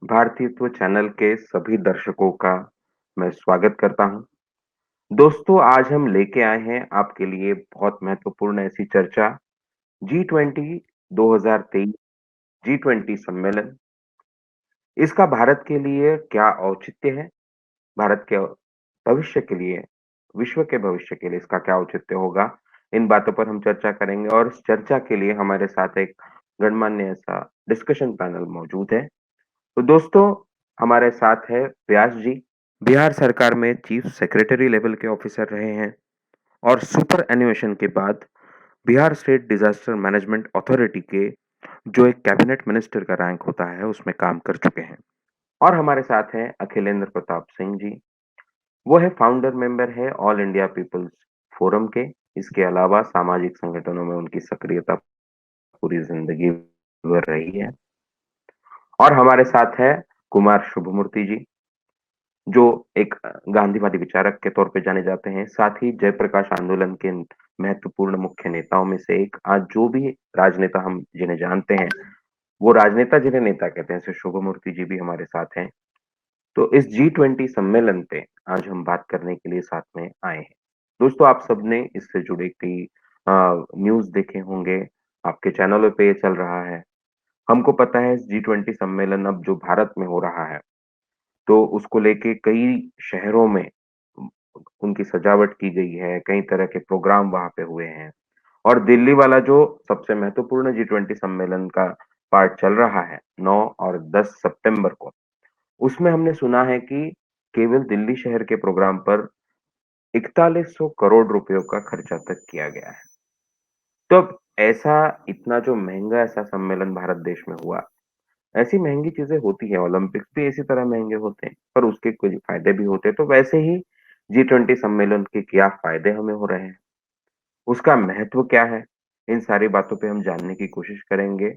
भारतीयत्व channel के सभी दर्शकों का मैं स्वागत करता हूं। दोस्तों, आज हम लेके आए हैं आपके लिए बहुत महत्वपूर्ण ऐसी चर्चा G20 2023 G20 सम्मेलन। इसका भारत के लिए क्या औचित्य है? भारत के भविष्य के लिए, विश्व के भविष्य के लिए इसका क्या औचित्य होगा? इन बातों पर हम चर्चा करेंगे और इस चर्चा के लिए हमारे साथ एक गणमान्य ऐसा डिस्कशन पैनल मौजूद है। तो दोस्तों, हमारे साथ है व्यास जी। बिहार सरकार में चीफ सेक्रेटरी लेवल के ऑफिसर रहे हैं और सुपर एन्युएशन के बाद Bihar state disaster management authority के जो एक कैबिनेट मिनिस्टर का रैंक होता है उसमें काम कर चुके हैं। और हमारे साथ हैं अखिलेंद्र प्रताप सिंह जी। वो है फाउंडर मेंबर है ऑल इंडिया पीपल्स फोरम के। इसके अलावा सामाजिक संगठनों में उनकी सक्रियता पूरी जिंदगी भर रही है। और हमारे साथ है कुमार शुभमूर्ति जी, जो एक गांधीवादी विचारक के तौर पे जाने जाते हैं, साथ ही जयप्रकाश आंदोलन के महत्वपूर्ण मुख्य नेताओं में से एक। आज जो भी राजनेता हम जिन्हें जानते हैं, वो राजनेता जिन्हें नेता कहते हैं, ऐसे शुभमूर्ति जी भी हमारे साथ हैं। तो इस G20 सम्मेलन पे आज हम बात करने के लिए साथ में आए हैं। दोस्तों, आप सबने इससे जुड़े कई न्यूज़ देखे होंगे, आपके चैनलों पे ये चल रहा है। हमको पता है इस G20 सम्मेलन अब जो भारत में हो रहा है, तो उसको लेके कई शहरों में उनकी सजावट की गई है, कई तरह के प्रोग्राम वहाँ पे हुए हैं। और दिल्ली वाला जो सबसे महत्वपूर्ण G20 सम्मेलन का पार्ट चल रहा है 9 और 10 सितंबर को, उसमें हमने सुना है कि केवल दिल्ली शहर के प्रोग्राम पर 4100 करोड़ रुपयों का खर्चा तक किया गया है। तो अब ऐसा इतना जो महंगा ऐसा सम्मेलन भारत देश में हुआ, ऐसी महंगी चीजें होती हैं, ओलंपिक्स भी इसी तरह महंगे होते हैं, पर उसके कुछ फायदे भी होते हैं। तो वैसे ही G20 सम्मेलन के क्या फायदे हमें हो रहे हैं, उसका महत्व क्या है, इन सारी बातों पे हम जानने की कोशिश करेंगे।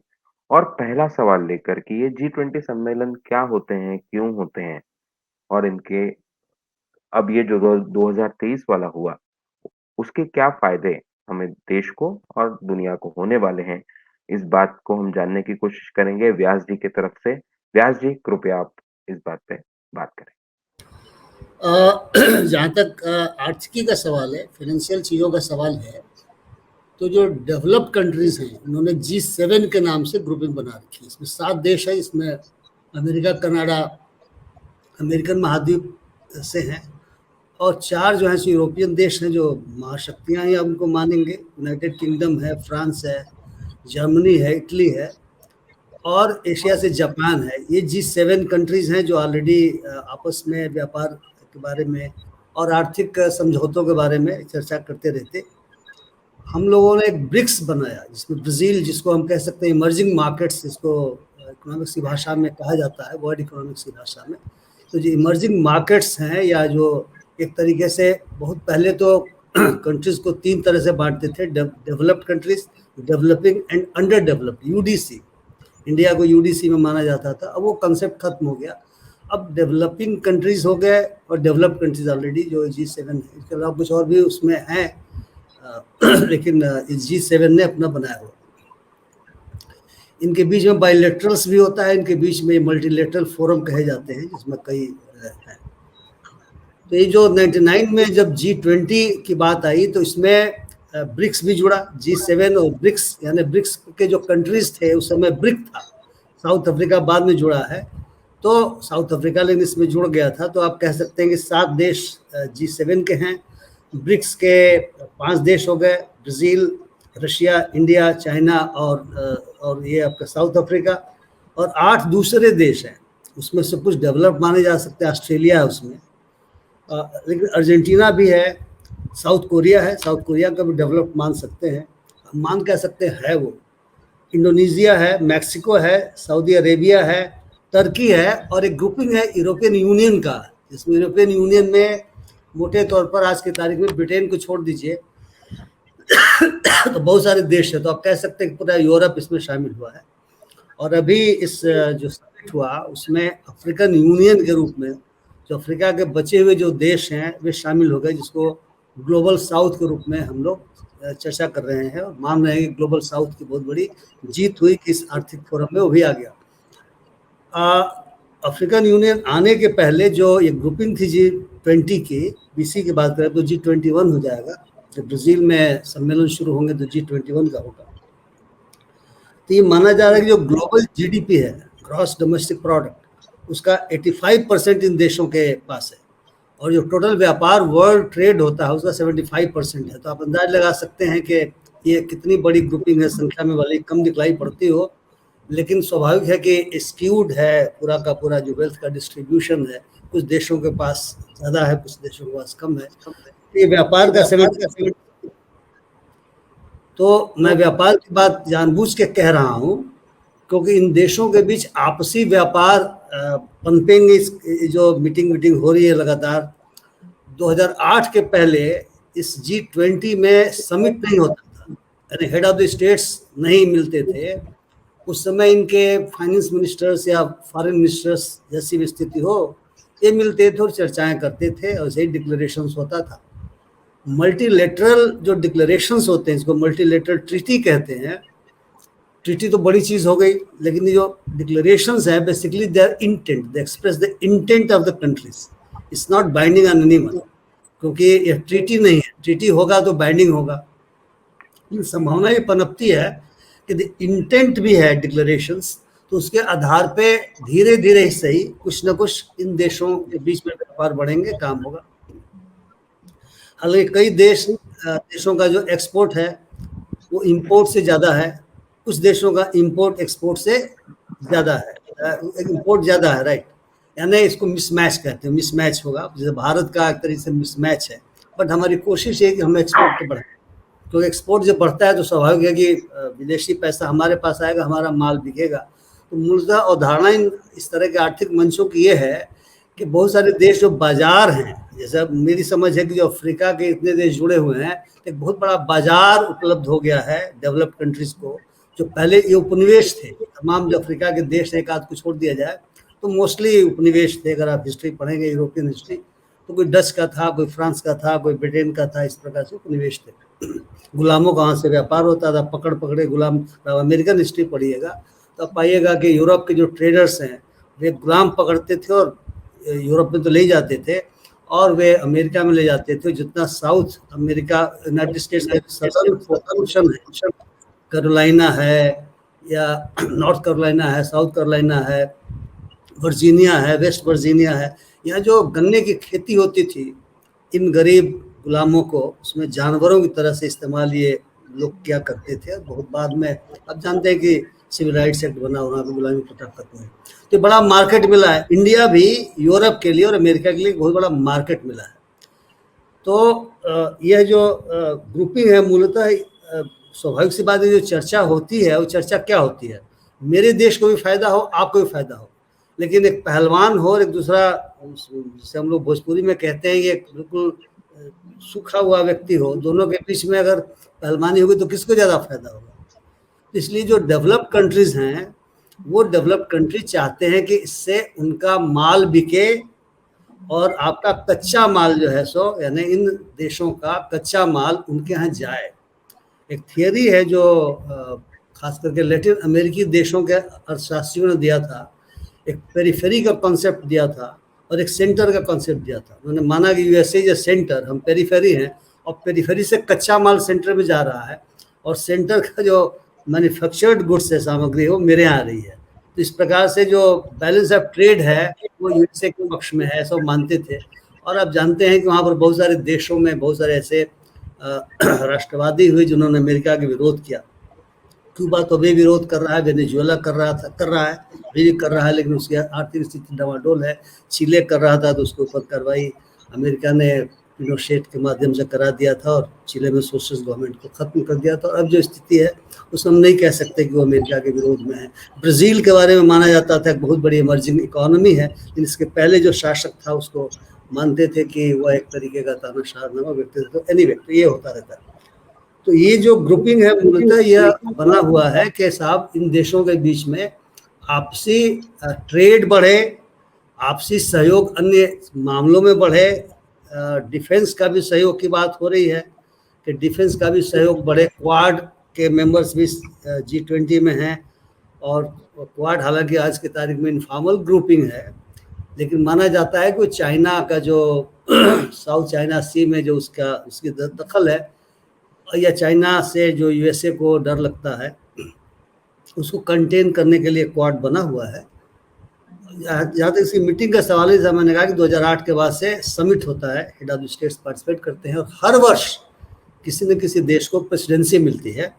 और पहला सवाल लेकर कि ये G20 सम्मेलन क्या होते हैं, क्यों होते हैं, और इनके अब ये जो 2023 वाला हुआ, उसके क्या फायदे हमें देश को और दुनिया को होने वाले हैं, इस बात को हम जानने की कोशिश करेंगे व्यास जी की तरफ से। व्यास जी, कृपया आप इस बात पे बात करें। जहाँ तक आर्थिकी का सवाल है, फाइनेंशियल चीज़ों का सवाल है, तो जो डेवलप्ड कंट्रीज हैं, उन्होंने G7 के नाम से ग्रुपिंग बना रखी है। इसमें 7 देश है, इसमें अमेरिका, कनाडा, अमेरिकन महाद्वीप से हैं, और 4 जो हैं सो यूरोपियन देश हैं, जो महाशक्तियाँ ही उनको मानेंगे। यूनाइटेड किंगडम है, फ्रांस है, जर्मनी है, इटली है, और एशिया से जापान है। ये G7 कंट्रीज हैं जो ऑलरेडी आपस में व्यापार के बारे में और आर्थिक समझौतों के बारे में चर्चा करते रहते। हम लोगों ने एक ब्रिक्स बनाया, जिसमें ब्राज़ील, जिसको हम कह सकते हैं इमर्जिंग मार्केट्स, जिसको इकोनॉमिक्स की भाषा में कहा जाता है, वर्ल्ड इकोनॉमिक्स की भाषा में। तो जो इमर्जिंग मार्केट्स हैं, या जो एक तरीके से बहुत पहले तो कंट्रीज़ को 3 तरह से बांटते थे: developed countries, developing and under developed, UDC. India को यूडीसी में माना जाता था, अब वो कंसेप्ट खत्म हो गया। अब डेवलपिंग कंट्रीज हो गए और डेवलप्ड कंट्रीज ऑलरेडी जो G7 है। इसके अलावा कुछ और भी उसमें हैं, लेकिन इस G7 ने अपना बनाया हुआ। इनके बीच में बायलैटरल्स भी होता है, इनके बीच में मल्टीलेटरल फोरम कहे जाते हैं, जिसमें कई हैं। तो ये जो 99 में जब G20 की बात आई, तो इसमें ब्रिक्स भी जुड़ा। G7 और ब्रिक्स, यानी ब्रिक्स के जो कंट्रीज थे उस समय ब्रिक था। साउथ अफ्रीका बाद में जुड़ा है, तो साउथ अफ्रीका लेकिन इसमें जुड़ गया था। तो आप कह सकते हैं कि 7 देश G7 के हैं। ब्रिक्स के 5 देश हो गए: ब्राज़ील, रशिया, इंडिया, चाइना और ये आपका साउथ अफ्रीका। और 8 दूसरे देश हैं, उसमें से कुछ डेवलप माने जा सकते हैं, ऑस्ट्रेलिया है उसमें, लेकिन अर्जेंटीना भी है, साउथ कोरिया है, साउथ कोरिया का भी डेवलप मान सकते हैं, मान कह सकते हैं वो। इंडोनेशिया है, मैक्सिको है, सऊदी अरेबिया है, तुर्की है, और एक ग्रुपिंग है यूरोपियन यूनियन का, जिसमें यूरोपियन यूनियन में मोटे तौर पर आज की तारीख में ब्रिटेन को छोड़ दीजिए तो बहुत सारे देश है। तो आप कह सकते हैं कि पूरा यूरोप इसमें शामिल हुआ है। और अभी इस जो समिट हुआ, उसमें अफ्रीकन यूनियन के रूप में जो अफ्रीका के बचे हुए जो देश हैं वे शामिल हो गए, जिसको ग्लोबल साउथ के रूप में हम लोग चर्चा कर रहे हैं, और मान रहे हैं कि ग्लोबल साउथ की बहुत बड़ी जीत हुई कि इस आर्थिक फोरम में वो भी आ गया। अफ्रीकन यूनियन आने के पहले जो ये ग्रुपिंग थी G20 की, BC की बात करें तो G21 हो जाएगा। जब ब्राजील में सम्मेलन शुरू होंगे तो G21 का होगा। तो ये माना जा रहा है कि जो ग्लोबल GDP है, ग्रॉस डोमेस्टिक प्रोडक्ट, उसका 85% इन देशों के पास है, और जो टोटल व्यापार वर्ल्ड ट्रेड होता है उसका 75% है। तो आप अंदाज लगा सकते हैं कि ये कितनी बड़ी ग्रुपिंग है, संख्या में भले कम दिखलाई पड़ती हो, लेकिन स्वाभाविक है कि स्क्यूड है पूरा का पूरा जो वेल्थ का डिस्ट्रीब्यूशन है, कुछ देशों के पास ज़्यादा है, कुछ देशों के पास कम है। ये व्यापार का 70। तो मैं व्यापार की बात जानबूझ के कह रहा हूँ क्योंकि इन देशों के बीच आपसी व्यापार पनपेंगे। जो मीटिंग हो रही है लगातार, 2008 के पहले इस G20 में समिट नहीं होता था, यानी हेड ऑफ द स्टेट्स नहीं मिलते थे। उस समय इनके फाइनेंस मिनिस्टर्स या फॉरेन मिनिस्टर्स जैसी भी स्थिति हो, ये मिलते थे और चर्चाएं करते थे, और सही डिक्लेरेशंस होता था। मल्टीलेटरल जो डिक्लेरेशंस होते हैं, इसको मल्टीलेटरल ट्रीटी कहते हैं। ट्रीटी तो बड़ी चीज़ हो गई, लेकिन ये जो डिक्लेरेशंस है basically they are intent, they express the intent of the countries, it's not binding on anyone, क्योंकि ये ट्रीटी नहीं है। ट्रीटी होगा तो बाइंडिंग होगा। संभावना ये पनपती है कि द इंटेंट भी है डिक्लेरेशंस, तो उसके आधार पे धीरे धीरे ही सही कुछ ना कुछ इन देशों के बीच में व्यापार बढ़ेंगे, काम होगा। हालांकि कई देशों का जो एक्सपोर्ट है वो इंपोर्ट से ज़्यादा है, कुछ देशों का इंपोर्ट एक्सपोर्ट से ज़्यादा है, इंपोर्ट ज़्यादा है, राइट। यानी इसको मिसमैच कहते हैं, मिसमैच होगा। जैसे भारत का एक तरीके से मिसमैच है, बट हमारी कोशिश है कि हम एक्सपोर्ट को बढ़ाएं, क्योंकि एक्सपोर्ट जब बढ़ता है तो स्वाभाविक है कि विदेशी पैसा हमारे पास आएगा, हमारा माल बिकेगा। तो मूलतः अवधारणा इस तरह के आर्थिक मंचों की ये है कि बहुत सारे देश जो बाजार हैं, जैसे मेरी समझ है कि जो अफ्रीका के इतने देश जुड़े हुए हैं, एक बहुत बड़ा बाजार उपलब्ध हो गया है डेवलप्ड कंट्रीज को। जो पहले ये उपनिवेश थे, तमाम जो अफ्रीका के देश एक आध को छोड़ दिया जाए तो मोस्टली उपनिवेश थे। अगर आप हिस्ट्री पढ़ेंगे, यूरोपियन हिस्ट्री, तो कोई डच का था, कोई फ्रांस का था, कोई ब्रिटेन का था, इस प्रकार से उपनिवेश थे। गुलामों का वहाँ से व्यापार होता था, पकड़ पकड़े गुलाम। अमेरिकन हिस्ट्री पढ़िएगा तो आप पाइएगा कि यूरोप के जो ट्रेडर्स हैं वे गुलाम पकड़ते थे और यूरोप में तो ले जाते थे, और वे अमेरिका में ले जाते थे। जितना साउथ अमेरिका, यूनाइटेड स्टेट्स का सदर्न पोर्शन है, कैरोलिना है या नॉर्थ कैरोलिना है, साउथ कैरोलिना है, वर्जीनिया है, वेस्ट वर्जीनिया है, यहाँ जो गन्ने की खेती होती थी, इन गरीब गुलामों को उसमें जानवरों की तरह से इस्तेमाल ये लोग क्या करते थे। बहुत बाद में अब जानते हैं कि सिविल राइट्स एक्ट बना, वहाँ पे गुलामी प्रथा खत्म है। तो बड़ा मार्केट मिला है। इंडिया भी यूरोप के लिए और अमेरिका के लिए बहुत बड़ा मार्केट मिला है। तो यह जो ग्रुपिंग है, मूलतः स्वाभाविक सी बात है, जो चर्चा होती है वो चर्चा क्या होती है, मेरे देश को भी फायदा हो, आपको भी फायदा हो। लेकिन एक पहलवान हो और एक दूसरा, जिसे हम लोग भोजपुरी में कहते हैं, ये बिल्कुल सूखा हुआ व्यक्ति हो, दोनों के बीच में अगर पहलवानी होगी तो किसको ज़्यादा फायदा होगा। इसलिए जो डेवलप्ड कंट्रीज हैं, वो डेवलप्ड कंट्री चाहते हैं कि इससे उनका माल बिके और आपका कच्चा माल जो है सो, यानी इन देशों का कच्चा माल उनके यहाँ जाए। एक थियरी है जो खास करके लैटिन अमेरिकी देशों के अर्थशास्त्रियों ने दिया था। एक पेरीफेरी का कॉन्सेप्ट दिया था और एक सेंटर का कॉन्सेप्ट दिया था। उन्होंने माना कि यूएसए इज सेंटर, हम पेरीफेरी हैं, और पेरीफेरी से कच्चा माल सेंटर में जा रहा है, और सेंटर का जो मैन्युफैक्चर्ड गुड्स है, सामग्री, वो मेरे यहाँ आ रही है। तो इस प्रकार से जो बैलेंस ऑफ ट्रेड है वो यूएसए के पक्ष में है, सब मानते थे। और आप जानते हैं कि वहाँ पर बहुत सारे देशों में बहुत सारे ऐसे राष्ट्रवादी हुए जिन्होंने अमेरिका के विरोध किया। क्यूबा तो अभी विरोध कर रहा है, वेनेजुएला कर रहा है, अभी भी कर रहा है, लेकिन उसकी आर्थिक स्थिति डवाडोल है। चिले कर रहा था तो उसके ऊपर कार्रवाई अमेरिका ने पिनोशेट के माध्यम से करा दिया था और चिले में सोशलिस्ट गवर्नमेंट को खत्म कर दिया था। और अब जो स्थिति है उसमें हम नहीं कह सकते कि वो अमेरिका के विरोध में है। ब्राज़ील के बारे में माना जाता था बहुत बड़ी इमर्जिंग इकोनॉमी है, लेकिन इसके पहले जो शासक था उसको मानते थे कि वह एक तरीके का तानाशाह व्यक्ति था। तो एनीवे, तो ये होता रहता है। तो ये जो ग्रुपिंग है मूलतः यह बना हुआ है कि साहब इन देशों के बीच में आपसी ट्रेड बढ़े, आपसी सहयोग अन्य मामलों में बढ़े। डिफेंस का भी सहयोग की बात हो रही है कि डिफेंस का भी सहयोग बढ़े। क्वाड के मेंबर्स भी G20 में हैं, और क्वाड हालांकि आज की तारीख में इनफॉर्मल ग्रुपिंग है, लेकिन माना जाता है कि चाइना का जो साउथ चाइना सी में जो उसकी दखल है, या चाइना से जो यूएसए को डर लगता है, उसको कंटेन करने के लिए क्वाड बना हुआ है। जहाँ तक इसकी मीटिंग का सवाल है, मैंने कहा कि 2008 के बाद से समिट होता है, head of the states participate करते हैं और हर वर्ष किसी न किसी देश को प्रेसिडेंसी मिलती है।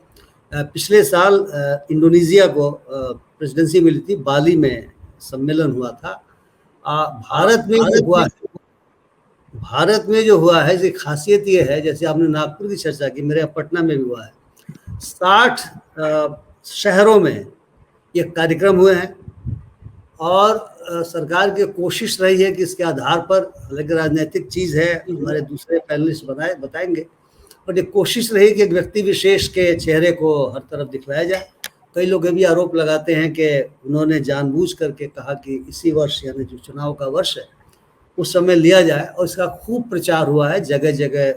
पिछले साल इंडोनेशिया को प्रेसिडेंसी मिली थी, बाली में सम्मेलन हुआ था। भारत में जो हुआ है इसकी खासियत ये है, जैसे आपने नागपुर की चर्चा की, मेरे यहाँ पटना में भी हुआ है। 60 शहरों में ये कार्यक्रम हुए हैं और सरकार की कोशिश रही है कि इसके आधार पर, हालांकि राजनीतिक चीज़ है, हमारे दूसरे पैनलिस्ट बताएंगे, और ये कोशिश रही कि एक व्यक्ति विशेष के चेहरे को हर तरफ दिखलाया जाए। कई लोग ये भी आरोप लगाते हैं कि उन्होंने जानबूझ करके कहा कि इसी वर्ष, यानी जो चुनाव का वर्ष है, उस समय लिया जाए, और इसका खूब प्रचार हुआ है जगह जगह,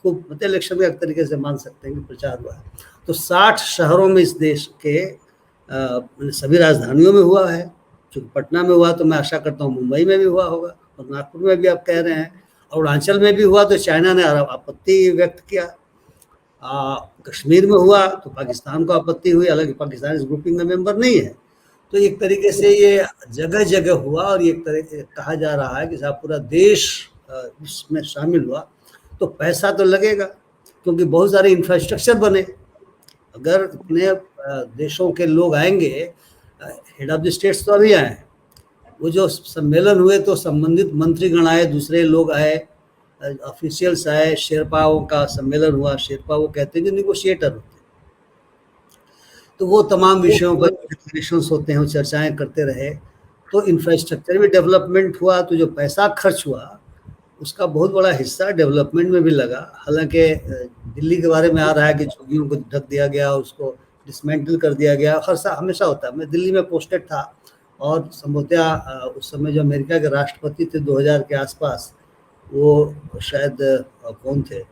खूब, मतलब इलेक्शन का एक तरीके से मान सकते हैं कि प्रचार हुआ है। तो 60 शहरों में इस देश के सभी राजधानियों में हुआ है। चूँकि पटना में हुआ तो मैं आशा करता हूँ मुंबई में भी हुआ होगा, और नागपुर में भी आप कह रहे हैं, और अरुणाचल में भी हुआ तो चाइना ने आपत्ति व्यक्त किया। कश्मीर में हुआ तो पाकिस्तान को आपत्ति हुई, हालांकि पाकिस्तान इस ग्रुपिंग में मेंबर नहीं है। तो एक तरीके से ये जगह जगह हुआ, और एक तरीके कहा जा रहा है कि साहब पूरा देश इसमें शामिल हुआ, तो पैसा तो लगेगा, क्योंकि बहुत सारे इंफ्रास्ट्रक्चर बने। अगर इतने देशों के लोग आएंगे, हेड ऑफ द स्टेट्स तो अभी आए, वो जो सम्मेलन हुए तो संबंधित मंत्रीगण आए, दूसरे लोग आए, ऑफिशियल्स आए, शेरपाओं का सम्मेलन हुआ। शेरपा वो कहते हैं जो निगोशिएटर होते हैं, तो वो तमाम विषयों पर डिस्कशंस होते हैं, वो चर्चाएं करते रहे, तो इंफ्रास्ट्रक्चर भी डेवलपमेंट हुआ। तो जो पैसा खर्च हुआ उसका बहुत बड़ा हिस्सा डेवलपमेंट में भी लगा। हालांकि दिल्ली के बारे में आ रहा है कि झुग्गियों को ढक दिया गया, उसको डिसमेंटल कर दिया गया, हमेशा होता है। मैं दिल्ली में पोस्टेड था, और संभवतः उस समय जो अमेरिका के राष्ट्रपति थे 2000 के आसपास, वो शायद कौन थे,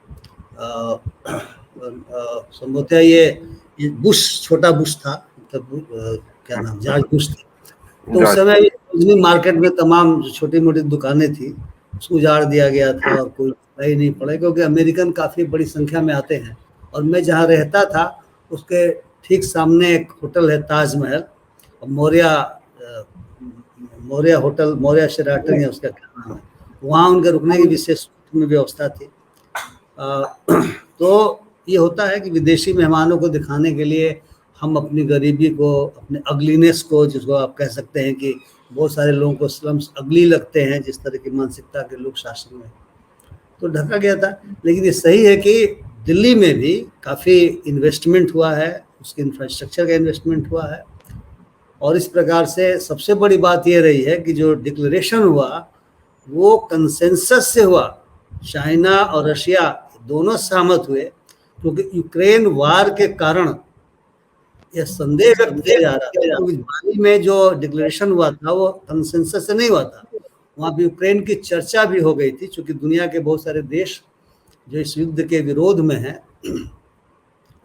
संभवतः ये बुश, छोटा बुश था, मतलब क्या नाम, जॉर्ज बुश थे। तो उस समय मार्केट में तमाम छोटी मोटी दुकानें थी, उसको उजाड़ दिया गया था, और कोई ही नहीं पड़ा, क्योंकि अमेरिकन काफ़ी बड़ी संख्या में आते हैं। और मैं जहाँ रहता था उसके ठीक सामने एक होटल है, ताजमहल, और मौर्या होटल, मौर्या शेराटन या उसका क्या नाम है, वहाँ उनके रुकने की विशेष में व्यवस्था थी। तो ये होता है कि विदेशी मेहमानों को दिखाने के लिए हम अपनी गरीबी को, अपने अगलीनेस को, जिसको आप कह सकते हैं कि बहुत सारे लोगों को स्लम्स अगली लगते हैं, जिस तरह की मानसिकता के लोग शासन में, तो ढका गया था। लेकिन ये सही है कि दिल्ली में भी काफ़ी इन्वेस्टमेंट हुआ है, उसके इंफ्रास्ट्रक्चर का इन्वेस्टमेंट हुआ है। और इस प्रकार से सबसे बड़ी बात ये रही है कि जो डिक्लेरेशन हुआ वो कंसेंसस से हुआ। चाइना और रशिया दोनों सहमत हुए, क्योंकि यूक्रेन वार के कारण यह संदेह व्यक्त किया जा रहा था। बाली में जो डिक्लेरेशन हुआ था वो कंसेंसस से नहीं हुआ था, वहाँ पे यूक्रेन की चर्चा भी हो गई थी, क्योंकि दुनिया के बहुत सारे देश जो इस युद्ध के विरोध में हैं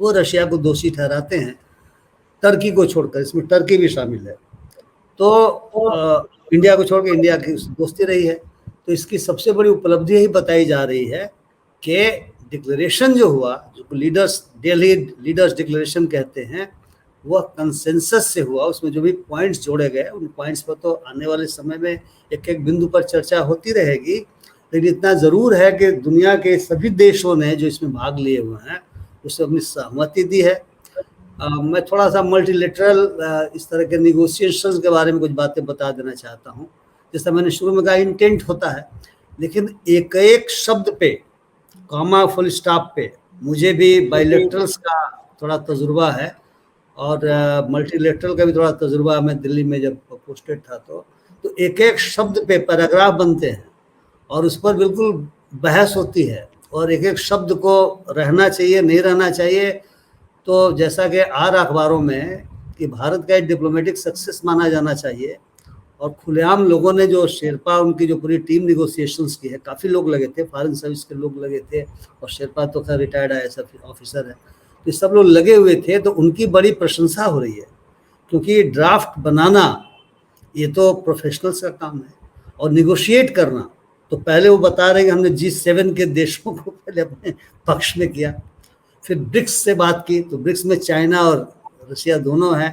वो रशिया को दोषी ठहराते हैं, टर्की को छोड़कर, इसमें टर्की भी शामिल है। तो इंडिया को छोड़कर इंडिया की दोस्ती रही है। तो इसकी सबसे बड़ी उपलब्धि यही बताई जा रही है कि डिक्लेरेशन जो हुआ, जो दिल्ली लीडर्स डिक्लेरेशन कहते हैं, वह कंसेंसस से हुआ। उसमें जो भी पॉइंट्स जोड़े गए, उन पॉइंट्स पर तो आने वाले समय में एक एक बिंदु पर चर्चा होती रहेगी, लेकिन इतना ज़रूर है कि दुनिया के सभी देशों ने जो इसमें भाग लिए हुए हैं उससे अपनी सहमति दी है। मैं थोड़ा सा मल्टीलेटरल इस तरह के निगोशिएशंस के बारे में कुछ बातें बता देना चाहता हूँ। जैसा मैंने शुरू में कहा, इंटेंट होता है, लेकिन एक एक शब्द पे, कॉमा, फुल स्टॉप पे, मुझे भी बायलैटरल्स का थोड़ा तजुर्बा है और मल्टीलेटरल का भी थोड़ा तजुर्बा। मैं दिल्ली में जब पोस्टेड था तो एक एक शब्द पे पैराग्राफ बनते हैं और उस पर बिल्कुल बहस होती है, और एक एक शब्द को रहना चाहिए, नहीं रहना चाहिए। तो जैसा कि अखबारों में कि भारत का एक डिप्लोमेटिक सक्सेस माना जाना चाहिए, और खुलेआम लोगों ने जो शेरपा, उनकी जो पूरी टीम निगोशिएशंस की है, काफ़ी लोग लगे थे, फॉरेन सर्विस के लोग लगे थे, और शेरपा तो खैर रिटायर्ड IAS ऑफिसर है, तो सब लोग लगे हुए थे। तो उनकी बड़ी प्रशंसा हो रही है, क्योंकि ये ड्राफ्ट बनाना ये तो प्रोफेशनल्स का काम है, और निगोशिएट करना तो पहले वो बता रहे हैं कि हमने G7 के देशों को पहले अपने पक्ष में किया, फिर ब्रिक्स से बात की, तो ब्रिक्स में चाइना और रशिया दोनों हैं,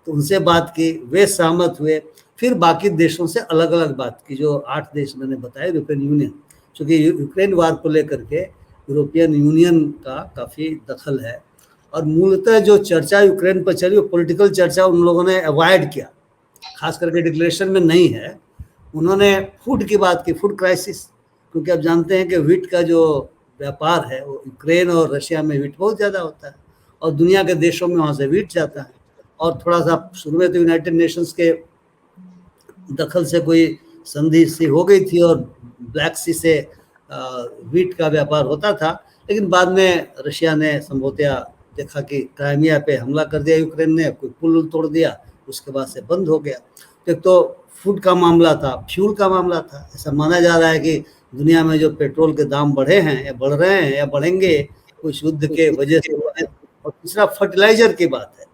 तो उनसे बात की, वे सहमत हुए, फिर बाकी देशों से अलग अलग बात की, जो 8 देश मैंने बताया, यूरोपियन यूनियन, क्योंकि यूक्रेन वार को लेकर के यूरोपियन यूनियन का काफ़ी दखल है, और मूलतः जो चर्चा यूक्रेन पर चली वो पॉलिटिकल चर्चा उन लोगों ने अवॉइड किया, खास करके डिक्लेरेशन में नहीं है। उन्होंने फूड की बात की, फूड क्राइसिस, क्योंकि आप जानते हैं कि व्हीट का जो व्यापार है वो यूक्रेन और रशिया में व्हीट बहुत ज़्यादा होता है, और दुनिया के देशों में वहाँ से व्हीट जाता है, और थोड़ा सा शुरू में तो यूनाइटेड नेशंस के दखल से कोई संधि सी हो गई थी और ब्लैक सी से व्हीट का व्यापार होता था, लेकिन बाद में रशिया ने संभवतया देखा कि क्राइमिया पे हमला कर दिया यूक्रेन ने, कोई पुल तोड़ दिया, उसके बाद से बंद हो गया। तो एक तो फूड का मामला था, फ्यूल का मामला था, ऐसा माना जा रहा है कि दुनिया में जो पेट्रोल के दाम बढ़े हैं या बढ़ रहे हैं या बढ़ेंगे कुछ युद्ध के वजह से, और तीसरा फर्टिलाइजर की बात है,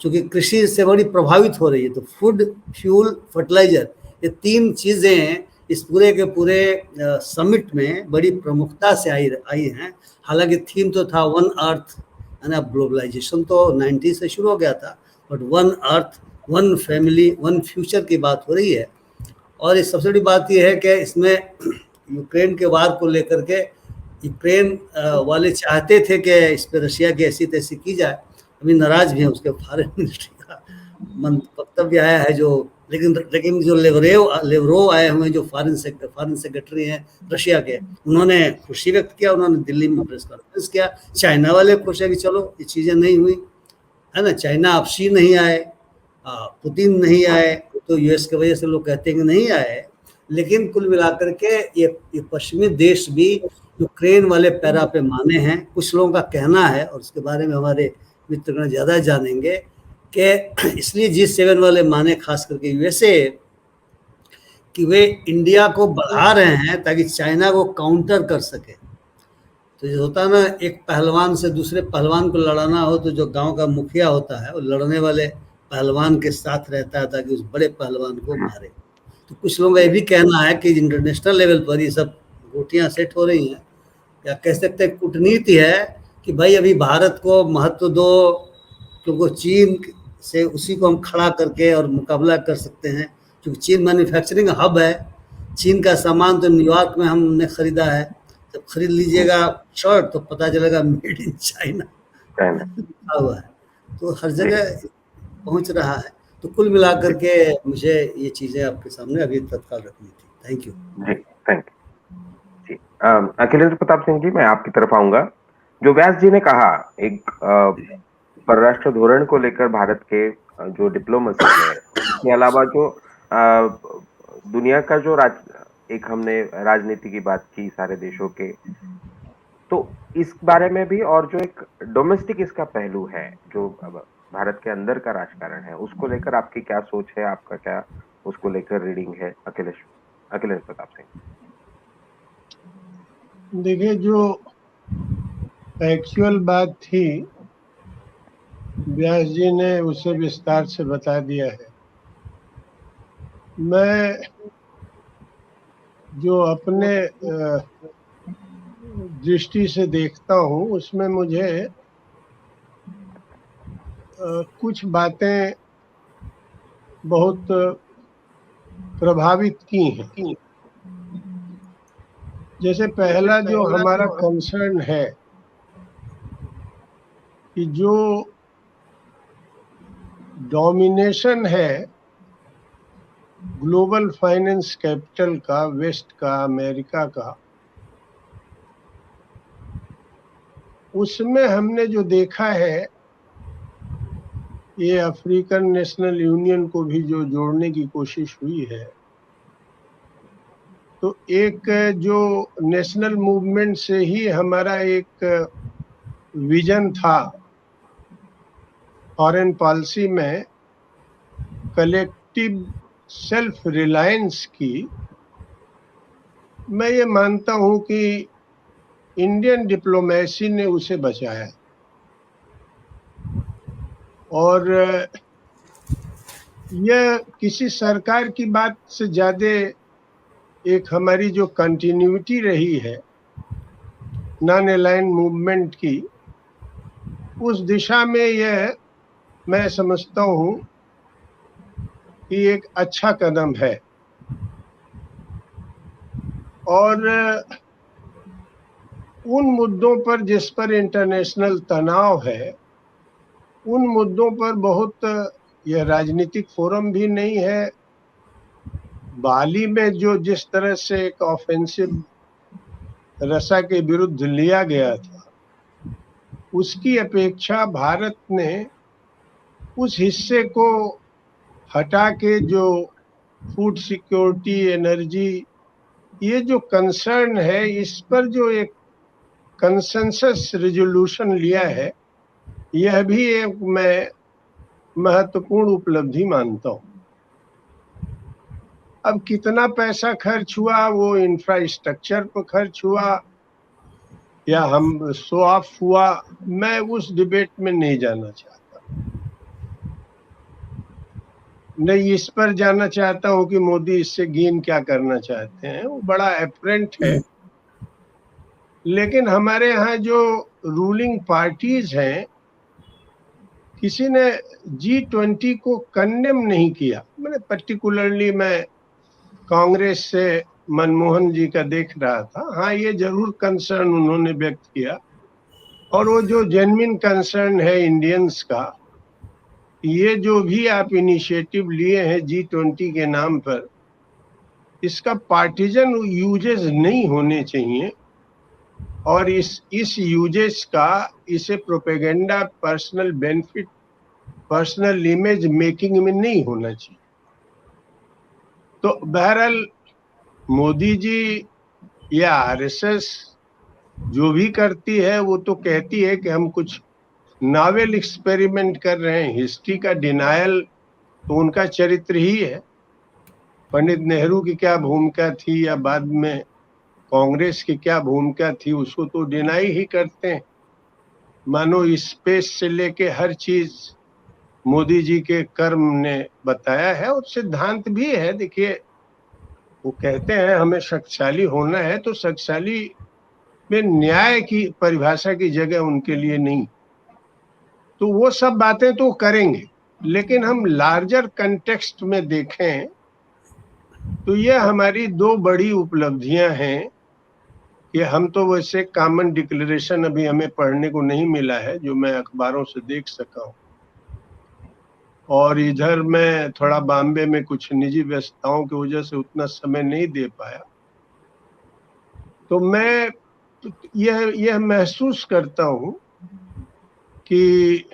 क्योंकि कृषि से बड़ी प्रभावित हो रही है, तो फूड, फ्यूल, फर्टिलाइजर, ये 3 चीज़ें इस पूरे के पूरे समिट में बड़ी प्रमुखता से आई हैं। हालांकि थीम तो था वन अर्थ, है ना, ग्लोबलाइजेशन तो 90 से शुरू हो गया था, but one earth, one family, one future की बात हो रही है। और इस सबसे बड़ी बात यह है कि इसमें यूक्रेन के वार को लेकर के यूक्रेन वाले चाहते थे कि इस पर रशिया की ऐसी तैसी की जाए, अभी नाराज भी है, उसके फॉरेन मिनिस्ट्री का वक्तव्य आया है जो, लेकिन जो लेवरोव आए हुए हैं, जो फॉरेन सेक्रेटरी हैं रशिया के, उन्होंने खुशी व्यक्त किया, उन्होंने दिल्ली में प्रेस कॉन्फ्रेंस किया। चाइना वाले खुश है कि चलो ये चीज़ें नहीं हुई, है ना, चाइना आपसी नहीं आए, पुतिन नहीं आए, तो यूएस की वजह से लोग कहते हैं कि नहीं आए, लेकिन कुल मिलाकर के ये पश्चिमी देश भी यूक्रेन वाले पैरा पे माने हैं। कुछ लोगों का कहना है, और उसके बारे में हमारे मित्रगण ज़्यादा जानेंगे, कि इसलिए G7 वाले माने, खास करके यूएसए, कि वे इंडिया को बढ़ा रहे हैं ताकि चाइना को काउंटर कर सके। तो जो होता है ना, एक पहलवान से दूसरे पहलवान को लड़ाना हो तो जो गांव का मुखिया होता है वो लड़ने वाले पहलवान के साथ रहता है ताकि उस बड़े पहलवान को मारे। तो कुछ लोगों का ये भी कहना है कि इंटरनेशनल लेवल पर ये सब गोटियां सेट हो रही हैं, या कह सकते हैं कूटनीति है कि भाई अभी भारत को महत्व दो, क्योंकि चीन से उसी को हम खड़ा करके और मुकाबला कर सकते हैं, क्योंकि चीन मैन्युफैक्चरिंग हब है। चीन का सामान तो न्यूयॉर्क में हमने खरीदा है, जब खरीद लीजिएगा शर्ट तो पता चलेगा मेड इन चाइना लिखा हुआ है, तो हर जगह पहुंच रहा है। तो कुल मिलाकर के मुझे ये चीजें आपके सामने अभी तत्काल रखनी थी। Thank you ji, thank you ji. Akhilendra Pratap Singh ji, मैं आपकी तरफ आऊंगा। जो व्यास जी ने कहा, एक परराष्ट्र धोरण को लेकर भारत के जो डिप्लोमेसी है, इसके अलावा जो दुनिया का जो एक हमने राजनीति की बात की सारे देशों के, तो इस बारे में भी, और जो एक डोमेस्टिक इसका पहलू है, जो भारत के अंदर का राजकारण है, उसको लेकर आपकी क्या सोच है, आपका क्या उसको लेकर रीडिंग है, अखिलेश प्रताप सिंह? देखिए, जो एक्चुअल बात थी व्यास जी ने उसे विस्तार से बता दिया है। मैं जो अपने दृष्टि से देखता हूँ उसमें मुझे कुछ बातें बहुत प्रभावित की हैं। जैसे पहला जो हमारा कंसर्न है कि जो डोमिनेशन है ग्लोबल फाइनेंस कैपिटल का, वेस्ट का, अमेरिका का, उसमें हमने जो देखा है, ये अफ्रीकन नेशनल यूनियन को भी जो जोड़ने की कोशिश हुई है, तो एक जो नेशनल मूवमेंट से ही हमारा एक विजन था फॉरेन पॉलिसी में कलेक्टिव सेल्फ रिलायंस की, मैं ये मानता हूं कि इंडियन डिप्लोमेसी ने उसे बचाया। और यह किसी सरकार की बात से ज्यादा एक हमारी जो कंटिन्यूटी रही है नॉन अलाइंड मूवमेंट की, उस दिशा में यह मैं समझता हूं कि एक अच्छा कदम है। और उन मुद्दों पर जिस पर इंटरनेशनल तनाव है, उन मुद्दों पर बहुत, यह राजनीतिक फोरम भी नहीं है। बाली में जो जिस तरह से एक ऑफेंसिव रसा के विरुद्ध लिया गया था, उसकी अपेक्षा भारत ने उस हिस्से को हटा के जो फूड सिक्योरिटी, एनर्जी, ये जो कंसर्न है, इस पर जो एक कंसेंसस रेजोल्यूशन लिया है, यह भी एक मैं महत्वपूर्ण उपलब्धि मानता हूं। अब कितना पैसा खर्च हुआ, वो इंफ्रास्ट्रक्चर पर खर्च हुआ या हम शो ऑफ हुआ, मैं उस डिबेट में नहीं जाना चाहता। नहीं इस पर जाना चाहता हूं कि मोदी इससे गेन क्या करना चाहते हैं, वो बड़ा एपरेंट है। लेकिन हमारे यहाँ जो रूलिंग पार्टीज हैं, किसी ने G20 को कंडेम नहीं किया। मैंने पर्टिकुलरली मैं कांग्रेस से मनमोहन जी का देख रहा था। हाँ, ये जरूर कंसर्न उन्होंने व्यक्त किया, और वो जो जेन्युइन कंसर्न है इंडियंस का, ये जो भी आप इनिशिएटिव लिए हैं G20 के नाम पर, इसका पार्टीजन यूजेस नहीं होने चाहिए, और इस यूजेस का, इसे propaganda, personal benefit, personal image making में नहीं होना चाहिए। तो बहरहाल मोदी जी या आरएसएस जो भी करती है, वो तो कहती है कि हम कुछ नॉवेल एक्सपेरिमेंट कर रहे हैं। हिस्ट्री का डिनायल तो उनका चरित्र ही है। पंडित नेहरू की क्या भूमिका थी या बाद में कांग्रेस की क्या भूमिका थी, उसको तो डिनाई ही करते हैं। मानो स्पेस से लेके हर चीज मोदी जी के कर्म ने बताया है, और सिद्धांत भी है। देखिए, वो कहते हैं हमें शक्तिशाली होना है, तो शक्तिशाली में न्याय की परिभाषा की जगह उनके लिए नहीं। तो वो सब बातें तो करेंगे, लेकिन हम लार्जर कंटेक्स्ट में देखें तो ये हमारी दो बड़ी उपलब्धियां हैं कि हम तो वैसे कॉमन डिक्लेरेशन अभी हमें पढ़ने को नहीं मिला है, जो मैं अखबारों से देख सका हूं। और इधर मैं थोड़ा बॉम्बे में कुछ निजी व्यस्तताओं की वजह से उतना समय नहीं दे पाया। तो मैं यह महसूस करता हूं कि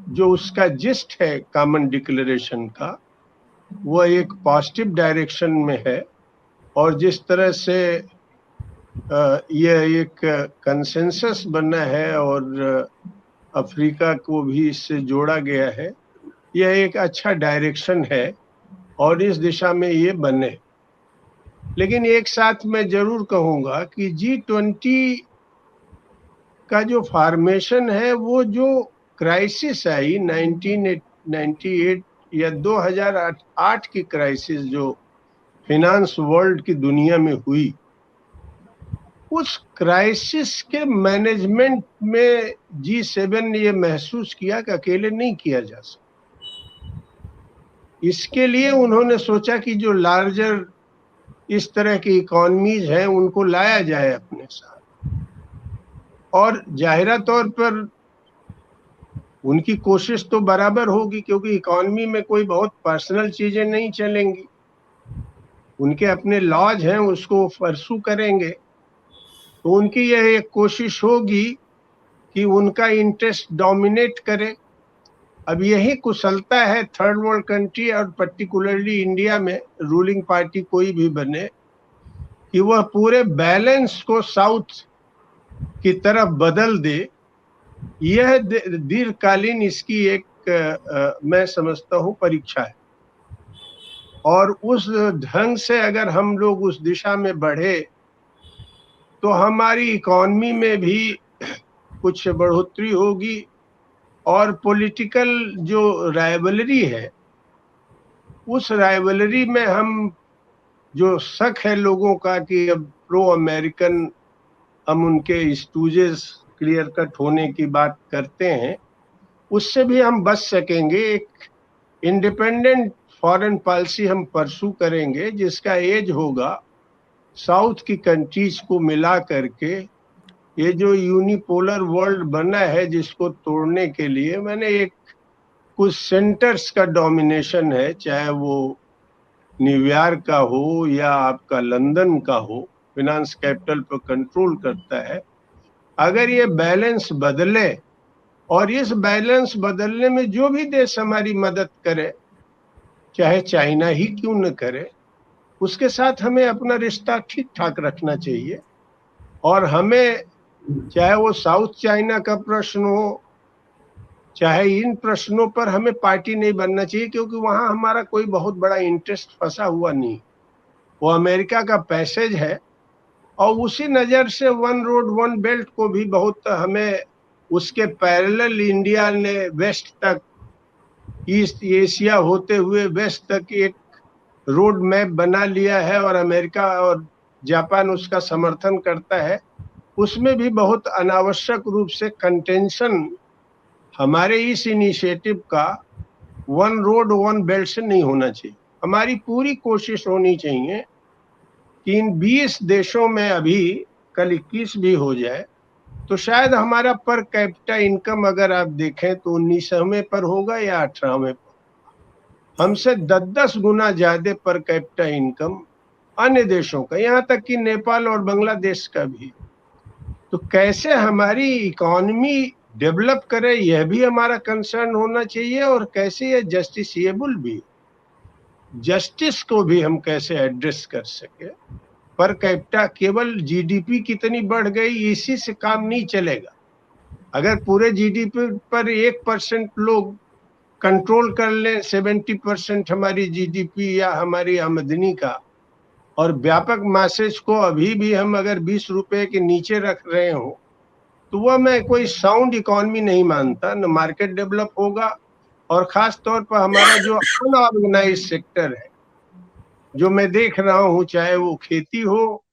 जो उसका जिस्ट है कॉमन डिक्लेरेशन का, वह एक पॉजिटिव डायरेक्शन में है। और जिस तरह से यह एक कंसेंसस बना है और अफ्रीका को भी इससे जोड़ा गया है, यह एक अच्छा डायरेक्शन है और इस दिशा में ये बने। लेकिन एक साथ मैं जरूर कहूंगा कि G20 का जो फॉर्मेशन है, वो जो क्राइसिस आई 1998 या 2008 की क्राइसिस जो फिनांस वर्ल्ड की दुनिया में हुई, उस क्राइसिस के मैनेजमेंट में G7 ने ये महसूस किया कि अकेले नहीं किया जा सकता। इसके लिए उन्होंने सोचा कि जो लार्जर इस तरह की इकोनॉमीज हैं, उनको लाया जाए अपने साथ। और जाहिरा तौर पर उनकी कोशिश तो बराबर होगी, क्योंकि इकोनॉमी में कोई बहुत पर्सनल चीजें नहीं चलेंगी। उनके अपने लॉज हैं, उसको परसू करेंगे। तो उनकी यह एक कोशिश होगी कि उनका इंटरेस्ट डोमिनेट करे। अब यही कुशलता है थर्ड वर्ल्ड कंट्री और पर्टिकुलरली इंडिया में, रूलिंग पार्टी कोई भी बने, कि वह पूरे बैलेंस को साउथ की तरफ बदल दे। यह दीर्घकालीन इसकी एक मैं समझता हूं परीक्षा है। और उस ढंग से अगर हम लोग उस दिशा में बढ़े, तो हमारी इकोनॉमी में भी कुछ बढ़ोतरी होगी। और पॉलिटिकल जो राइवलरी है, उस राइवलरी में हम जो शक है लोगों का कि अब प्रो अमेरिकन हम उनके स्टूजेस क्लियर कट होने की बात करते हैं, उससे भी हम बच सकेंगे। एक इंडिपेंडेंट फॉरेन पॉलिसी हम परसू करेंगे जिसका एज होगा साउथ की कंट्रीज को मिला करके। ये जो यूनिपोलर वर्ल्ड बना है जिसको तोड़ने के लिए मैंने एक कुछ सेंटर्स का डोमिनेशन है, चाहे वो न्यूयॉर्क का हो या आपका लंदन का हो, फिनांस कैपिटल पर कंट्रोल करता है। अगर ये बैलेंस बदले और इस बैलेंस बदलने में जो भी देश हमारी मदद करे, चाहे चाइना ही क्यों न करे, उसके साथ हमें अपना रिश्ता ठीक ठाक रखना चाहिए। और हमें चाहे वो साउथ चाइना का प्रश्न हो, चाहे इन प्रश्नों पर हमें पार्टी नहीं बनना चाहिए, क्योंकि वहां हमारा कोई बहुत बड़ा इंटरेस्ट फंसा हुआ नहीं। वो अमेरिका का पैसेज है और उसी नजर से वन रोड वन बेल्ट को भी बहुत हमें उसके पैरेलल इंडिया ने वेस्ट तक, ईस्ट एशिया होते हुए वेस्ट तक एक रोड मैप बना लिया है और अमेरिका और जापान उसका समर्थन करता है। उसमें भी बहुत अनावश्यक रूप से कंटेंशन हमारे इस इनिशिएटिव का वन रोड वन बेल्ट से नहीं होना चाहिए। हमारी पूरी कोशिश होनी चाहिए कि इन 20 देशों में अभी कल 21 भी हो जाए तो शायद हमारा पर कैपिटा इनकम अगर आप देखें तो 19वें पर होगा या 18वें पर। हमसे 10-10 गुना ज्यादा पर कैपिटा इनकम अन्य देशों का, यहाँ तक कि नेपाल और बांग्लादेश का भी। तो कैसे हमारी इकोनॉमी डेवलप करे यह भी हमारा कंसर्न होना चाहिए, और कैसे ये जस्टिसेबल भी, जस्टिस को भी हम कैसे एड्रेस कर सके। पर कैपिटा केवल जीडीपी कितनी बढ़ गई इसी से काम नहीं चलेगा। अगर पूरे जीडीपी पर 1% लोग कंट्रोल कर ले 70% हमारी जीडीपी या हमारी आमदनी का, और व्यापक मैसेज को अभी भी हम अगर 20 रुपए के नीचे रख रहे हो, तो वह मैं कोई साउंड इकोनॉमी नहीं मानता। न मार्केट डेवलप होगा, और खास तौर पर हमारा जो अनऑर्गेनाइज सेक्टर है जो मैं देख रहा हूँ, चाहे वो खेती हो,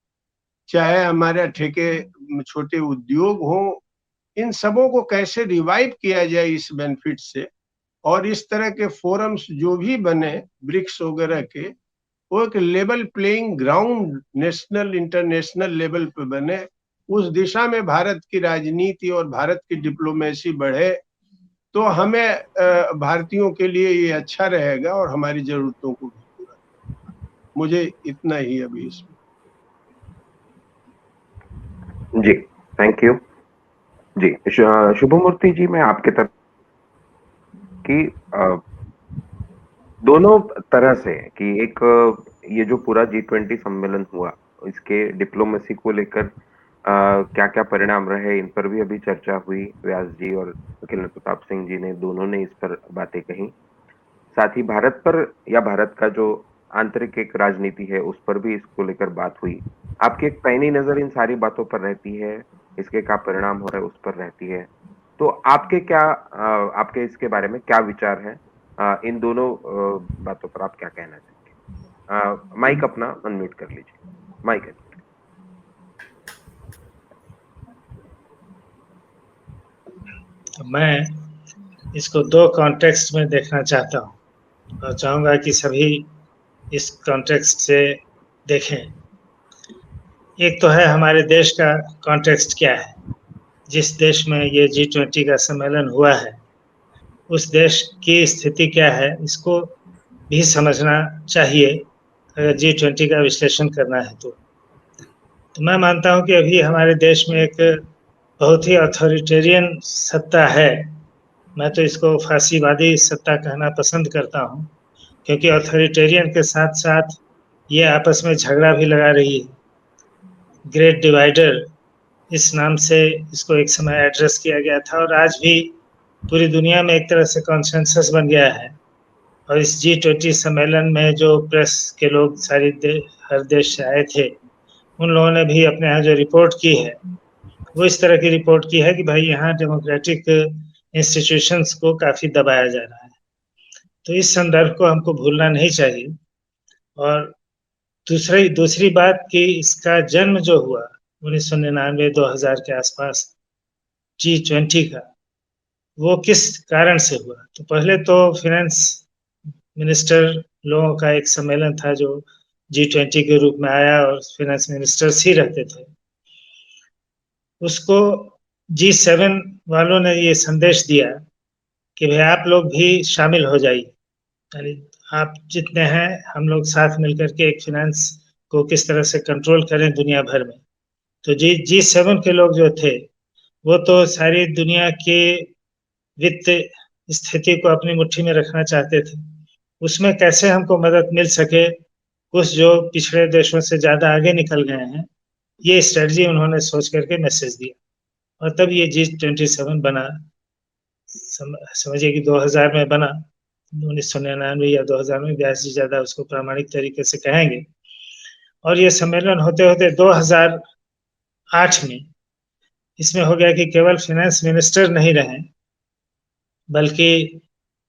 चाहे हमारे ठेके छोटे उद्योग हो, इन सबों को कैसे रिवाइव किया जाए इस बेनिफिट से। और इस तरह के फोरम्स जो भी बने ब्रिक्स वगैरह के, वो एक level playing ground national international level पे बने। उस दिशा में भारत की राजनीति और भारत की डिप्लोमेसी बढ़े तो हमें भारतीयों के लिए ये अच्छा रहेगा और हमारी जरूरतों को भी पूरा करेगा। मुझे इतना ही अभी इसमें। जी थैंक यू जी। शुभमूर्ति जी, मैं आपके तरफ कि दोनों तरह से कि एक ये जो पूरा G20 सम्मेलन हुआ, इसके डिप्लोमेसी को लेकर क्या क्या परिणाम रहे, इन पर भी अभी चर्चा हुई। व्यास जी और अखिलेंद्र प्रताप सिंह जी ने, दोनों ने इस पर बातें कही। साथ ही भारत पर या भारत का जो आंतरिक एक राजनीति है उस पर भी इसको लेकर बात हुई। आपकी एक पैनी नजर इन सारी बातों पर रहती है, इसके क्या परिणाम हो रहे हैं उस पर रहती है। तो आपके इसके बारे में क्या विचार है? इन दोनों बातों पर आप क्या कहना चाहेंगे? माइक अपना अनम्यूट कर लीजिए। माइक है। मैं इसको दो कॉन्टेक्स्ट में देखना चाहता हूँ और चाहूँगा कि सभी इस कॉन्टेक्स्ट से देखें। एक तो है हमारे देश का कॉन्टेक्स्ट क्या है, जिस देश में ये G20 का सम्मेलन हुआ है उस देश की स्थिति क्या है, इसको भी समझना चाहिए अगर G20 का विश्लेषण करना है तो मैं मानता हूँ कि अभी हमारे देश में एक बहुत ही अथॉरिटेरियन सत्ता है। मैं तो इसको फांसीवादी सत्ता कहना पसंद करता हूँ, क्योंकि अथॉरिटेरियन के साथ साथ ये आपस में झगड़ा भी लगा रही है। ग्रेट डिवाइडर इस नाम से इसको एक समय एड्रेस किया गया था, और आज भी पूरी दुनिया में एक तरह से कॉन्सेंसस बन गया है। और इस G20 सम्मेलन में जो प्रेस के लोग हर देश से आए थे, उन लोगों ने भी अपने यहाँ जो रिपोर्ट की है वो इस तरह की रिपोर्ट की है कि भाई यहाँ डेमोक्रेटिक इंस्टीट्यूशंस को काफ़ी दबाया जा रहा है। तो इस संदर्भ को हमको भूलना नहीं चाहिए। और दूसरी बात कि इसका जन्म जो हुआ 1999-2000 के आसपास G20 का, वो किस कारण से हुआ? तो पहले तो फाइनेंस मिनिस्टर लोगों का एक सम्मेलन था जो G20 के रूप में आया और फाइनेंस मिनिस्टर्स ही रहते थे। उसको G7 वालों ने ये संदेश दिया कि भाई आप लोग भी शामिल हो जाइए, यानी आप जितने हैं हम लोग साथ मिलकर के एक फाइनेंस को किस तरह से कंट्रोल करें दुनिया भर में। तो G7 के लोग जो थे वो तो सारी दुनिया के वित्त स्थिति को अपनी मुट्ठी में रखना चाहते थे। उसमें कैसे हमको मदद मिल सके, कुछ जो पिछड़े देशों से ज्यादा आगे निकल गए हैं, ये स्ट्रेटजी उन्होंने सोच करके मैसेज दिया और तब ये G27 बना। समझिए कि 2000 में बना, 1999 या 2000 में, व्यास जी ज्यादा उसको प्रामाणिक तरीके से कहेंगे। और ये सम्मेलन होते होते 2008 में इसमें हो गया कि केवल फाइनेंस मिनिस्टर नहीं रहे बल्कि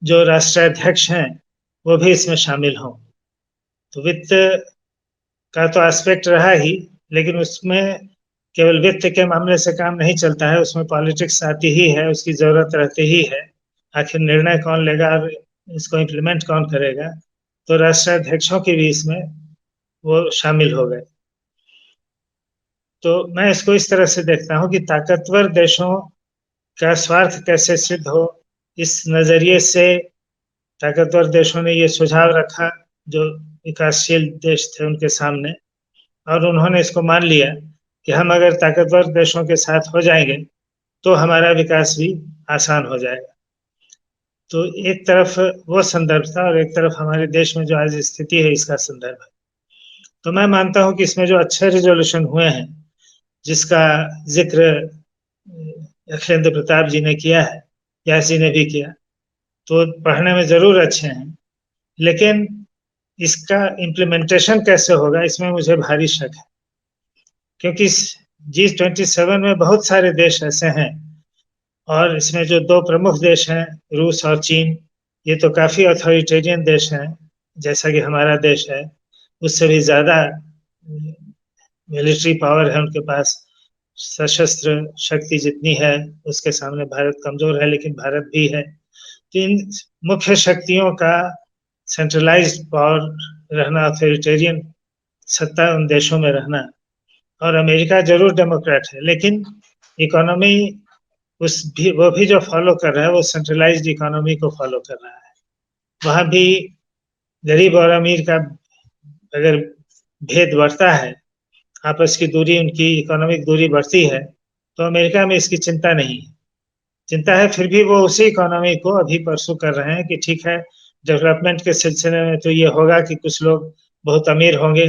जो राष्ट्राध्यक्ष हैं वो भी इसमें शामिल हों। तो वित्त का तो एस्पेक्ट रहा ही, लेकिन उसमें केवल वित्त के मामले से काम नहीं चलता है, उसमें पॉलिटिक्स आती ही है, उसकी जरूरत रहती ही है। आखिर निर्णय कौन लेगा और इसको इम्प्लीमेंट कौन करेगा? तो राष्ट्राध्यक्षों के भी इसमें वो शामिल हो गए। तो मैं इसको इस तरह से देखता हूँ कि ताकतवर देशों का स्वार्थ कैसे सिद्ध हो, इस नजरिए से ताकतवर देशों ने ये सुझाव रखा जो विकासशील देश थे उनके सामने, और उन्होंने इसको मान लिया कि हम अगर ताकतवर देशों के साथ हो जाएंगे तो हमारा विकास भी आसान हो जाएगा। तो एक तरफ वो संदर्भ था और एक तरफ हमारे देश में जो आज स्थिति है इसका संदर्भ है। तो मैं मानता हूँ कि इसमें जो अच्छे रिजोल्यूशन हुए हैं, जिसका जिक्र अखिलेंद्र प्रताप जी ने किया है, व्यास जी ने भी किया, तो पढ़ने में जरूर अच्छे हैं, लेकिन इसका इम्प्लीमेंटेशन कैसे होगा इसमें मुझे भारी शक है। क्योंकि G27 में बहुत सारे देश ऐसे हैं और इसमें जो दो प्रमुख देश हैं रूस और चीन, ये तो काफी अथॉरिटेरियन देश हैं, जैसा कि हमारा देश है, उससे भी ज्यादा मिलिट्री पावर है उनके पास, सशस्त्र शक्ति जितनी है उसके सामने भारत कमजोर है, लेकिन भारत भी है। तो इन मुख्य शक्तियों का सेंट्रलाइज्ड पावर रहना, अथॉरिटेरियन सत्ता उन देशों में रहना, और अमेरिका जरूर डेमोक्रेट है लेकिन इकोनॉमी वो भी जो फॉलो कर रहा है वो सेंट्रलाइज्ड इकोनॉमी को फॉलो कर रहा है। वहां भी गरीब और अमीर का अगर भेद बढ़ता है, आपस की दूरी, उनकी इकोनॉमिक दूरी बढ़ती है, तो अमेरिका में इसकी चिंता नहीं है। चिंता है फिर भी वो उसी इकोनॉमी को अभी परसू कर रहे हैं कि ठीक है डेवलपमेंट के सिलसिले में तो ये होगा कि कुछ लोग बहुत अमीर होंगे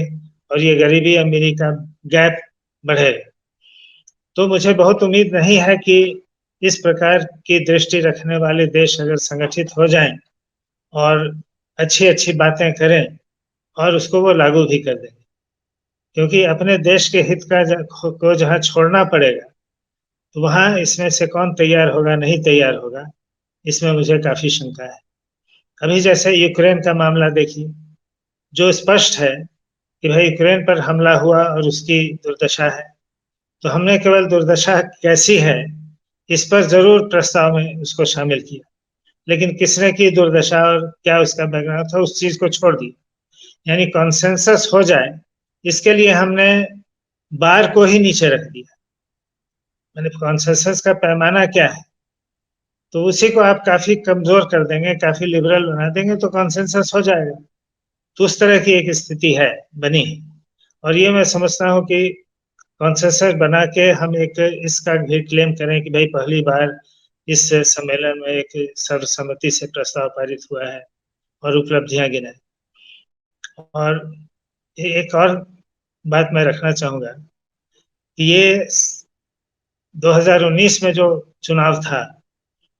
और ये गरीबी अमीरी का गैप बढ़ेगा। तो मुझे बहुत उम्मीद नहीं है कि इस प्रकार की दृष्टि रखने वाले देश अगर संगठित हो जाएं और अच्छी अच्छी बातें करें और उसको वो लागू भी कर देंगे, क्योंकि अपने देश के हित को जहाँ छोड़ना पड़ेगा तो वहाँ इसमें से कौन तैयार होगा, नहीं तैयार होगा, इसमें मुझे काफी शंका है। अभी जैसे यूक्रेन का मामला देखिए, जो स्पष्ट है कि भाई यूक्रेन पर हमला हुआ और उसकी दुर्दशा है, तो हमने केवल दुर्दशा कैसी है इस पर जरूर प्रस्ताव में उसको शामिल किया, लेकिन किसने की दुर्दशा और क्या उसका बैकग्राउंड था उस चीज को छोड़ दिया। यानी कॉन्सेंसस हो जाए इसके लिए हमने बार को ही नीचे रख दिया। मैंने कॉन्सेंसस का पैमाना क्या है, तो उसी को आप काफी कमजोर कर देंगे, काफी लिबरल बना देंगे तो कॉन्सेंसस हो जाएगा। तो उस तरह की एक स्थिति है बनी, और ये मैं समझता हूँ कि कॉन्सेंसस बना के हम एक इसका भी क्लेम करें कि भाई पहली बार इस सम्मेलन में एक सर्वसम्मति से प्रस्ताव पारित हुआ है और उपलब्धियां गिनाएं। और एक और बात मैं रखना चाहूंगा कि ये 2019 में जो चुनाव था,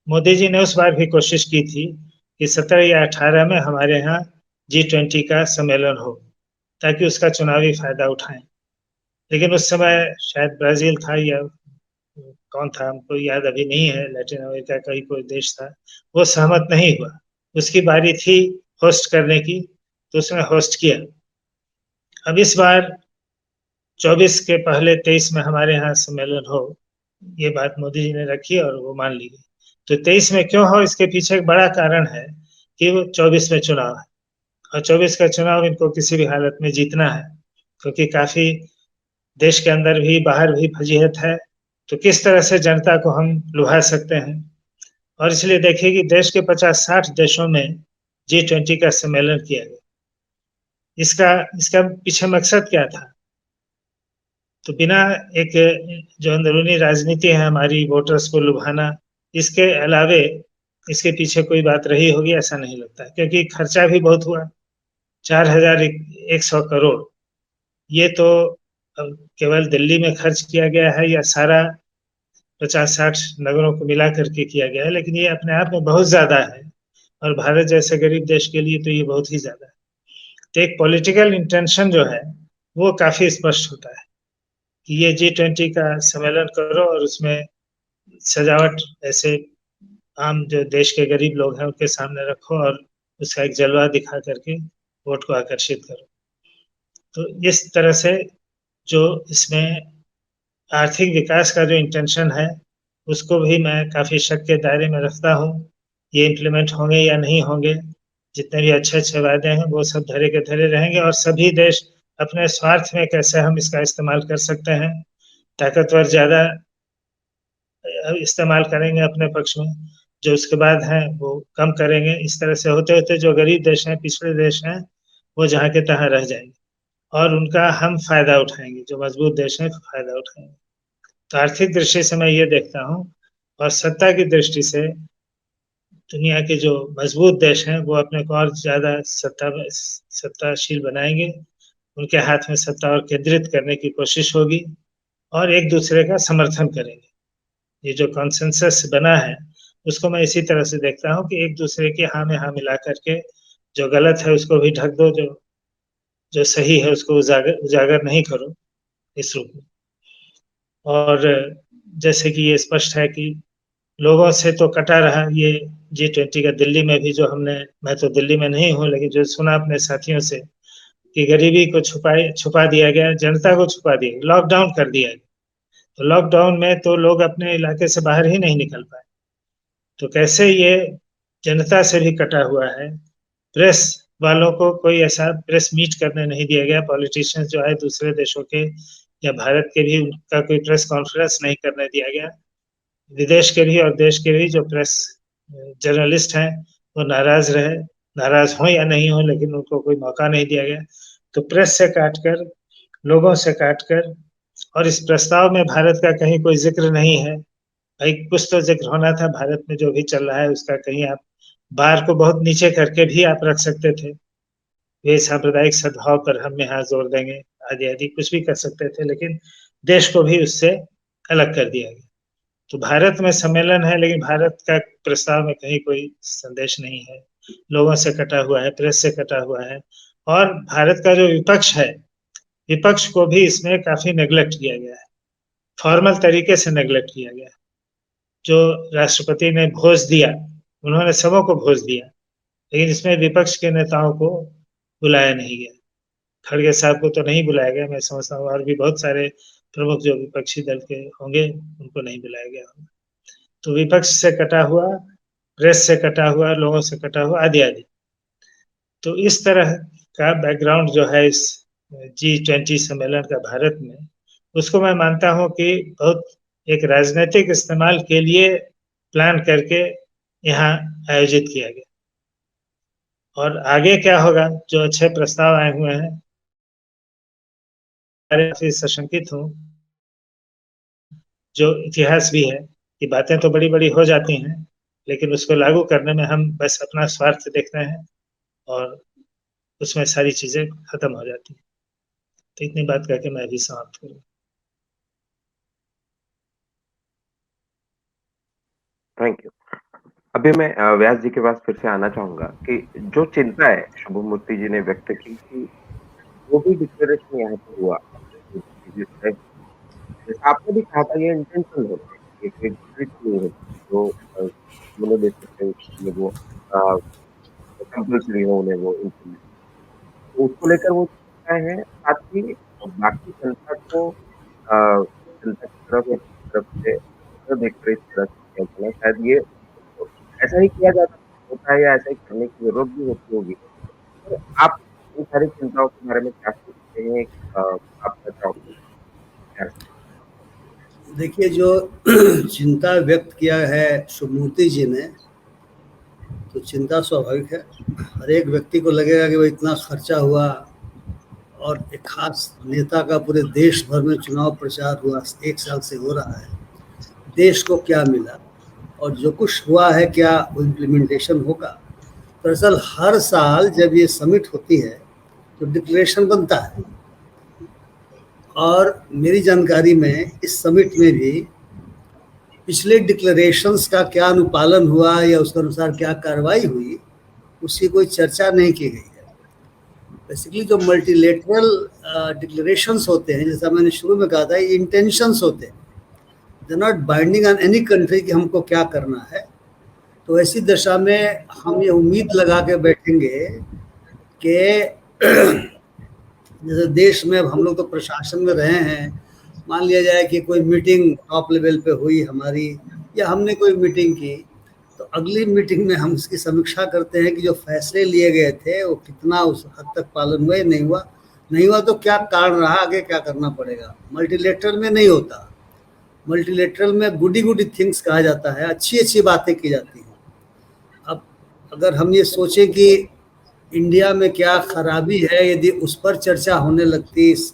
मोदी जी ने उस बार भी कोशिश की थी कि 17 या 18 में हमारे यहाँ G20 का सम्मेलन हो ताकि उसका चुनावी फायदा उठाएं, लेकिन उस समय शायद ब्राजील था या कौन था हमको याद अभी नहीं है, लैटिन अमेरिका का ही कोई देश था, वो सहमत नहीं हुआ उसकी बारी थी होस्ट करने की, तो उसने होस्ट किया। अब इस बार 24 के पहले 23 में हमारे यहाँ सम्मेलन हो, ये बात मोदी जी ने रखी और वो मान ली गई। तो 23 में क्यों हो, इसके पीछे एक बड़ा कारण है कि वो 24 में चुनाव है, और 24 का चुनाव इनको किसी भी हालत में जीतना है, क्योंकि काफी देश के अंदर भी बाहर भी फजीहत है। तो किस तरह से जनता को हम लुभा सकते हैं, और इसलिए देखिए कि देश के 50-60 देशों में G20 का सम्मेलन किया गया। इसका पीछे मकसद क्या था? तो बिना एक जो अंदरूनी राजनीति है हमारी वोटर्स को लुभाना, इसके अलावे इसके पीछे कोई बात रही होगी ऐसा नहीं लगता, क्योंकि खर्चा भी बहुत हुआ, 4,100 करोड़। ये तो केवल दिल्ली में खर्च किया गया है या सारा 50-60 नगरों को मिला करके किया गया है, लेकिन ये अपने आप में बहुत ज्यादा है, और भारत जैसे गरीब देश के लिए तो ये बहुत ही ज्यादा है। तो एक पॉलिटिकल इंटेंशन जो है वो काफी स्पष्ट होता है कि ये G20 का सम्मेलन करो और उसमें सजावट ऐसे आम जो देश के गरीब लोग हैं उनके सामने रखो और उसका एक जलवा दिखा करके वोट को आकर्षित करो। तो इस तरह से जो इसमें आर्थिक विकास का जो इंटेंशन है उसको भी मैं काफी शक के दायरे में रखता हूँ। ये इम्प्लीमेंट होंगे या नहीं होंगे, जितने भी अच्छे अच्छे वादे हैं वो सब धरे के धरे रहेंगे, और सभी देश अपने स्वार्थ में कैसे हम इसका इस्तेमाल कर सकते हैं, ताकतवर ज्यादा इस्तेमाल करेंगे अपने पक्ष में, जो उसके बाद हैं वो कम करेंगे। इस तरह से होते होते जो गरीब देश हैं, पिछड़े देश हैं, वो जहाँ के तहाँ रह जाएंगे और उनका हम फायदा उठाएंगे, जो मजबूत देश हैं फायदा उठाएंगे। तो आर्थिक दृष्टि से मैं ये देखता हूँ, और सत्ता की दृष्टि से दुनिया के जो मजबूत देश हैं वो अपने को और ज्यादा सत्ताशील बनाएंगे, उनके हाथ में सत्ता और केंद्रित करने की कोशिश होगी, और एक दूसरे का समर्थन करेंगे। ये जो कॉन्सेंसस बना है उसको मैं इसी तरह से देखता हूँ कि एक दूसरे के हाँ में हाँ मिला करके जो गलत है उसको भी ढक दो, जो सही है उसको उजागर नहीं करो इस रूप में। और जैसे कि ये स्पष्ट है कि लोगों से तो कटा रहा ये G20 का दिल्ली में भी, जो मैं तो दिल्ली में नहीं हूँ, लेकिन जो सुना अपने साथियों से कि गरीबी को छुपा दिया गया, जनता को छुपा दिया, लॉकडाउन कर दिया गया। तो लॉकडाउन में तो लोग अपने इलाके से बाहर ही नहीं निकल पाए, तो कैसे ये जनता से भी कटा हुआ है। प्रेस वालों को कोई ऐसा प्रेस मीट करने नहीं दिया गया, पॉलिटिशियंस जो है दूसरे देशों के या भारत के भी, उनका कोई प्रेस कॉन्फ्रेंस नहीं करने दिया गया। विदेश के भी और देश के भी जो प्रेस जर्नलिस्ट हैं वो नाराज हो या नहीं हो, लेकिन उनको कोई मौका नहीं दिया गया। तो प्रेस से काटकर, लोगों से काटकर, और इस प्रस्ताव में भारत का कहीं कोई जिक्र नहीं है। भाई कुछ तो जिक्र होना था, भारत में जो भी चल रहा है उसका कहीं आप बार को बहुत नीचे करके भी आप रख सकते थे, ये सांप्रदायिक सद्भाव पर हम यहाँ जोर देंगे, आदि आदि कुछ भी कर सकते थे, लेकिन देश को भी उससे अलग कर दिया गया। तो भारत में सम्मेलन है, लेकिन भारत का प्रस्ताव में कहीं कोई संदेश नहीं है, लोगों से कटा हुआ है, प्रेस से कटा हुआ है, और भारत का जो विपक्ष है, विपक्ष को भी इसमें काफी नेग्लेक्ट किया गया है, फॉर्मल तरीके से नेग्लेक्ट किया गया है। जो राष्ट्रपति ने भोज दिया, उन्होंने सबों को भोज दिया, लेकिन इसमें विपक्ष के नेताओं को बुलाया नहीं गया। खड़गे साहब को तो नहीं बुलाया गया, मैं समझता हूँ, और भी बहुत सारे प्रमुख जो विपक्षी दल के होंगे उनको नहीं बुलाया गया होगा। तो विपक्ष से कटा हुआ, प्रेस से कटा हुआ, लोगों से कटा हुआ, आदि आदि। तो इस तरह का बैकग्राउंड जो है इस G20 सम्मेलन का भारत में, उसको मैं मानता हूँ कि बहुत एक राजनीतिक इस्तेमाल के लिए प्लान करके यहाँ आयोजित किया गया। और आगे क्या होगा, जो अच्छे प्रस्ताव आए हुए हैं, काफी सशंकित हूँ। जो इतिहास भी है कि बातें तो बड़ी बड़ी हो जाती हैं, लेकिन उसको लागू करने में हम बस अपना स्वार्थ देखते हैं और उसमें सारी चीजें खत्म हो जाती हैं। तो इतनी बात करके मैं अभी समाप्त करूँ। Thank you. अभी मैं व्यास जी के पास फिर से आना चाहूंगा कि जो चिंता है शुभमूर्ति जी ने व्यक्त की कि वो भी डिक्लेरेशन यहाँ पर हुआ, जैसा आपने भी कहा था, ये इंटेंशनल होता है, ये कोई नहीं होता। तो मतलब देख सकते हैं वो कंपल्सरी हो उन्हें वो implement। तो उसको लेकर वो चाहे हैं, साथ ही बाकी जनता को जनता की तरफ से देखकर इस तरह से किया जाना, शायद ये ऐसा ही किया जाता होता है या ऐसा ही करने की ज़रूरत भी होती होगी। तो आप इन सारी चिंताओं के बारे में क्या सोचते हैं? आपका क्या ओपिनियन है? देखिए, जो चिंता व्यक्त किया है शुभमूर्ति जी ने, तो चिंता स्वाभाविक है। हर एक व्यक्ति को लगेगा कि भाई इतना खर्चा हुआ और एक खास नेता का पूरे देश भर में चुनाव प्रचार हुआ, 1 साल से हो रहा है, देश को क्या मिला और जो कुछ हुआ है क्या वो इम्प्लीमेंटेशन होगा। दरअसल हर साल जब ये समिट होती है तो डिक्लेरेशन बनता है, और मेरी जानकारी में इस समिट में भी पिछले डिक्लेरेशंस का क्या अनुपालन हुआ या उसके अनुसार क्या कार्रवाई हुई, उसकी कोई चर्चा नहीं की गई है। बेसिकली जो मल्टीलेटरल डिक्लेरेशंस होते हैं, जैसा मैंने शुरू में कहा था, ये इंटेंशंस होते हैं, they are not binding on any country कि हमको क्या करना है। तो ऐसी दशा में हम ये उम्मीद लगा के बैठेंगे कि जैसे देश में हम लोग तो प्रशासन में रहे हैं, मान लिया जाए कि कोई मीटिंग टॉप लेवल पे हुई हमारी, या हमने कोई मीटिंग की, तो अगली मीटिंग में हम इसकी समीक्षा करते हैं कि जो फैसले लिए गए थे वो कितना उस हद तक पालन हुआ या नहीं हुआ तो क्या कारण रहा, आगे क्या करना पड़ेगा। मल्टीलेटरल में नहीं होता। मल्टीलेटरल में गुडी थिंग्स कहा जाता है, अच्छी बातें की जाती हैं। अब अगर हम ये सोचें कि इंडिया में क्या खराबी है, यदि उस पर चर्चा होने लगती इस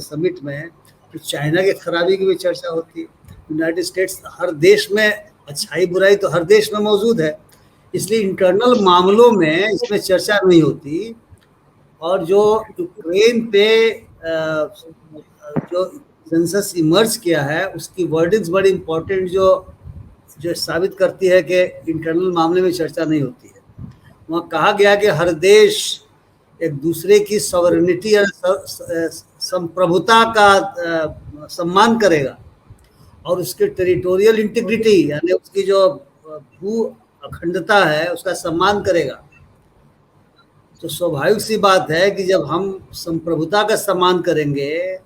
समिट में, तो चाइना की खराबी की भी चर्चा होती। यूनाइटेड स्टेट्स, हर देश में अच्छाई बुराई तो हर देश में मौजूद है, इसलिए इंटरनल मामलों में इसमें चर्चा नहीं होती। और जो यूक्रेन पे जो सेंसस इमर्ज किया है, उसकी वर्डिंग्स बड़ी इंपॉर्टेंट, जो साबित करती है कि इंटरनल मामले में चर्चा नहीं होती है। वहाँ कहा गया कि हर देश एक दूसरे की सॉवरेनिटी या संप्रभुता का सम्मान करेगा और उसके टेरिटोरियल इंटीग्रिटी यानी उसकी जो भू अखंडता है उसका सम्मान करेगा। तो स्वाभाविक सी बात है कि जब हम संप्रभुता का सम्मान करेंगे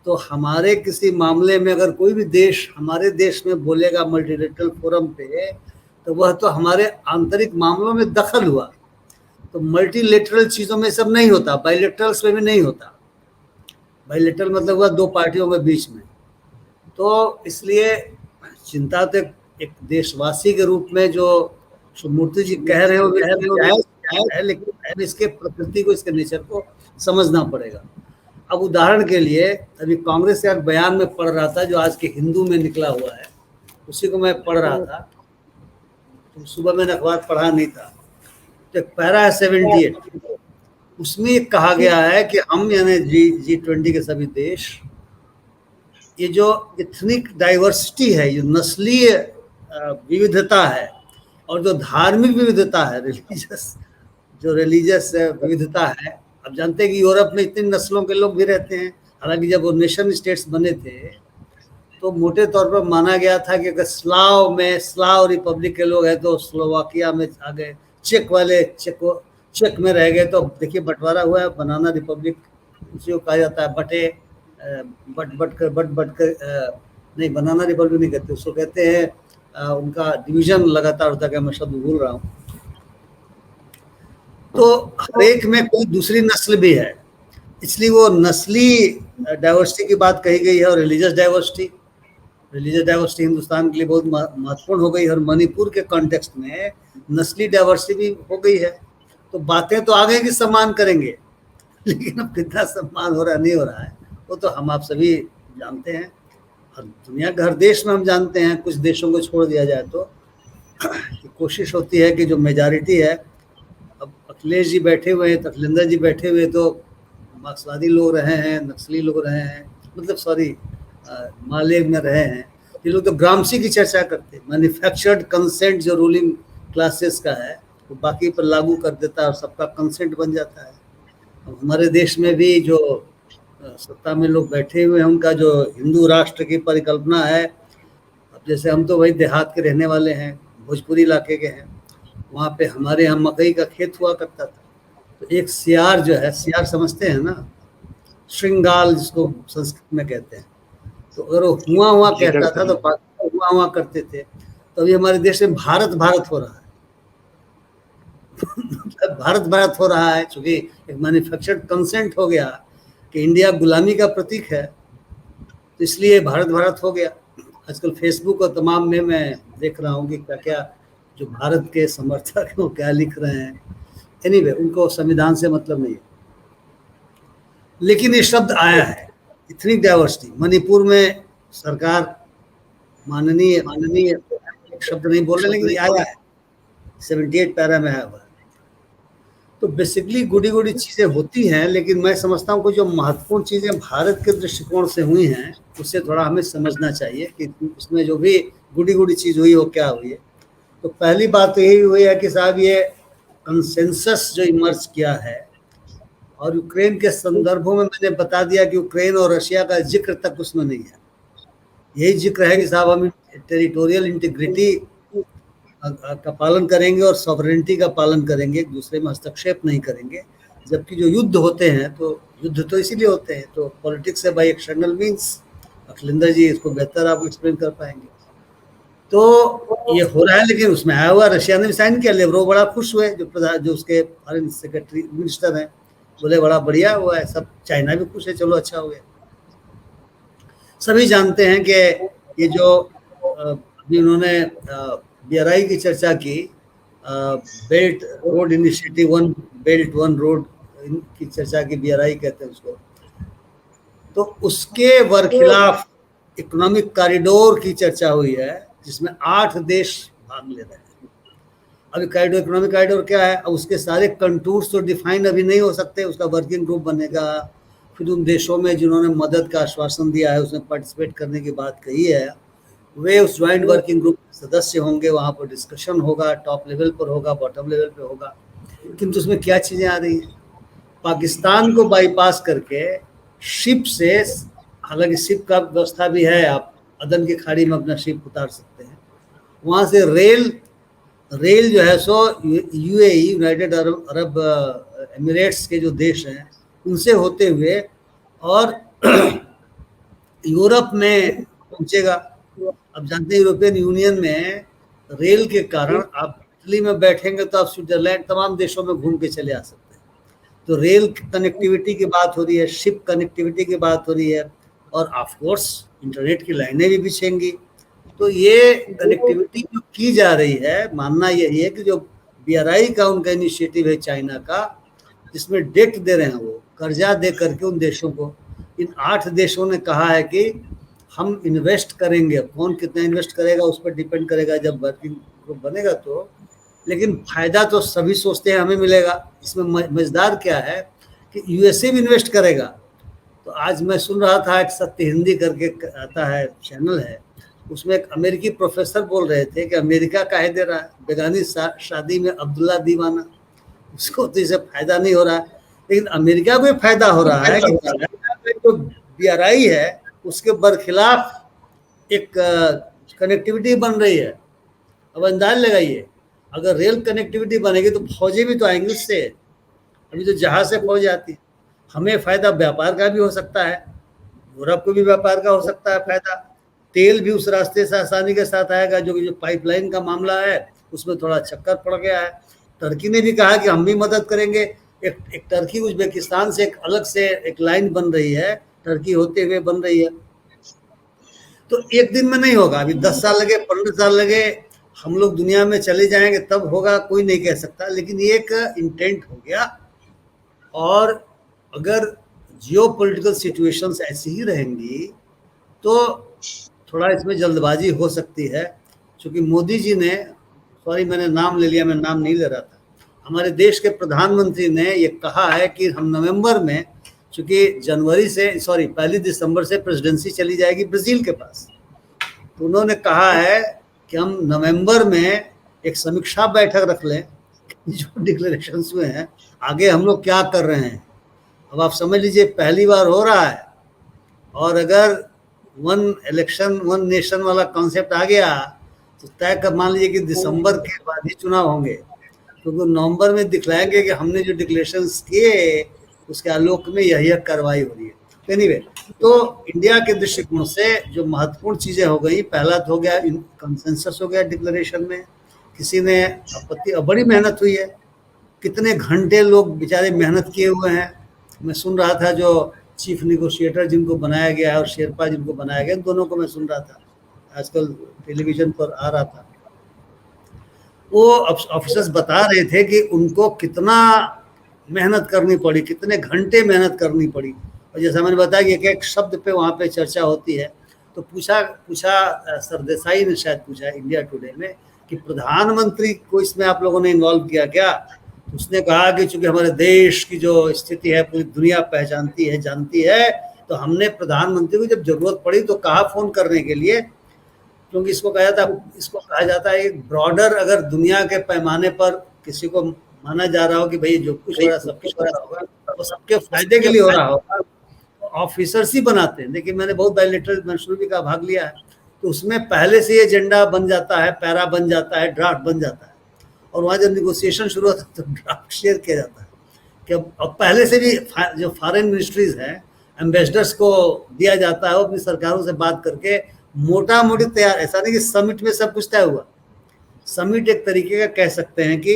तो हमारे किसी मामले में अगर कोई भी देश हमारे देश में बोलेगा मल्टीलेटरल फोरम पे, तो वह तो हमारे आंतरिक मामलों में दखल हुआ। तो मल्टीलेटरल चीज़ों में सब नहीं होता, बाइलेटरल्स में भी नहीं होता। बाइलेटरल मतलब हुआ 2 पार्टियों के बीच में। तो इसलिए चिंता तो एक देशवासी के रूप में जो शुभमूर्ति जी कह रहे हो है, लेकिन इसके प्रकृति को, इसके नेचर को समझना पड़ेगा। अब उदाहरण के लिए अभी कांग्रेस का बयान में पढ़ रहा था जो आज के हिंदू में निकला हुआ है, उसी को मैं पढ़ रहा था। तो सुबह मैंने अखबार पढ़ा नहीं था, तो पैरा है 78, उसमें कहा गया है कि हम यानी G20 के सभी देश, ये जो इथनिक डाइवर्सिटी है, ये नस्लीय विविधता है और जो धार्मिक विविधता है, रिलीजियस विविधता है। अब जानते हैं कि यूरोप में इतनी नस्लों के लोग भी रहते हैं। हालांकि जब वो नेशन स्टेट्स बने थे तो मोटे तौर पर माना गया था कि अगर स्लाव रिपब्लिक के लोग हैं तो स्लोवाकिया में आ गए, चेक वाले चेक में रह गए। तो देखिए बंटवारा हुआ है, बनाना रिपब्लिक उसी को कहा जाता है। नहीं, बनाना रिपब्लिक नहीं कहते, उसको कहते हैं उनका डिवीजन लगातार होता है, मैं शब्द भूल रहा हूँ। तो हर एक में कोई दूसरी नस्ल भी है, इसलिए वो नस्ली डाइवर्सिटी की बात कही गई है। और रिलीजियस डाइवर्सिटी हिंदुस्तान के लिए बहुत महत्वपूर्ण हो गई। और मणिपुर के कॉन्टेक्स्ट में नस्ली डाइवर्सिटी भी हो गई है। तो बातें तो आ गई कि सम्मान करेंगे, लेकिन अब कितना सम्मान हो रहा नहीं हो रहा है वो तो हम आप सभी जानते हैं। हर दुनिया के हर देश में हम जानते हैं। कुछ देशों को छोड़ दिया जाए तो कोशिश होती है कि जो मेजॉरिटी है, अब अखिलेश जी बैठे हुए हैं, तखलिंदर जी बैठे हुए, तो मार्क्सवादी लोग रहे हैं, नक्सली लोग रहे हैं, मतलब सॉरी माले में रहे हैं। ये लोग तो ग्रामसी की चर्चा करते हैं। मैन्युफैक्चर्ड कंसेंट जो रूलिंग क्लासेस का है वो बाकी पर लागू कर देता है और सबका कंसेंट बन जाता है। अब हमारे देश में भी जो सत्ता में लोग बैठे हुए हैं, उनका जो हिंदू राष्ट्र की परिकल्पना है, अब जैसे हम तो वही देहात के रहने वाले हैं, भोजपुरी इलाके के हैं, वहाँ पे हमारे यहाँ मकई का खेत हुआ करता था, तो एक सियार जो है, सियार समझते हैं ना, श्रृंगाल जिसको संस्कृत में कहते हैं, तो अगर वो हुआ हुआ कहता था तो हुआ हुआ करते थे। तो अभी हमारे देश में भारत भारत हो रहा है भारत भारत हो रहा है, क्योंकि एक मैन्युफैक्चर्ड कंसेंट हो गया कि इंडिया गुलामी का प्रतीक है, तो इसलिए भारत भारत हो गया। आजकल फेसबुक और तमाम में मैं देख रहा हूँ कि क्या क्या जो भारत के समर्थक हैं वो क्या लिख रहे हैं। एनीवे, उनको संविधान से मतलब नहीं है, लेकिन ये शब्द आया है, इतनी डाइवर्सिटी। मणिपुर में सरकार माननीय शब्द नहीं बोल रहे, लेकिन आया है, 78 पैरा में आया हुआ है। तो बेसिकली गुड़ी गुड़ी चीज़ें होती हैं, लेकिन मैं समझता हूँ कि जो महत्वपूर्ण चीज़ें भारत के दृष्टिकोण से हुई हैं उससे थोड़ा हमें समझना चाहिए कि उसमें जो भी गुड़ी गुड़ी चीज़ हुई वो क्या हुई है। तो पहली बात तो यही हुई है कि साहब ये कंसेंसस जो इमर्ज किया है, और यूक्रेन के संदर्भों में मैंने बता दिया कि यूक्रेन और रशिया का जिक्र तक उसमें नहीं है। यही जिक्र है कि साहब हम टेरिटोरियल इंटीग्रिटी का पालन करेंगे और सॉवरेनिटी का पालन करेंगे, एक दूसरे में हस्तक्षेप नहीं करेंगे। जबकि जो युद्ध होते हैं, तो युद्ध तो इसीलिए होते हैं, तो पॉलिटिक्स है बाय एक्सटर्नल मीन्स। अखिलेंद्र जी इसको बेहतर आप एक्सप्लेन कर पाएंगे। तो ये हो रहा है, लेकिन उसमें आया हुआ रशिया ने भी साइन किया। लेवरोव बड़ा खुश हुए, जो उसके फॉरेन सेक्रेटरी मिनिस्टर हैं, बोले बड़ा बढ़िया हुआ है सब। चाइना भी खुश है, चलो अच्छा हो गया। सभी जानते हैं कि ये जो अभी उन्होंने BRI की चर्चा की, belt road initiative, one belt one road की चर्चा की, BRI कहते हैं उसको, तो उसके बरखिलाफ इकोनॉमिक कॉरिडोर की चर्चा हुई है, जिसमें 8 देश भाग ले रहे हैं। अभी कॉरिडोर, इकोनॉमिक कॉरिडोर क्या है, अब उसके सारे कंटूर्स तो डिफाइन अभी नहीं हो सकते, उसका वर्किंग ग्रुप बनेगा। फिर उन देशों में जिन्होंने मदद का आश्वासन दिया है, उसमें पार्टिसिपेट करने की बात कही है, वे उस ज्वाइंट वर्किंग ग्रुप के सदस्य होंगे। वहाँ पर डिस्कशन होगा, टॉप लेवल पर होगा, बॉटम लेवल पे होगा। किंतु उसमें क्या चीज़ें आ रही हैं, पाकिस्तान को बाईपास करके शिप से, हालांकि शिप का व्यवस्था भी है, आप अदन की खाड़ी में अपना शिप उतार सकते हैं, वहाँ से रेल जो है सो UAE, यूनाइटेड अरब एमिरेट्स के जो देश हैं उनसे होते हुए और यूरोप में पहुँचेगा। अब जानते हैं यूरोपियन यूनियन में रेल के कारण आप इटली में बैठेंगे तो आप स्विट्जरलैंड, तमाम देशों में घूम के चले आ सकते हैं। तो रेल कनेक्टिविटी की बात हो रही है, शिप कनेक्टिविटी की बात हो रही है, और ऑफ कोर्स इंटरनेट की लाइनें भी बिछेंगी। तो ये कनेक्टिविटी जो की जा रही है, मानना यही है कि जो BRI का उनका इनिशिएटिव है चाइना का, जिसमें डेट दे रहे हैं, वो कर्जा दे करके उन देशों को, इन 8 देशों ने कहा है कि हम इन्वेस्ट करेंगे। कौन कितना इन्वेस्ट करेगा उस पर डिपेंड करेगा जब वर्किंग ग्रुप बनेगा तो, लेकिन फायदा तो सभी सोचते हैं हमें मिलेगा। इसमें मजेदार क्या है कि USA भी इन्वेस्ट करेगा। तो आज मैं सुन रहा था, एक सत्य हिंदी करके आता है, चैनल है, उसमें एक अमेरिकी प्रोफेसर बोल रहे थे कि अमेरिका काहे दे रहा है, बेगानी शादी में अब्दुल्ला दीवाना, उसको तो इससे फायदा नहीं हो रहा है, लेकिन अमेरिका को फायदा हो रहा है कि जो BRI है उसके बरखिलाफ एक कनेक्टिविटी बन रही है। अब अंदाज लगाइए, अगर रेल कनेक्टिविटी बनेगी तो फौजी भी तो आएंगे उससे। अभी तो जहाज से फौज आती है, हमें फायदा व्यापार का भी हो सकता है, यूरोप को भी व्यापार का हो सकता है फायदा। तेल भी उस रास्ते से आसानी के साथ आएगा। जो पाइपलाइन का मामला है उसमें थोड़ा चक्कर पड़ गया है। टर्की ने भी कहा कि हम भी मदद करेंगे। एक टर्की उज्बेकिस्तान से एक अलग से एक लाइन बन रही है, टर्की होते हुए बन रही है। तो एक दिन में नहीं होगा, अभी 10 साल लगे, 15 साल लगे, हम लोग दुनिया में चले जाएंगे तब होगा, कोई नहीं कह सकता। लेकिन ये एक इंटेंट हो गया। और अगर जियोपॉलिटिकल सिचुएशंस ऐसी ही रहेंगी तो थोड़ा इसमें जल्दबाजी हो सकती है। क्योंकि मोदी जी ने, सॉरी मैंने नाम ले लिया, मैं नाम नहीं ले रहा था, हमारे देश के प्रधानमंत्री ने ये कहा है कि हम नवंबर में, चूँकि जनवरी से, सॉरी 1 दिसंबर से प्रेसिडेंसी चली जाएगी ब्राज़ील के पास, तो उन्होंने कहा है कि हम नवंबर में एक समीक्षा बैठक रख लें, जो डिक्लेरेशंस हुए हैं आगे हम लोग क्या कर रहे हैं। अब आप समझ लीजिए पहली बार हो रहा है, और अगर वन इलेक्शन वन नेशन वाला कॉन्सेप्ट आ गया तो तय कर मान लीजिए कि दिसंबर के बाद ही चुनाव होंगे। क्योंकि नवंबर में दिखलाएंगे कि हमने जो डिक्लेरेशंस किए उसके आलोक में यह कार्रवाई हो रही है। एनीवे, तो इंडिया के दृष्टिकोण से जो महत्वपूर्ण चीजें हो गई, पहला तो हो गया कंसेंसस हो गया डिक्लेरेशन में, किसी ने आपत्ति, बड़ी मेहनत हुई है, कितने घंटे लोग बेचारे मेहनत किए हुए हैं। मैं सुन रहा था जो चीफ नेगोशिएटर जिनको बनाया गया है और शेरपा जिनको बनाया गया, दोनों को मैं सुन रहा था, आजकल टेलीविजन पर आ रहा था। वो ऑफिसर्स बता रहे थे कि उनको कितना मेहनत करनी पड़ी, कितने घंटे मेहनत करनी पड़ी। और जैसा मैंने बताया कि एक एक शब्द पे वहाँ पे चर्चा होती है। तो पूछा सरदेसाई ने शायद पूछा इंडिया टुडे में कि प्रधानमंत्री को इसमें आप लोगों ने इन्वॉल्व किया क्या? उसने कहा कि चूंकि हमारे देश की जो स्थिति है पूरी दुनिया पहचानती है, जानती है, तो हमने प्रधानमंत्री को जब जरूरत पड़ी तो कहा फोन करने के लिए, क्योंकि इसको कहा जाता है एक ब्रॉडर, अगर दुनिया के पैमाने पर किसी को माना जा रहा हो कि भाई जो कुछ हो रहा है सब कुछ हो रहा होगा वो सबके फायदे के लिए हो रहा होगा, तो ऑफिसर्स ही बनाते हैं। देखिए, मैंने बहुत बायलैटरल मंशूरी का भाग लिया है, तो उसमें पहले से ये एजेंडा बन जाता है, पैरा बन जाता है, ड्राफ्ट बन जाता है, और वहाँ जब निगोसिएशन शुरू होता है तो ड्राफ्ट शेयर किया जाता है कि अब पहले से भी जो फॉरेन मिनिस्ट्रीज हैं, एम्बेसडर्स को दिया जाता है, वो अपनी सरकारों से बात करके मोटा मोटी तैयार। ऐसा नहीं कि समिट में सब कुछ तय हुआ, समिट एक तरीके का कह सकते हैं कि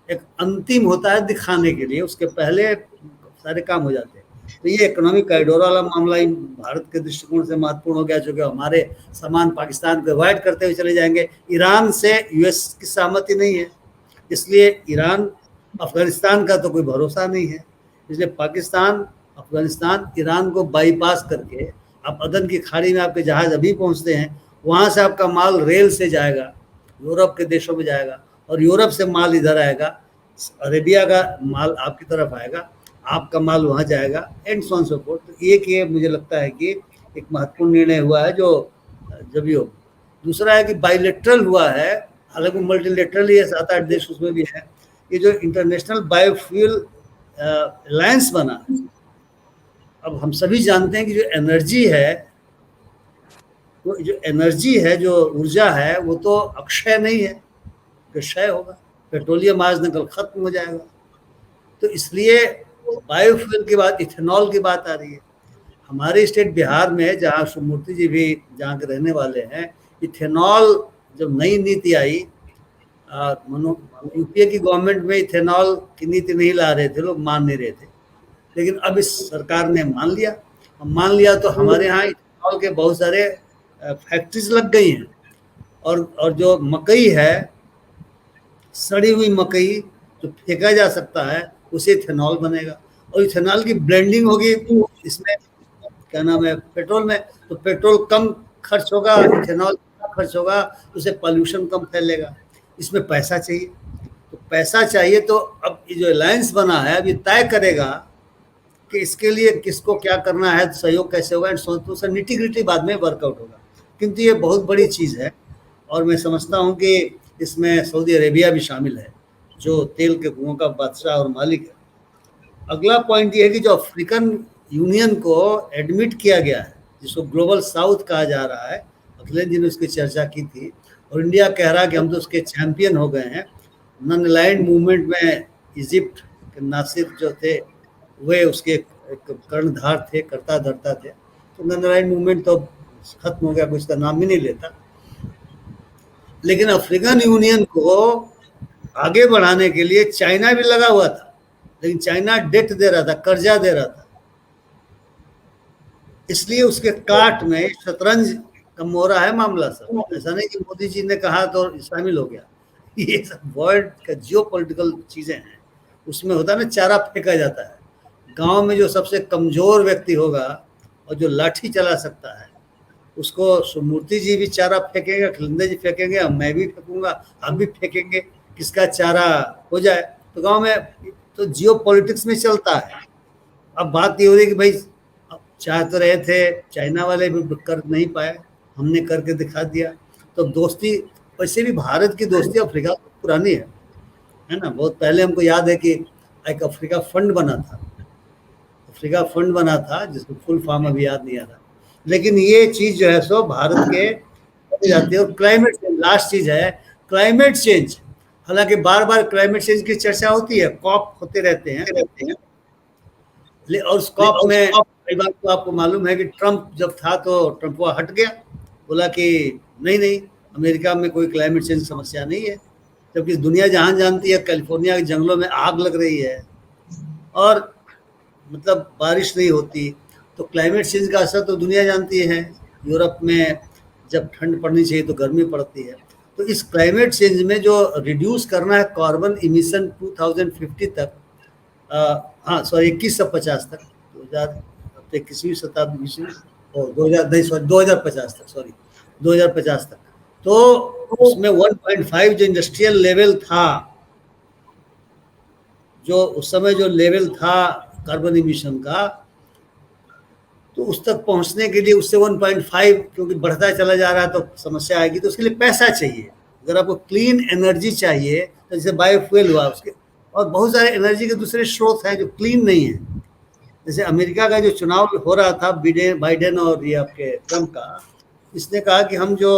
एक अंतिम होता है दिखाने के लिए, उसके पहले सारे काम हो जाते हैं। तो ये इकोनॉमिक कॉरिडोर वाला मामला ही भारत के दृष्टिकोण से महत्वपूर्ण हो गया, जो कि हमारे सामान पाकिस्तान को अवॉइड करते हुए चले जाएंगे। ईरान से यूएस की सहमति नहीं है, इसलिए ईरान, अफगानिस्तान का तो कोई भरोसा नहीं है, इसलिए पाकिस्तान, अफगानिस्तान, ईरान को बाईपास करके आप अदन की खाड़ी में आपके जहाज अभी पहुंचते हैं, वहां से आपका माल रेल से जाएगा, यूरोप के देशों में जाएगा, और यूरोप से माल इधर आएगा, अरेबिया का माल आपकी तरफ आएगा, आपका माल वहां जाएगा, and so on so fourth. तो ये मुझे लगता है कि एक महत्वपूर्ण निर्णय हुआ है जो जब ये हो। दूसरा है कि बायलैटरल हुआ है, हालांकि मल्टीलेटरल ही है, 7-8 देश उसमें भी है। ये जो इंटरनेशनल बायोफ्यूल अलायंस बना, अब हम सभी जानते हैं कि जो एनर्जी है, जो ऊर्जा है, वो तो अक्षय नहीं है, क्षय होगा। पेट्रोलियम आज न कल खत्म हो जाएगा। तो इसलिए बायोफ्यूल के बाद इथेनॉल की बात आ रही है। हमारे स्टेट बिहार में, जहाँ शिवमूर्ति जी भी जहाँ के रहने वाले हैं, इथेनॉल जब नई नीति आई, यूपीए की गवर्नमेंट में इथेनॉल की नीति नहीं ला रहे थे, लोग मान नहीं रहे थे, लेकिन अब इस सरकार ने मान लिया तो हमारे यहाँ इथेनॉल के बहुत सारे फैक्ट्रीज लग गई हैं, और जो मकई है, सड़ी हुई मकई जो फेंका जा सकता है, उसे इथेनॉल बनेगा, और इथेनॉल की ब्लेंडिंग होगी इसमें, क्या नाम है, पेट्रोल में, तो पेट्रोल कम खर्च होगा, इथेनॉल खर्च होगा, उसे पॉल्यूशन कम फैलेगा। इसमें पैसा चाहिए, तो पैसा चाहिए, तो अब ये जो अलायंस बना है, अब ये तय करेगा कि इसके लिए किसको क्या करना है, सहयोग कैसे होगा, तो सर निटी ग्रिटी बाद में वर्कआउट होगा। किंतु ये बहुत बड़ी चीज़ है, और मैं समझता हूँ कि इसमें सऊदी अरेबिया भी शामिल है, जो तेल के कुओं का बादशाह और मालिक है। अगला पॉइंट ये है कि जो अफ्रीकन यूनियन को एडमिट किया गया है, जिसको ग्लोबल साउथ कहा जा रहा है, अखिलेश जी ने उसकी चर्चा की थी, और इंडिया कह रहा है कि हम तो उसके चैंपियन हो गए हैं। नॉन अलाइंड मूवमेंट में इजिप्ट के नासिर जो थे, वे उसके कर्णधार थे, कर्ता धर्ता थे। तो नॉन अलाइंड मूवमेंट तो खत्म हो गया, कोई इसका नाम ही नहीं लेता। लेकिन अफ्रीकन यूनियन को आगे बढ़ाने के लिए चाइना भी लगा हुआ था, लेकिन चाइना डेट दे रहा था, कर्जा दे रहा था, इसलिए उसके काट में शतरंज का मोहरा है मामला सब। ऐसा नहीं कि मोदी जी ने कहा तो शामिल हो गया, ये सब वर्ल्ड का जियो पॉलिटिकल चीजें हैं, उसमें होता है ना, चारा फेंका जाता है। गांव में जो सबसे कमजोर व्यक्ति होगा और जो लाठी चला सकता है, उसको शिवमूर्ति जी भी चारा फेंकेंगे, खिलंदे जी फेंकेंगे, मैं भी फेंकूंगा, आप भी फेंकेंगे, किसका चारा हो जाए। तो गांव में तो जियो पॉलिटिक्स में चलता है। अब बात ये हो रही कि भाई चाह तो रहे थे, चाइना वाले भी कर नहीं पाए, हमने करके दिखा दिया। तो दोस्ती, वैसे भी भारत की दोस्ती अफ्रीका पुरानी है ना। बहुत पहले हमको याद है कि एक अफ्रीका फंड बना था, जिसको फुल फॉर्म अभी याद नहीं आ रहा, लेकिन ये चीज जो है सो भारत के जाती है। और क्लाइमेट चेंज, लास्ट चीज है क्लाइमेट चेंज। हालांकि बार बार क्लाइमेट चेंज की चर्चा होती है, कॉप होते रहते हैं, और उस कॉप में कई बार तो आपको मालूम है कि ट्रंप जब था तो ट्रंप वो हट गया, बोला कि नहीं नहीं, अमेरिका में कोई क्लाइमेट चेंज समस्या नहीं है, जबकि दुनिया जहां जानती है कैलिफोर्निया के जंगलों में आग लग रही है और मतलब बारिश नहीं होती, तो क्लाइमेट चेंज का असर तो दुनिया जानती है। यूरोप में जब ठंड पड़नी चाहिए तो गर्मी पड़ती है। तो इस क्लाइमेट चेंज में जो रिड्यूस करना है कार्बन इमिशन 2050 तक, हाँ सॉरी 2150 तक, 21वीं शताब्दी और 2000 नहीं सॉरी 2050 तक, सॉरी 2050 तक, तो उसमें 1.5 जो इंडस्ट्रियल लेवल था, जो उस समय जो लेवल था कार्बन इमिशन का, तो उस तक पहुंचने के लिए उससे 1.5 क्योंकि बढ़ता चला जा रहा है तो समस्या आएगी, तो उसके लिए पैसा चाहिए। अगर आपको क्लीन एनर्जी चाहिए तो जैसे बायोफ्यूल हुआ उसके, और बहुत सारे एनर्जी के दूसरे स्रोत हैं जो क्लीन नहीं है। जैसे अमेरिका का जो चुनाव हो रहा था बाइडेन और ये आपके ट्रंप का, इसने कहा कि हम जो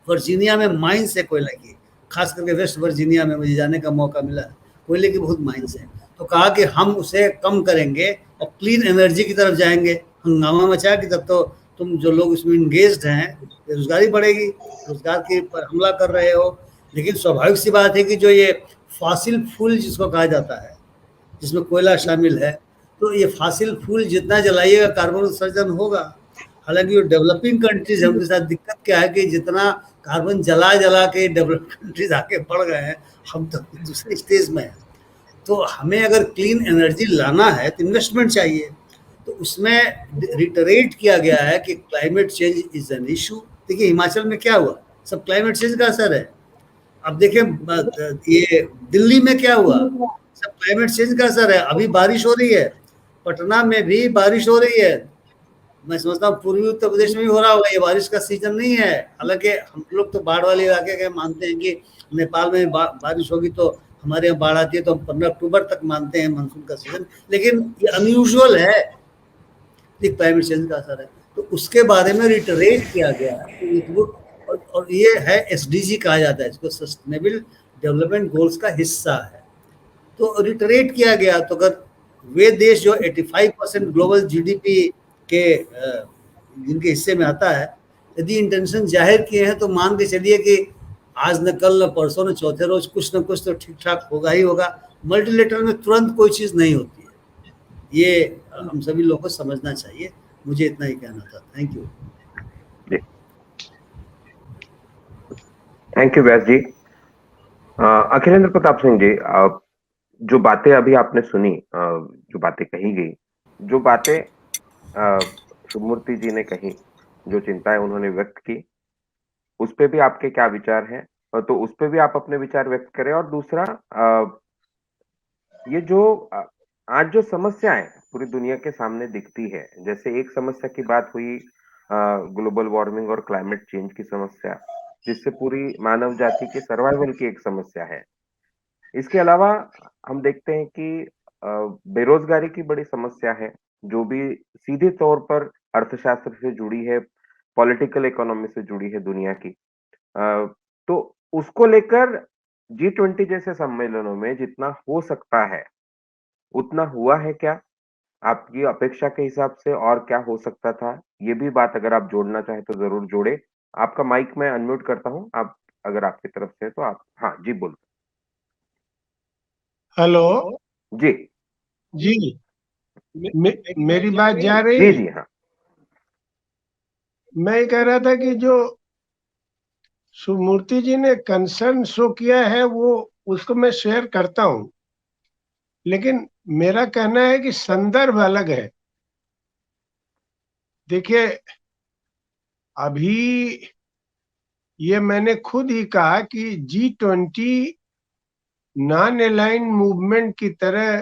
वर्जीनिया में माइंस है कोयले की, खास करके वेस्ट वर्जीनिया में मुझे जाने का मौका मिला, कोयले की बहुत माइंस है, तो कहा कि हम उसे कम करेंगे और क्लीन एनर्जी की तरफ जाएंगे। हंगामा मचा कि तब तो तुम जो लोग इसमें इंगेज्ड हैं बेरोजगारी बढ़ेगी, रोजगार के पर हमला कर रहे हो। लेकिन स्वाभाविक सी बात है कि जो ये फॉसिल फ्यूल जिसको कहा जाता है, जिसमें कोयला शामिल है, तो ये फॉसिल फ्यूल जितना जलाइएगा कार्बन उत्सर्जन होगा। हालांकि जो डेवलपिंग कंट्रीज है उनके साथ दिक्कत क्या है कि जितना कार्बन जला जला के डेवलप्ड कंट्रीज आगे बढ़ गए हैं, हम तो दूसरे स्टेज में हैं। तो हमें अगर क्लीन एनर्जी लाना है तो इन्वेस्टमेंट चाहिए, तो उसमें रिटरेट किया गया है कि climate change is an issue. देखिए हिमाचल में क्या हुआ, सब क्लाइमेट चेंज का असर है। अब देखिए ये दिल्ली में क्या हुआ, सब क्लाइमेट चेंज का असर है। अभी बारिश हो रही है, पटना में भी बारिश हो रही है, मैं समझता हूँ पूर्वी उत्तर प्रदेश में भी हो रहा होगा, ये बारिश का सीजन नहीं है। हालांकि हम लोग तो बाढ़ वाले इलाके के मानते हैं कि नेपाल में बारिश होगी तो हमारे यहाँ बाढ़ आती है, तो हम 15 अक्टूबर तक मानते हैं मानसून का सीजन, लेकिन ये अनयूजुअल है, क्लाइमेट चेंज का असर है। तो उसके बारे में रिटरेट किया गया है, और ये है एसडीजी कहा जाता है इसको, सस्टेनेबल डेवलपमेंट गोल्स का हिस्सा है। तो रिटरेट किया गया, तो अगर वे देश जो 85% ग्लोबल जीडीपी के जिनके हिस्से में आता है, यदि इंटेंशन जाहिर किए हैं तो मान के चलिए कि आज न कल न परसों न चौथे रोज कुछ न कुछ तो ठीक ठाक होगा ही होगा। मल्टीलेटरल में तुरंत कोई चीज नहीं होती है, ये हम सभी लोगों को समझना चाहिए। मुझे इतना ही कहना था। Thank you. थैंक यू व्यास जी। अखिलेंद्र प्रताप सिंह जी, जो बातें अभी आपने सुनी, जो बातें कही गई, जो बातें शुभमूर्ति जी ने कही, जो चिंताएं उन्होंने व्यक्त की, उस पे भी आपके क्या विचार हैं? तो उस पे भी आप अपने विचार व्यक्त करें। और दूसरा, ये जो आज जो समस्याएं पूरी दुनिया के सामने दिखती है, जैसे एक समस्या की बात हुई ग्लोबल वार्मिंग और क्लाइमेट चेंज की समस्या, जिससे पूरी मानव जाति के सर्वाइवल की एक समस्या है। इसके अलावा हम देखते हैं कि बेरोजगारी की बड़ी समस्या है, जो भी सीधे तौर पर अर्थशास्त्र से जुड़ी है, पॉलिटिकल इकोनॉमी से जुड़ी है दुनिया की। तो उसको लेकर G20 जैसे सम्मेलनों में जितना हो सकता है उतना हुआ है क्या? आपकी अपेक्षा के हिसाब से और क्या हो सकता था? ये भी बात अगर आप जोड़ना चाहें तो जरूर जोड़े। आपका माइक मैं अनम्यूट करता हूं, आप अगर आपकी तरफ से तो आप, हाँ जी बोल। हेलो जी जी, मेरी बात जा रही जी है? जी हाँ। मैं कह रहा था कि जो सुमूर्ति जी ने कंसर्न शो किया है वो उसको मैं शेयर करता हूं, लेकिन मेरा कहना है कि संदर्भ अलग है। देखिए, अभी ये मैंने खुद ही कहा कि G20 नॉन अलाइन मूवमेंट की तरह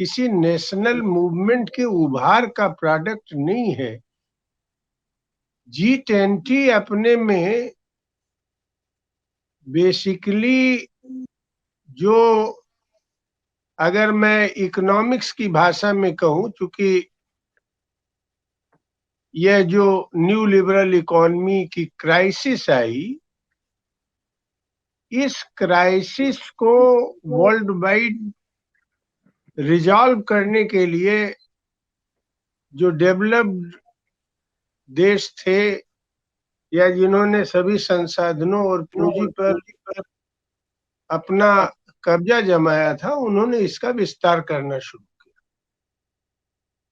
किसी नेशनल मूवमेंट के उभार का प्रोडक्ट नहीं है। G20 अपने में बेसिकली जो, अगर मैं इकोनॉमिक्स की भाषा में कहूं, चूंकि यह जो न्यू लिबरल इकोनॉमी की क्राइसिस आई, इस क्राइसिस को वर्ल्ड वाइड रिजॉल्व करने के लिए जो डेवलप्ड देश थे या जिन्होंने सभी संसाधनों और पूंजी पर अपना कब्जा जमाया था, उन्होंने इसका विस्तार करना शुरू किया।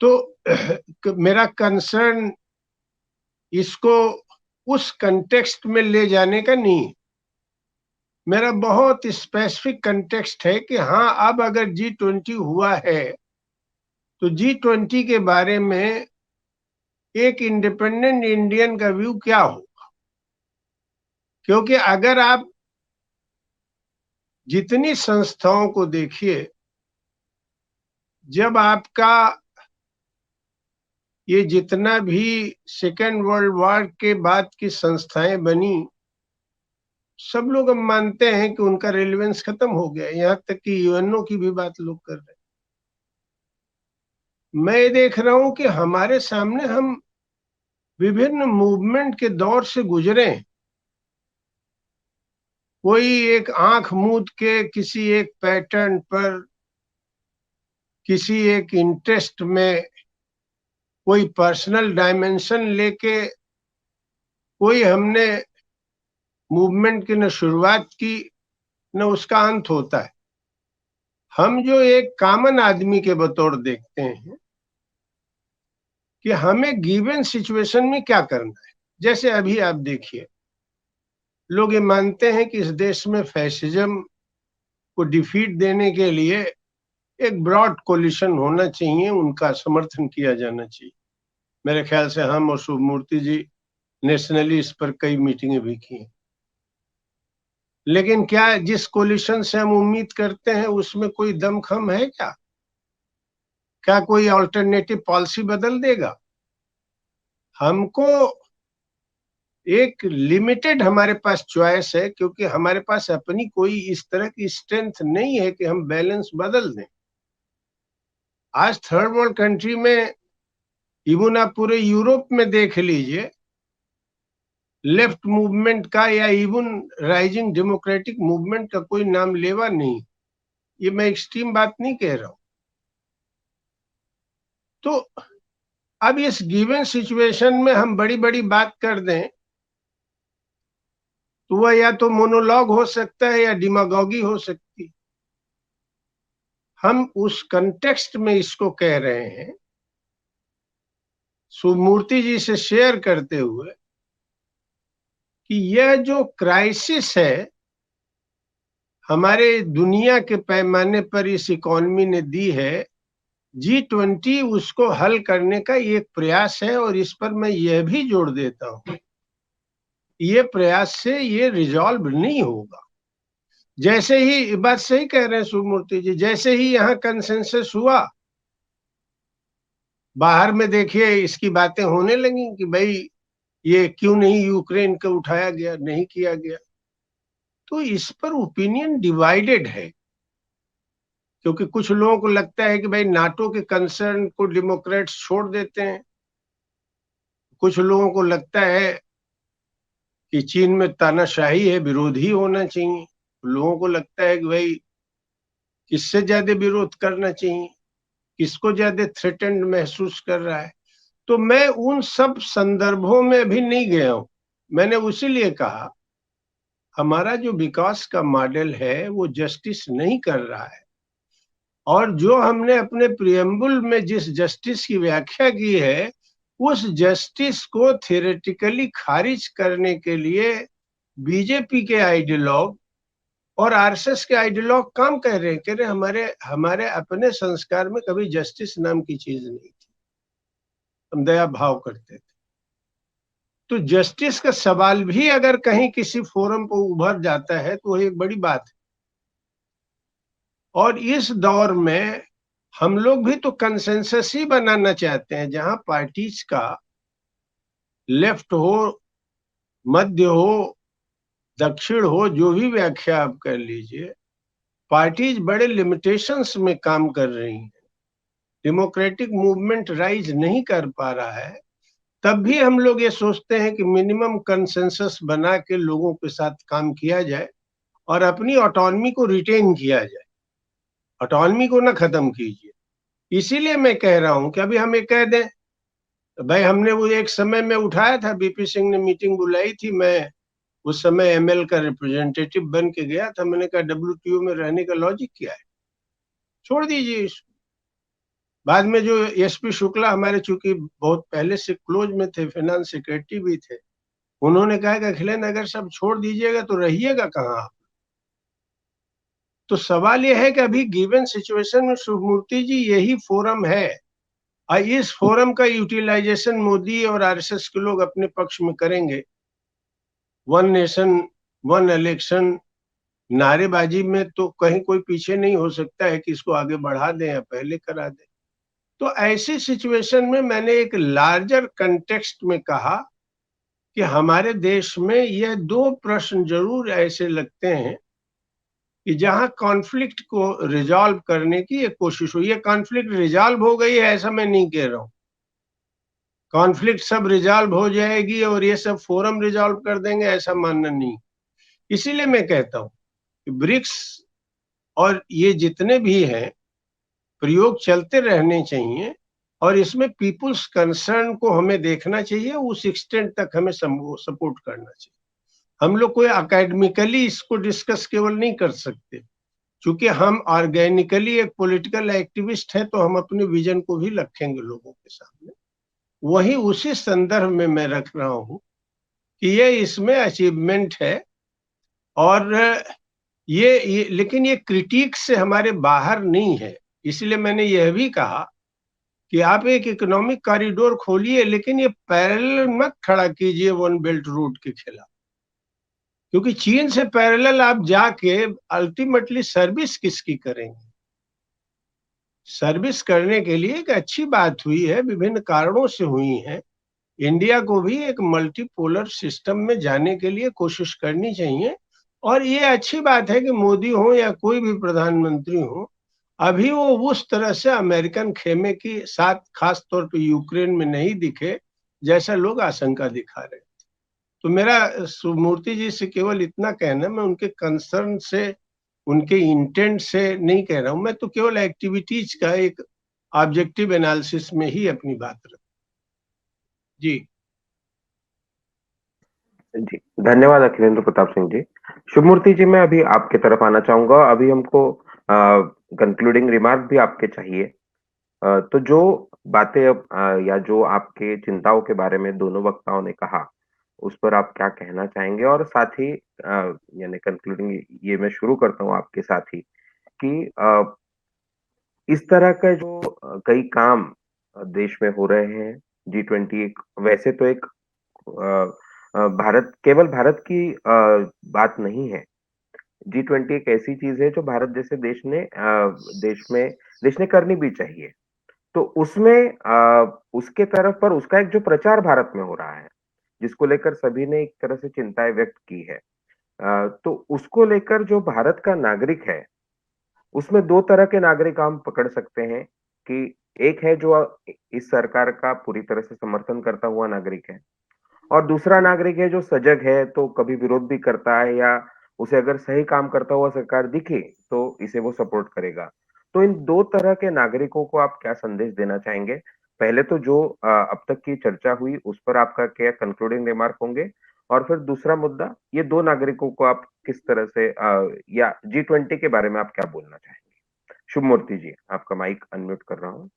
तो मेरा कंसर्न इसको उस कंटेक्स्ट में ले जाने का नहीं, मेरा बहुत स्पेसिफिक कंटेक्स्ट है कि हाँ, अब अगर G20 हुआ है तो G20 के बारे में एक इंडिपेंडेंट इंडियन का व्यू क्या होगा। क्योंकि अगर आप जितनी संस्थाओं को देखिए, जब आपका ये जितना भी सेकेंड वर्ल्ड वॉर के बाद की संस्थाएं बनी, सब लोग अब मानते हैं कि उनका रेलेवेंस खत्म हो गया। यहाँ तक कि यूएनओ की भी बात लोग कर रहे हैं। मैं देख रहा हूं कि हमारे सामने हम विभिन्न मूवमेंट के दौर से गुजरे। कोई एक आंख मूंद के किसी एक पैटर्न पर, किसी एक इंटरेस्ट में, कोई पर्सनल डायमेंशन लेके, कोई हमने मूवमेंट की न शुरुआत की न उसका अंत होता है। हम जो एक कॉमन आदमी के बतौर देखते हैं कि हमें गिवन सिचुएशन में क्या करना है। जैसे अभी आप देखिए, लोग ये मानते हैं कि इस देश में फैसिज्म को डिफीट देने के लिए एक ब्रॉड कोलिशन होना चाहिए, उनका समर्थन किया जाना चाहिए। मेरे ख्याल से हम और शुभमूर्ति जी नेशनली इस पर कई मीटिंगें भी की हैं। लेकिन क्या जिस कोलिशन से हम उम्मीद करते हैं उसमें कोई दमखम है क्या? क्या कोई अल्टरनेटिव पॉलिसी बदल देगा? हमको एक लिमिटेड हमारे पास चॉइस है, क्योंकि हमारे पास अपनी कोई इस तरह की स्ट्रेंथ नहीं है कि हम बैलेंस बदल दें। आज थर्ड वर्ल्ड कंट्री में, इवन आप पूरे यूरोप में देख लीजिए, लेफ्ट मूवमेंट का या इवन राइजिंग डेमोक्रेटिक मूवमेंट का कोई नाम लेवा नहीं। ये मैं एक्सट्रीम बात नहीं कह रहा हूं। तो अब इस गिवन सिचुएशन में हम बड़ी बड़ी बात कर दें तो वह या तो मोनोलॉग हो सकता है या डिमागोगी हो सकती। हम उस कंटेक्स्ट में इसको कह रहे हैं, सुमूर्ति जी से शेयर करते हुए, कि यह जो क्राइसिस है हमारे दुनिया के पैमाने पर इस इकोनॉमी ने दी है, G20 उसको हल करने का एक प्रयास है। और इस पर मैं यह भी जोड़ देता हूं, ये प्रयास से ये रिजॉल्व नहीं होगा। जैसे ही, बात सही कह रहे हैं सुमूर्ति जी, जैसे ही यहाँ कंसेंसस हुआ, बाहर में देखिए इसकी बातें होने लगी कि भाई ये क्यों नहीं यूक्रेन को उठाया गया, नहीं किया गया। तो इस पर ओपिनियन डिवाइडेड है, क्योंकि कुछ लोगों को लगता है कि भाई नाटो के कंसर्न को डेमोक्रेट्स छोड़ देते हैं, कुछ लोगों को लगता है कि चीन में तानाशाही है, विरोध ही होना चाहिए, लोगों को लगता है कि भाई किससे ज्यादा विरोध करना चाहिए, किसको ज्यादा थ्रेटेंड महसूस कर रहा है। तो मैं उन सब संदर्भों में अभी नहीं गया हूं। मैंने उसीलिए कहा हमारा जो विकास का मॉडल है वो जस्टिस नहीं कर रहा है, और जो हमने अपने प्रियम्बुल में जिस जस्टिस की व्याख्या की है, उस जस्टिस को थियोरेटिकली खारिज करने के लिए बीजेपी के आइडियोलॉग और आरएसएस के आइडियोलॉग काम कर रहे हैं। कह रहे हमारे अपने संस्कार में कभी जस्टिस नाम की चीज नहीं थी, हम दया भाव करते थे। तो जस्टिस का सवाल भी अगर कहीं किसी फोरम पर उभर जाता है तो वह एक बड़ी बात है। और इस दौर में हम लोग भी तो कंसेंसस ही बनाना चाहते हैं, जहां पार्टीज का लेफ्ट हो, मध्य हो, दक्षिण हो, जो भी व्याख्या आप कर लीजिए, पार्टीज बड़े लिमिटेशंस में काम कर रही हैं, डेमोक्रेटिक मूवमेंट राइज नहीं कर पा रहा है। तब भी हम लोग ये सोचते हैं कि मिनिमम कंसेंसस बना के लोगों के साथ काम किया जाए और अपनी ऑटोनॉमी को रिटेन किया जाए, ऑटोनॉमी को ना खत्म कीजिए। इसीलिए मैं कह रहा हूं कि अभी हम ये कह दें, भाई हमने वो एक समय में उठाया था, बीपी सिंह ने मीटिंग बुलाई थी, मैं उस समय एमएल का रिप्रेजेंटेटिव बन के गया था, मैंने कहा डब्ल्यूटीओ में रहने का लॉजिक क्या है, छोड़ दीजिए इसको। बाद में जो एसपी शुक्ला हमारे चूंकि बहुत पहले से क्लोज में थे, फाइनेंस सेक्रेटरी भी थे, उन्होंने कहा कि अखिलेंद्र अगर सब छोड़ दीजिएगा तो रहिएगा कहाँ आप। तो सवाल यह है कि अभी गिवन सिचुएशन में शुभमूर्ति जी यही फोरम है, और इस फोरम का यूटिलाइजेशन मोदी और आरएसएस के लोग अपने पक्ष में करेंगे। वन नेशन वन इलेक्शन नारेबाजी में तो कहीं कोई पीछे नहीं हो सकता है कि इसको आगे बढ़ा दें या पहले करा दें। तो ऐसी सिचुएशन में मैंने एक लार्जर कंटेक्स्ट में कहा कि हमारे देश में यह दो प्रश्न जरूर ऐसे लगते हैं कि जहां कॉन्फ्लिक्ट को रिजॉल्व करने की एक कोशिश हुई है। कॉन्फ्लिक्ट रिजॉल्व हो गई है ऐसा मैं नहीं कह रहा हूं, कॉन्फ्लिक्ट सब रिजॉल्व हो जाएगी और ये सब फोरम रिजॉल्व कर देंगे ऐसा मानना नहीं। इसीलिए मैं कहता हूं कि ब्रिक्स और ये जितने भी हैं प्रयोग चलते रहने चाहिए, और इसमें पीपुल्स कंसर्न को हमें देखना चाहिए, उस एक्सटेंट तक हमें सपोर्ट करना चाहिए। हम लोग कोई अकेडमिकली इसको डिस्कस केवल नहीं कर सकते, क्योंकि हम ऑर्गेनिकली एक पॉलिटिकल एक्टिविस्ट है, तो हम अपने विजन को भी रखेंगे लोगों के सामने। वही उसी संदर्भ में मैं रख रहा हूं कि ये इसमें अचीवमेंट है, और ये लेकिन ये क्रिटिक से हमारे बाहर नहीं है। इसलिए मैंने यह भी कहा कि आप एक इकोनॉमिक कॉरिडोर खोलिए, लेकिन ये पैरेलल मत खड़ा कीजिए वन बेल्ट रोड के खिलाफ, क्योंकि चीन से पैरेलल आप जाके अल्टीमेटली सर्विस किसकी करेंगे। सर्विस करने के लिए एक अच्छी बात हुई है, विभिन्न कारणों से हुई है। इंडिया को भी एक मल्टीपोलर सिस्टम में जाने के लिए कोशिश करनी चाहिए, और ये अच्छी बात है कि मोदी हो या कोई भी प्रधानमंत्री हो, अभी वो उस तरह से अमेरिकन खेमे की साथ खास तौर पे यूक्रेन में नहीं दिखे जैसा लोग आशंका दिखा रहे थे। तो मेरा सुमूर्ति जी से केवल इतना कहना, मैं उनके कंसर्न से, उनके इंटेंट से नहीं कह रहा हूं, मैं तो केवल एक्टिविटीज का एक ऑब्जेक्टिव एनालिसिस में ही अपनी बात रखूं। जी जी, धन्यवाद अखिलेंद्र प्रताप सिंह जी। शुभमूर्ति जी, मैं अभी आपके तरफ आना चाहूंगा। अभी हमको कंक्लूडिंग रिमार्क भी आपके चाहिए। तो जो बातें अब या जो आपके चिंताओं के बारे में दोनों वक्ताओं ने कहा, उस पर आप क्या कहना चाहेंगे? और साथ ही यानी कंक्लूडिंग ये मैं शुरू करता हूँ आपके साथ ही कि इस तरह का जो कई काम देश में हो रहे हैं, G20 एक वैसे तो एक भारत, केवल भारत की बात नहीं है। G20 एक ऐसी चीज है जो भारत जैसे देश ने करनी भी चाहिए। तो उसमें उसके तरफ पर उसका एक जो प्रचार भारत में हो रहा है, जिसको लेकर सभी ने एक तरह से चिंताएं व्यक्त की है, तो उसको लेकर जो भारत का नागरिक है, उसमें दो तरह के नागरिक हम पकड़ सकते हैं कि एक है जो इस सरकार का पूरी तरह से समर्थन करता हुआ नागरिक है, और दूसरा नागरिक है जो सजग है, तो कभी विरोध भी करता है, या उसे अगर सही काम करता हुआ सरकार दिखे तो इसे वो सपोर्ट करेगा। तो इन दो तरह के नागरिकों को आप क्या संदेश देना चाहेंगे? पहले तो जो अब तक की चर्चा हुई उस पर आपका क्या कंक्लूडिंग रिमार्क होंगे, और फिर दूसरा मुद्दा, ये दो नागरिकों को आप किस तरह से या G20 के बारे में आप क्या बोलना चाहेंगे? शुभमूर्ति जी, आपका माइक अनम्यूट कर रहा हूँ।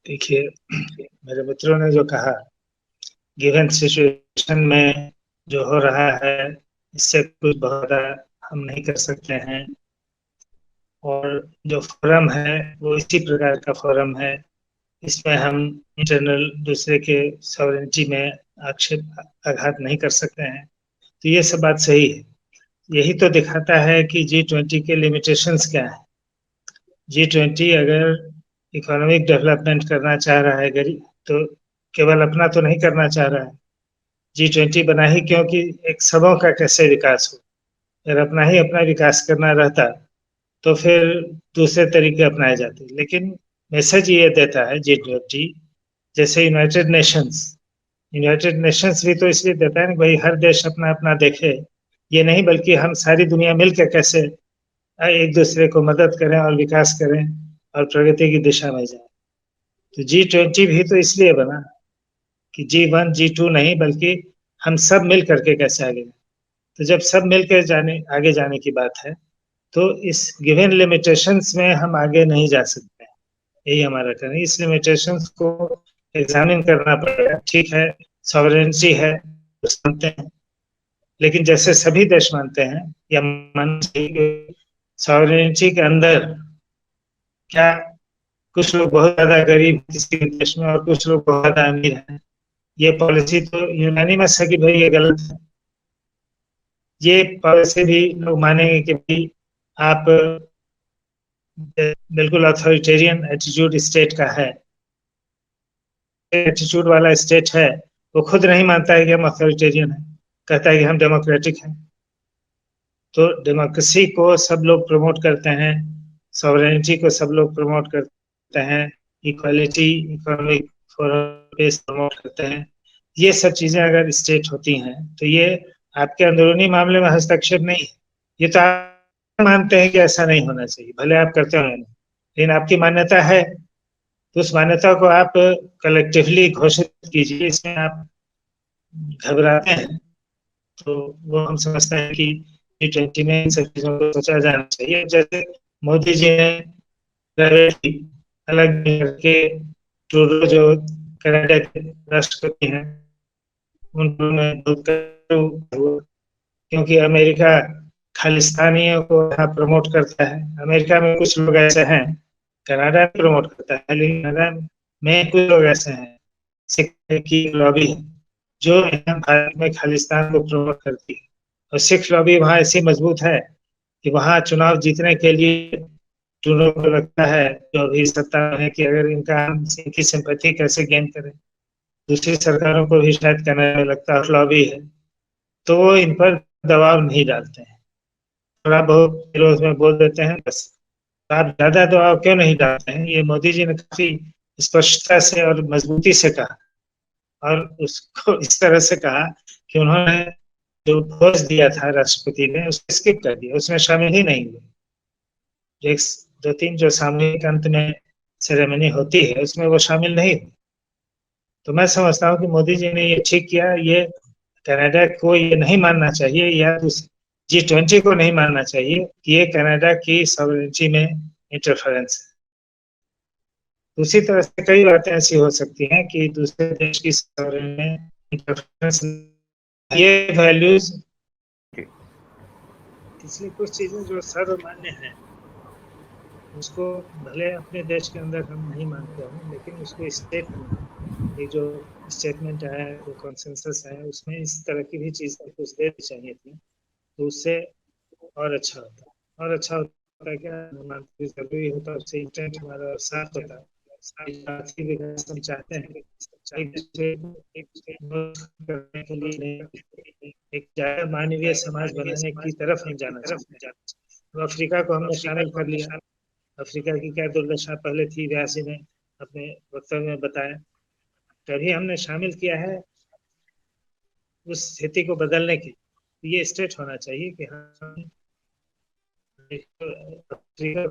देखिए, मेरे मित्रों ने जो कहा, गिवन सिचुएशन में जो हो रहा है इससे कुछ बहुत हम नहीं कर सकते हैं, और जो फोरम है वो इसी प्रकार का फोरम है, इसमें हम इंटरनल दूसरे के सॉवरेनिटी में आघात नहीं कर सकते हैं। तो ये सब बात सही है। यही तो दिखाता है कि G20 के लिमिटेशंस क्या है। G20 अगर इकोनॉमिक डेवलपमेंट करना चाह रहा है गरीब, तो केवल अपना तो नहीं करना चाह रहा है। G20 बना ही क्योंकि एक सबों का कैसे विकास हो। अगर अपना ही अपना विकास करना रहता तो फिर दूसरे तरीके अपनाए जाते। लेकिन मैसेज ये देता है G20, जैसे यूनाइटेड नेशंस यूनाइटेड नेशंस भी तो इसलिए देता है ना भाई हर देश अपना अपना देखे, ये नहीं बल्कि हम सारी दुनिया मिलकर कैसे एक दूसरे को मदद करें और विकास करें और प्रगति की दिशा में जाए। तो G20 भी तो इसलिए बना कि G1 G2 नहीं बल्कि हम सब मिल करके कैसे आगे। तो जब सब मिलकर आगे जाने की बात है तो इस गिवन लिमिटेशंस में हम आगे नहीं जा सकते, यही हमारा कहना है। इस लिमिटेशंस को एग्जामिन करना पड़ेगा। ठीक है, सॉवरेनिटी है, मानते हैं, लेकिन जैसे सभी देश मानते हैं या मानना चाहिए, सॉवरेनिटी के अंदर क्या कुछ लोग बहुत ज्यादा गरीब किसी देश में और कुछ लोग बहुत ज्यादा अमीर हैं, ये पॉलिसी तो यूनानिमस है कि भाई ये गलत है। ये पॉलिसी भी लोग मानेंगे कि भाई आप बिल्कुल अथॉरिटेरियन एटीट्यूड स्टेट का है, एटीट्यूड वाला स्टेट है, वो खुद नहीं मानता है कि हम अथॉरिटेरियन है, कहता है कि हम डेमोक्रेटिक हैं। तो डेमोक्रेसी को सब लोग प्रमोट करते हैं, सॉवरेनिटी को सब लोग प्रमोट करते हैं, इक्वालिटी इकोनॉमिक फोरम पे प्रमोट करते हैं। ये सब चीजें अगर स्टेट होती हैं तो ये आपके अंदरूनी मामले में हस्तक्षेप नहीं है। ये तो आप मानते हैं कि ऐसा नहीं होना चाहिए, भले आप करते हो नहीं, लेकिन आपकी मान्यता है तो उस मान्यता को आप कलेक्टिवली घोषित कीजिए। इसमें आप घबराते हैं तो वो हम समझते हैं कि G20 में इन सब चीजों को सोचा जाना चाहिए। जैसे मोदी जी ने अलग करके ट्रूडो जो कनाडा के राष्ट्रपति हैं उनको, क्योंकि अमेरिका खालिस्तानियों को यहाँ प्रमोट करता है। अमेरिका में कुछ लोग ऐसे हैं, कनाडा में प्रमोट करता है, लेकिन कनाडा में कुछ लोग ऐसे हैं, सिख की लॉबी है जो यहाँ भारत में खालिस्तान को प्रमोट करती है। और सिख लॉबी वहाँ ऐसी मजबूत है कि वहाँ चुनाव जीतने के लिए ट्रूडो को लगता है, जो अभी सत्ता है, कि अगर इनका इनकी सिंपैथी कैसे गेन करें। दूसरी सरकारों को भी शायद कनाडा में लगता है लॉबी है, तो वो इन पर दबाव नहीं डालते हैं, थोड़ा बहुत विरोध में बोल देते हैं बस। आप ज्यादा दबाव क्यों नहीं डालते हैं? ये मोदी जी ने काफी स्पष्टता से और मजबूती से कहा, और उसको इस तरह से कहा कि उन्होंने जो भोज दिया था राष्ट्रपति ने उसको स्किप कर दिया, उसमें शामिल ही नहीं हुए। एक दो तीन जो सामूहिक अंत में सेरेमनी होती है उसमें वो शामिल नहीं हुए। तो मैं समझता हूँ कि मोदी जी ने ये ठीक किया। ये कनाडा को ये नहीं मानना चाहिए या G20 को नहीं मानना चाहिए कि ये कनाडा की सॉवरेनिटी में इंटरफेरेंस है। दूसरी तरह से कई बातें ऐसी हो सकती हैं कि दूसरे देश की सॉवरेनिटी में इंटरफेरेंस, ये वैल्यूज, इसलिए कुछ चीजें जो सर्वमान्य हैं उसको भले अपने देश के अंदर हम नहीं मानते हैं, लेकिन उसको स्टेट ये जो स्टेटमेंट है, जो कंसेंसस है, उसमें इस तरह की भी चीज कुछ देनी चाहिए थी, तो उससे और अच्छा होता। और अच्छा होता है क्या, जरूरी होता है, उससे इंटेंट हमारा साफ होता है। आर्थिक विकास हम चाहते हैं करने के लिए एक ज्यादा मानवीय समाज बनाने की तरफ हम जाना चाहते हैं। तो अफ्रीका को हमने शामिल कर लिया। अफ्रीका की क्या दुर्दशा पहले थी, व्यासी ने अपने वक्तव्य में बताया। तभी हमने शामिल किया है उस स्थिति को बदलने की। ये स्टेट होना चाहिए कि हम अफ्रीका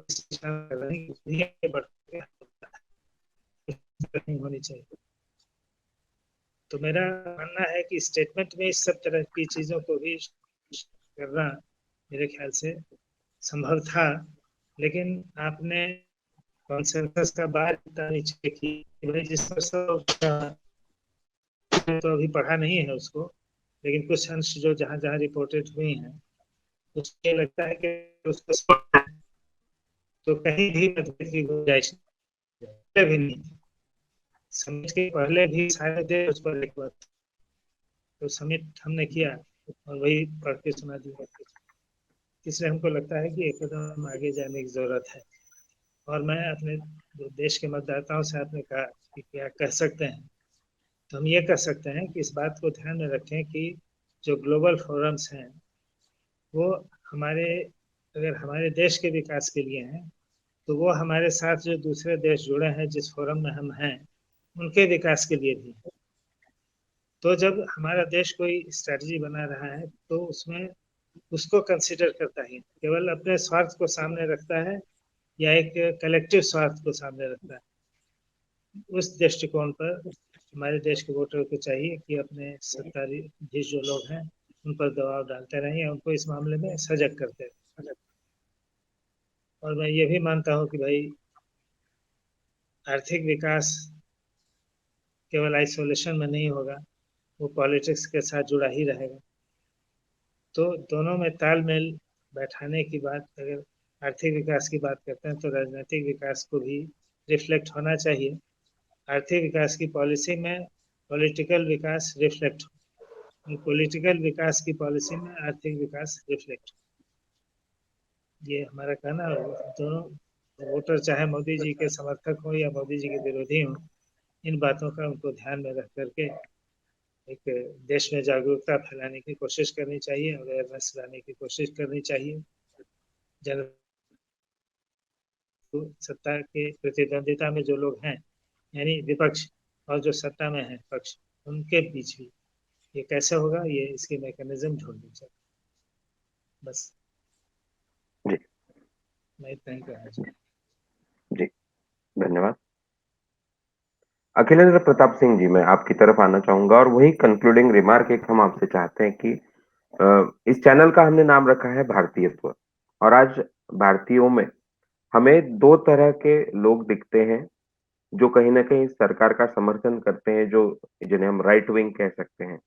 होनी चाहिए। तो मेरा मानना है कि स्टेटमेंट में इस सब तरह की चीजों को भी करना मेरे ख्याल से संभव था, लेकिन आपने कॉन्सेंसस का बात नीचे की भाई, जिस पर तो अभी पढ़ा नहीं है उसको, लेकिन कुछ अंश जो जहाँ जहाँ रिपोर्टेड हुई हैं उसके लगता है कि उसको तो कहीं भी मतभेद की गुंजाइश भी नहीं। समिट के पहले भी शायद उस पर एक बात, तो समिट हमने किया और वही पढ़ के सुना दिया। इसलिए हमको लगता है कि एक कदम आगे जाने की जरूरत है। और मैं अपने देश के मतदाताओं से आपने कहा कि क्या कह सकते हैं, तो हम ये कह सकते हैं कि इस बात को ध्यान में रखें कि जो ग्लोबल फोरम्स हैं वो अगर हमारे देश के विकास के लिए हैं, तो वो हमारे साथ जो दूसरे देश जुड़े हैं जिस फोरम में हम हैं उनके विकास के लिए भी। तो जब हमारा देश कोई स्ट्रेटजी बना रहा है तो उसमें उसको कंसिडर करता है, केवल अपने स्वार्थ को सामने रखता है या एक कलेक्टिव स्वार्थ को सामने रखता है। उस दृष्टिकोण पर हमारे देश के वोटर को चाहिए कि अपने सत्ताधीश जो लोग हैं उन पर दबाव डालते रहें या उनको इस मामले में सजग करते रहें। और मैं ये भी मानता हूँ कि भाई आर्थिक विकास केवल आइसोलेशन में नहीं होगा, वो पॉलिटिक्स के साथ जुड़ा ही रहेगा। तो दोनों में तालमेल बैठाने की बात, अगर आर्थिक विकास की बात करते हैं तो राजनीतिक विकास को भी रिफ्लेक्ट होना चाहिए। आर्थिक विकास की पॉलिसी में पॉलिटिकल विकास रिफ्लेक्ट हो, पॉलिटिकल विकास की पॉलिसी में आर्थिक विकास रिफ्लेक्ट हो। ये हमारा कहना है। दोनों वोटर चाहे मोदी जी के समर्थक हो या मोदी जी के विरोधी हो, इन बातों का उनको ध्यान में रख करके एक देश में जागरूकता फैलाने की कोशिश करनी चाहिए, अवेयरनेस लाने की कोशिश करनी चाहिए। जन सत्ता के प्रतिद्वंदिता में जो लोग हैं, यानी विपक्ष, और जो सत्ता में है पक्ष, उनके बीच भी ये कैसे होगा, ये इसकी मैकेनिज्म ढूंढनी चाहिए। बस जी, मैं इतना ही कहना चाहूँ। जी, धन्यवाद। अखिलेंद्र प्रताप सिंह जी, मैं आपकी तरफ आना चाहूंगा और वही कंक्लूडिंग रिमार्क एक हम आपसे चाहते हैं कि इस चैनल का हमने नाम रखा है भारतीयत्व, और आज भारतीयों में हमें दो तरह के लोग दिखते हैं जो कहीं ना कहीं सरकार का समर्थन करते हैं, जो जिन्हें हम राइट विंग कह सकते हैं,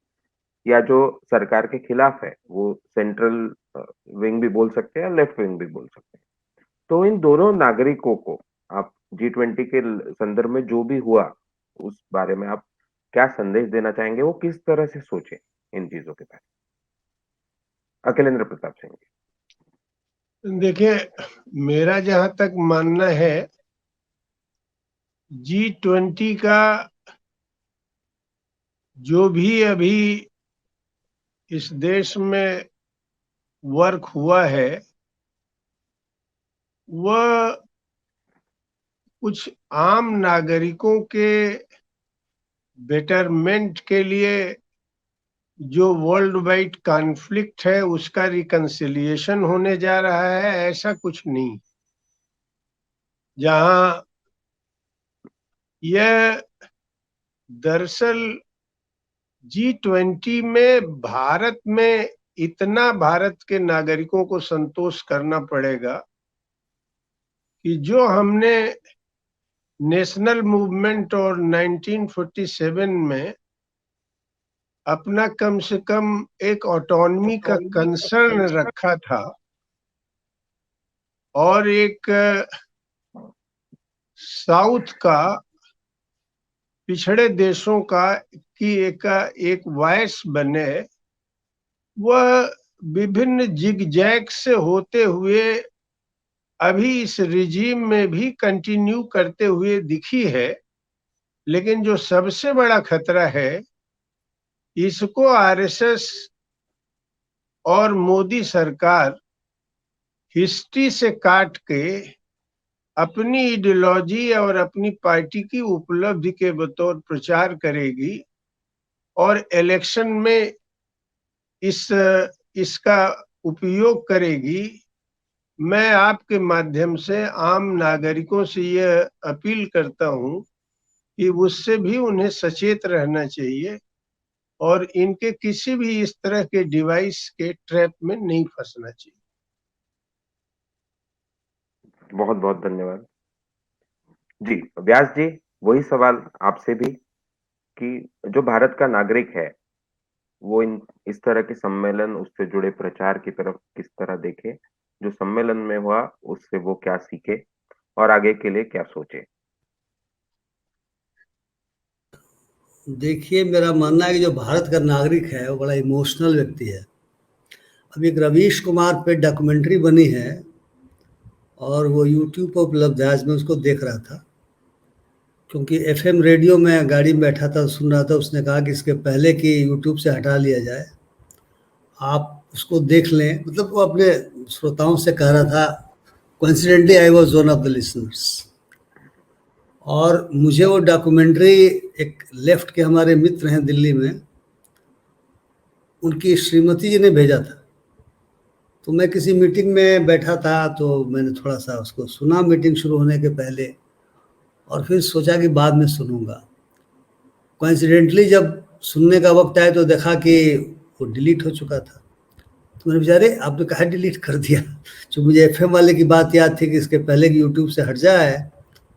या जो सरकार के खिलाफ है, वो सेंट्रल विंग भी बोल सकते हैं, लेफ्ट विंग भी बोल सकते हैं। तो इन दोनों नागरिकों को आप G20 के संदर्भ में जो भी हुआ उस बारे में आप क्या संदेश देना चाहेंगे, वो किस तरह से सोचे इन चीजों के बारे में? अखिलेंद्र प्रताप सिंह जी। देखिए, मेरा जहां तक मानना है, G20 का जो भी अभी इस देश में वर्क हुआ है, वह कुछ आम नागरिकों के बेटरमेंट के लिए जो वर्ल्ड वाइड कॉन्फ्लिक्ट है उसका रिकंसिलिएशन होने जा रहा है, ऐसा कुछ नहीं। जहां यह दरअसल G20 में भारत में इतना भारत के नागरिकों को संतोष करना पड़ेगा कि जो हमने नेशनल मूवमेंट और 1947 में अपना कम से कम एक ऑटोनॉमी का कंसर्न रखा था और एक साउथ का, पिछड़े देशों का की एक वॉइस बने, वह विभिन्न जिगजैग से होते हुए अभी इस रिजीम में भी कंटिन्यू करते हुए दिखी है। लेकिन जो सबसे बड़ा खतरा है, इसको आरएसएस और मोदी सरकार हिस्ट्री से काट के अपनी आइडियोलॉजी और अपनी पार्टी की उपलब्धि के बतौर प्रचार करेगी और इलेक्शन में इसका उपयोग करेगी। मैं आपके माध्यम से आम नागरिकों से यह अपील करता हूं कि उससे भी उन्हें सचेत रहना चाहिए और इनके किसी भी इस तरह के डिवाइस के ट्रैप में नहीं फंसना चाहिए। बहुत बहुत धन्यवाद जी। व्यास जी, वही सवाल आपसे भी कि जो भारत का नागरिक है वो इस तरह के सम्मेलन, उससे जुड़े प्रचार की तरफ किस तरह देखे, जो सम्मेलन में हुआ उससे वो क्या सीखे और आगे के लिए क्या सोचे? देखिए, मेरा मानना है कि जो भारत का नागरिक है वो बड़ा इमोशनल व्यक्ति है। अभी एक रवीश कुमार पे डॉक्यूमेंट्री बनी है और वो यूट्यूब पर उपलब्ध है, आज मैं उसको देख रहा था, क्योंकि एफएम रेडियो में गाड़ी में बैठा था, सुन रहा था। उसने कहा कि इसके पहले कि यूट्यूब से हटा लिया जाए, आप उसको देख लें। मतलब वो अपने श्रोताओं से कह रहा था, coincidentally I was one of the listeners. और मुझे वो डॉक्यूमेंट्री, एक लेफ्ट के हमारे मित्र हैं दिल्ली में, उनकी श्रीमती जी ने भेजा था। तो मैं किसी मीटिंग में बैठा था, तो मैंने थोड़ा सा उसको सुना मीटिंग शुरू होने के पहले, और फिर सोचा कि बाद में सुनूंगा। कोइंसिडेंटली जब सुनने का वक्त आया तो देखा कि वो डिलीट हो चुका था। तो मैंने बेचारे आपने कहा डिलीट कर दिया। जो मुझे एफएम वाले की बात याद थी कि इसके पहले कि यूट्यूब से हट जाए,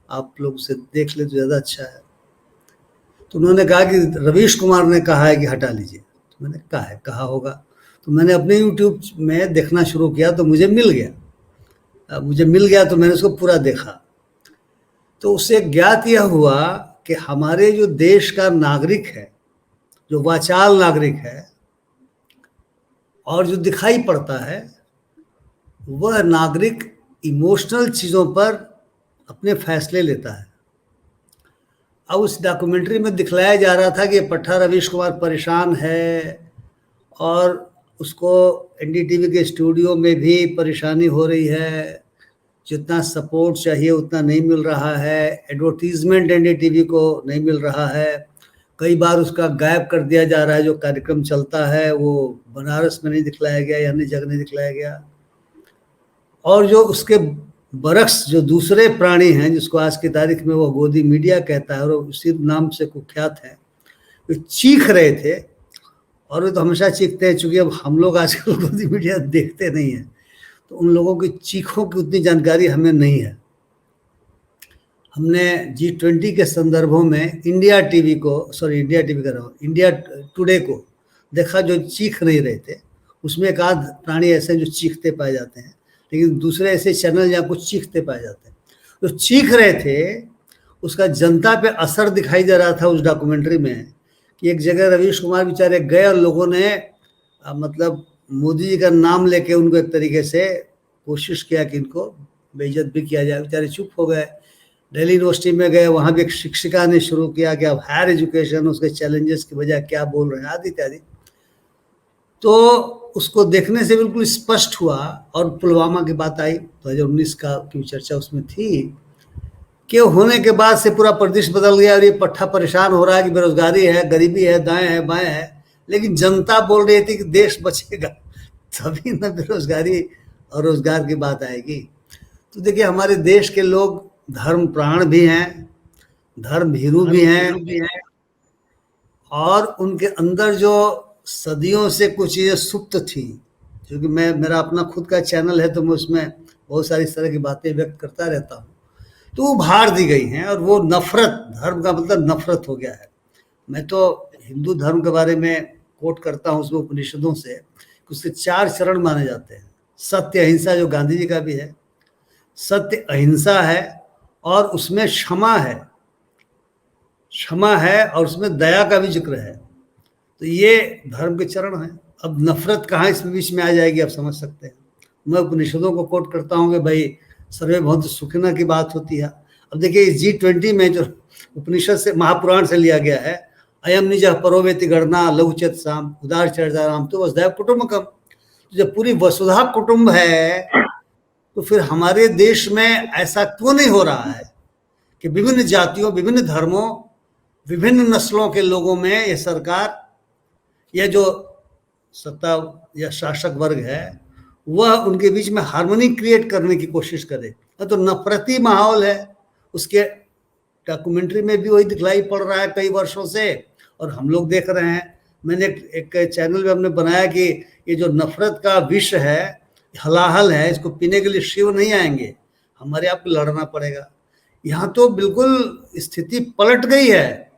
आप लोग उसे देख ले तो ज़्यादा अच्छा है। तो उन्होंने कहा कि रवीश कुमार ने कहा है कि हटा लीजिए। तो मैंने कहा होगा। तो मैंने अपने यूट्यूब में देखना शुरू किया तो मुझे मिल गया। तो मैंने उसको पूरा देखा। तो उससे ज्ञात यह हुआ कि हमारे जो देश का नागरिक है, जो वाचाल नागरिक है और जो दिखाई पड़ता है, वह नागरिक इमोशनल चीज़ों पर अपने फैसले लेता है। अब उस डॉक्यूमेंट्री में दिखलाया जा रहा था कि पट्टा रवीश कुमार परेशान है और उसको एनडीटीवी के स्टूडियो में भी परेशानी हो रही है, जितना सपोर्ट चाहिए उतना नहीं मिल रहा है, एडवर्टीजमेंट एनडीटीवी को नहीं मिल रहा है, कई बार उसका गायब कर दिया जा रहा है। जो कार्यक्रम चलता है वो बनारस में नहीं दिखलाया गया या अन्य जगह नहीं दिखलाया गया। और जो उसके बरक्स जो दूसरे प्राणी हैं, जिसको आज की तारीख में वो गोदी मीडिया कहता है और उसी नाम से कुख्यात है, वे चीख रहे थे। और वे तो हमेशा चीखते हैं, चूँकि अब हम लोग आजकल गोदी मीडिया देखते नहीं हैं, तो उन लोगों की चीखों की उतनी जानकारी हमें नहीं है। हमने G20 के संदर्भों में इंडिया टीवी इंडिया टुडे को देखा, जो चीख नहीं रहे थे। उसमें एक आध प्राणी ऐसे जो चीखते पाए जाते हैं, लेकिन दूसरे ऐसे चैनल जहाँ कुछ चीखते पाए जाते हैं। जो चीख रहे थे उसका जनता पे असर दिखाई दे रहा था उस डॉक्यूमेंट्री में, कि एक जगह रवीश कुमार बेचारे गए और लोगों ने मतलब मोदी जी का नाम लेके उनको एक तरीके से कोशिश किया कि इनको बेइज्जत भी किया जाए। बेचारे चुप हो गए। दिल्ली यूनिवर्सिटी में गए, वहाँ भी एक शिक्षिका ने शुरू किया कि अब हायर एजुकेशन, उसके चैलेंजेस की वजह क्या बोल रहे हैं, आदि इत्यादि। तो उसको देखने से बिल्कुल स्पष्ट हुआ। और पुलवामा की बात आई, 2019 की चर्चा उसमें थी, कि होने के बाद से पूरा प्रदेश बदल गया और ये पट्टा परेशान हो रहा है कि बेरोजगारी है, गरीबी है, दाएं है, बाएं है। लेकिन जनता बोल रही थी कि देश बचेगा तभी न बेरोजगारी और रोजगार की बात आएगी। तो देखिए, हमारे देश के लोग धर्म प्राण भी हैं, धर्म भीरू भी हैं, और उनके अंदर जो सदियों से कुछ चीज़ें सुप्त थी, क्योंकि मेरा अपना खुद का चैनल है तो मैं उसमें बहुत सारी इस तरह की बातें व्यक्त करता रहता हूँ, तो वो बाहर दी गई हैं। और वो नफरत, धर्म का मतलब नफरत हो गया है। मैं तो हिंदू धर्म के बारे में कोट करता हूँ उसमें उपनिषदों से, उसके 4 चरण माने जाते हैं। सत्य अहिंसा, जो गांधी जी का भी है, सत्य अहिंसा है, और उसमें क्षमा है, और उसमें दया का भी जिक्र है। तो ये धर्म के चरण हैं। अब नफरत कहाँ इस बीच में आ जाएगी, आप समझ सकते हैं। मैं उपनिषदों को कोट करता हूँ कि भाई सर्वे भवन्तु सुखिनः की बात होती है। अब देखिए, इस G20 में जो उपनिषद से, महापुराण से लिया गया है, अयम निजः परो वेति गणना लघुचेत साम उदार चर्चा राम तो वसुधैव कुटुम्बकम। तो जब पूरी वसुधा कुटुंब है, तो फिर हमारे देश में ऐसा क्यों नहीं हो रहा है कि विभिन्न जातियों, विभिन्न धर्मों, विभिन्न नस्लों के लोगों में ये सरकार या जो सत्ता या शासक वर्ग है, वह उनके बीच में हार्मनी क्रिएट करने की कोशिश करे। तो नफरती माहौल है। उसके डॉक्यूमेंट्री में भी वही दिखलाई पड़ रहा है कई वर्षों से, और हम लोग देख रहे हैं। मैंने एक चैनल में हमने बनाया कि ये जो नफरत का विष है, हलाहल है, इसको पीने के लिए शिव नहीं आएंगे, हमारे आपको लड़ना पड़ेगा। यहाँ तो बिल्कुल स्थिति पलट गई है।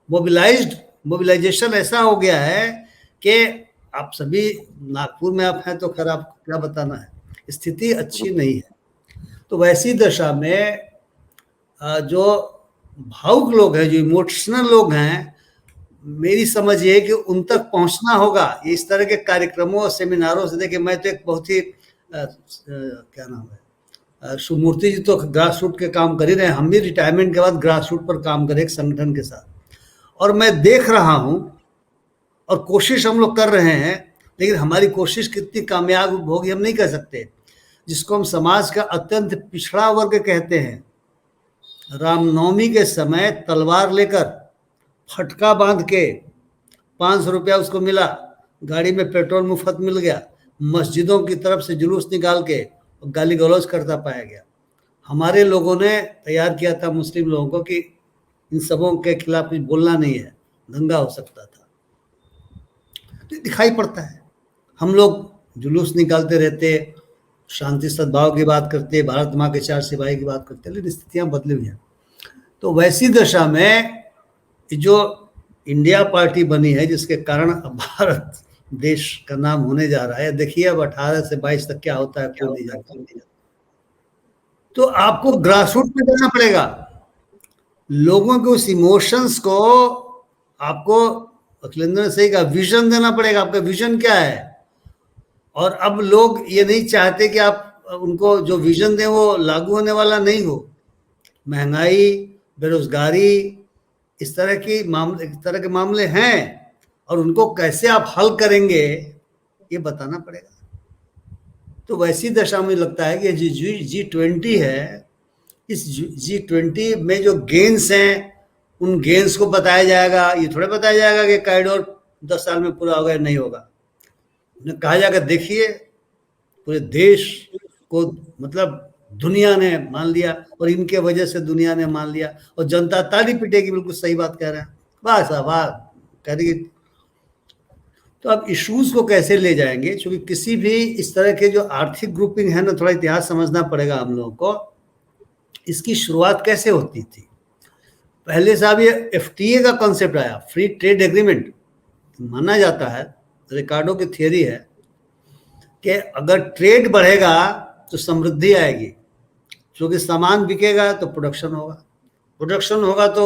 मोबिलाइजेशन ऐसा हो गया है कि आप सभी नागपुर में आप हैं तो खैर आपको क्या बताना है, स्थिति अच्छी नहीं है। तो वैसी दशा में जो भावुक लोग हैं, जो इमोशनल लोग हैं, मेरी समझ ये है कि उन तक पहुंचना होगा। इस तरह के कार्यक्रमों और सेमिनारों से। देखिए, मैं तो एक बहुत ही क्या नाम है, सुमूर्ति जी तो ग्रास रूट के काम कर ही रहे हैं। हम भी रिटायरमेंट के बाद ग्रास रूट पर काम करें एक संगठन के साथ, और मैं देख रहा हूं और कोशिश हम लोग कर रहे हैं, लेकिन हमारी कोशिश कितनी कामयाब होगी हम नहीं कह सकते। जिसको हम समाज का अत्यंत पिछड़ा वर्ग कहते हैं, रामनवमी के समय तलवार लेकर फटका बांध के 500 रुपया उसको मिला, गाड़ी में पेट्रोल मुफ्त मिल गया, मस्जिदों की तरफ से जुलूस निकाल के गाली गलौज करता पाया गया। हमारे लोगों ने तैयार किया था मुस्लिम लोगों को कि इन सबों के खिलाफ कुछ बोलना नहीं है, दंगा हो सकता था। तो दिखाई पड़ता है, हम लोग जुलूस निकालते रहते, शांति सद्भाव की बात करते, भारत माँ के 4 सिपाही की बात करते, लेकिन स्थितियां बदली हुई हैं। तो वैसी दशा में जो इंडिया पार्टी बनी है, जिसके कारण अब भारत देश का नाम होने जा रहा है, देखिए अब 18 से 22 तक क्या होता है, कोई नहीं जानता। तो आपको ग्रासरूट में जाना पड़ेगा, लोगों के उस इमोशंस को आपको, अखिलेंद्र ने सही कहा, विजन देना पड़ेगा। आपका विजन क्या है? और अब लोग ये नहीं चाहते कि आप उनको जो विजन दें वो लागू होने वाला नहीं हो। महंगाई, बेरोजगारी, इस तरह के मामले हैं, और उनको कैसे आप हल करेंगे ये बताना पड़ेगा। तो वैसी दशा में लगता है कि G20 है, इस G20 में जो गेन्स हैं उन गेन्स को बताया जाएगा। ये थोड़ा बताया जाएगा कि कॉरिडोर 10 साल में पूरा होगा या नहीं होगा। उन्हें कहा जाएगा देखिए पूरे देश को, मतलब दुनिया ने मान लिया और इनके वजह से दुनिया ने मान लिया, और जनता ताली पीटेगी। बिल्कुल सही बात कह रहे हैं, वाह साहब वाह कह रही। तो अब इश्यूज को कैसे ले जाएंगे, क्योंकि किसी भी इस तरह के जो आर्थिक ग्रुपिंग है ना, थोड़ा इतिहास समझना पड़ेगा हम लोगों को। इसकी शुरुआत कैसे होती थी? पहले साहब ये FTA का कॉन्सेप्ट आया, फ्री ट्रेड एग्रीमेंट। माना जाता है, रिकार्डो की थियरी है कि अगर ट्रेड बढ़ेगा तो समृद्धि आएगी, क्योंकि सामान बिकेगा तो प्रोडक्शन होगा, प्रोडक्शन होगा तो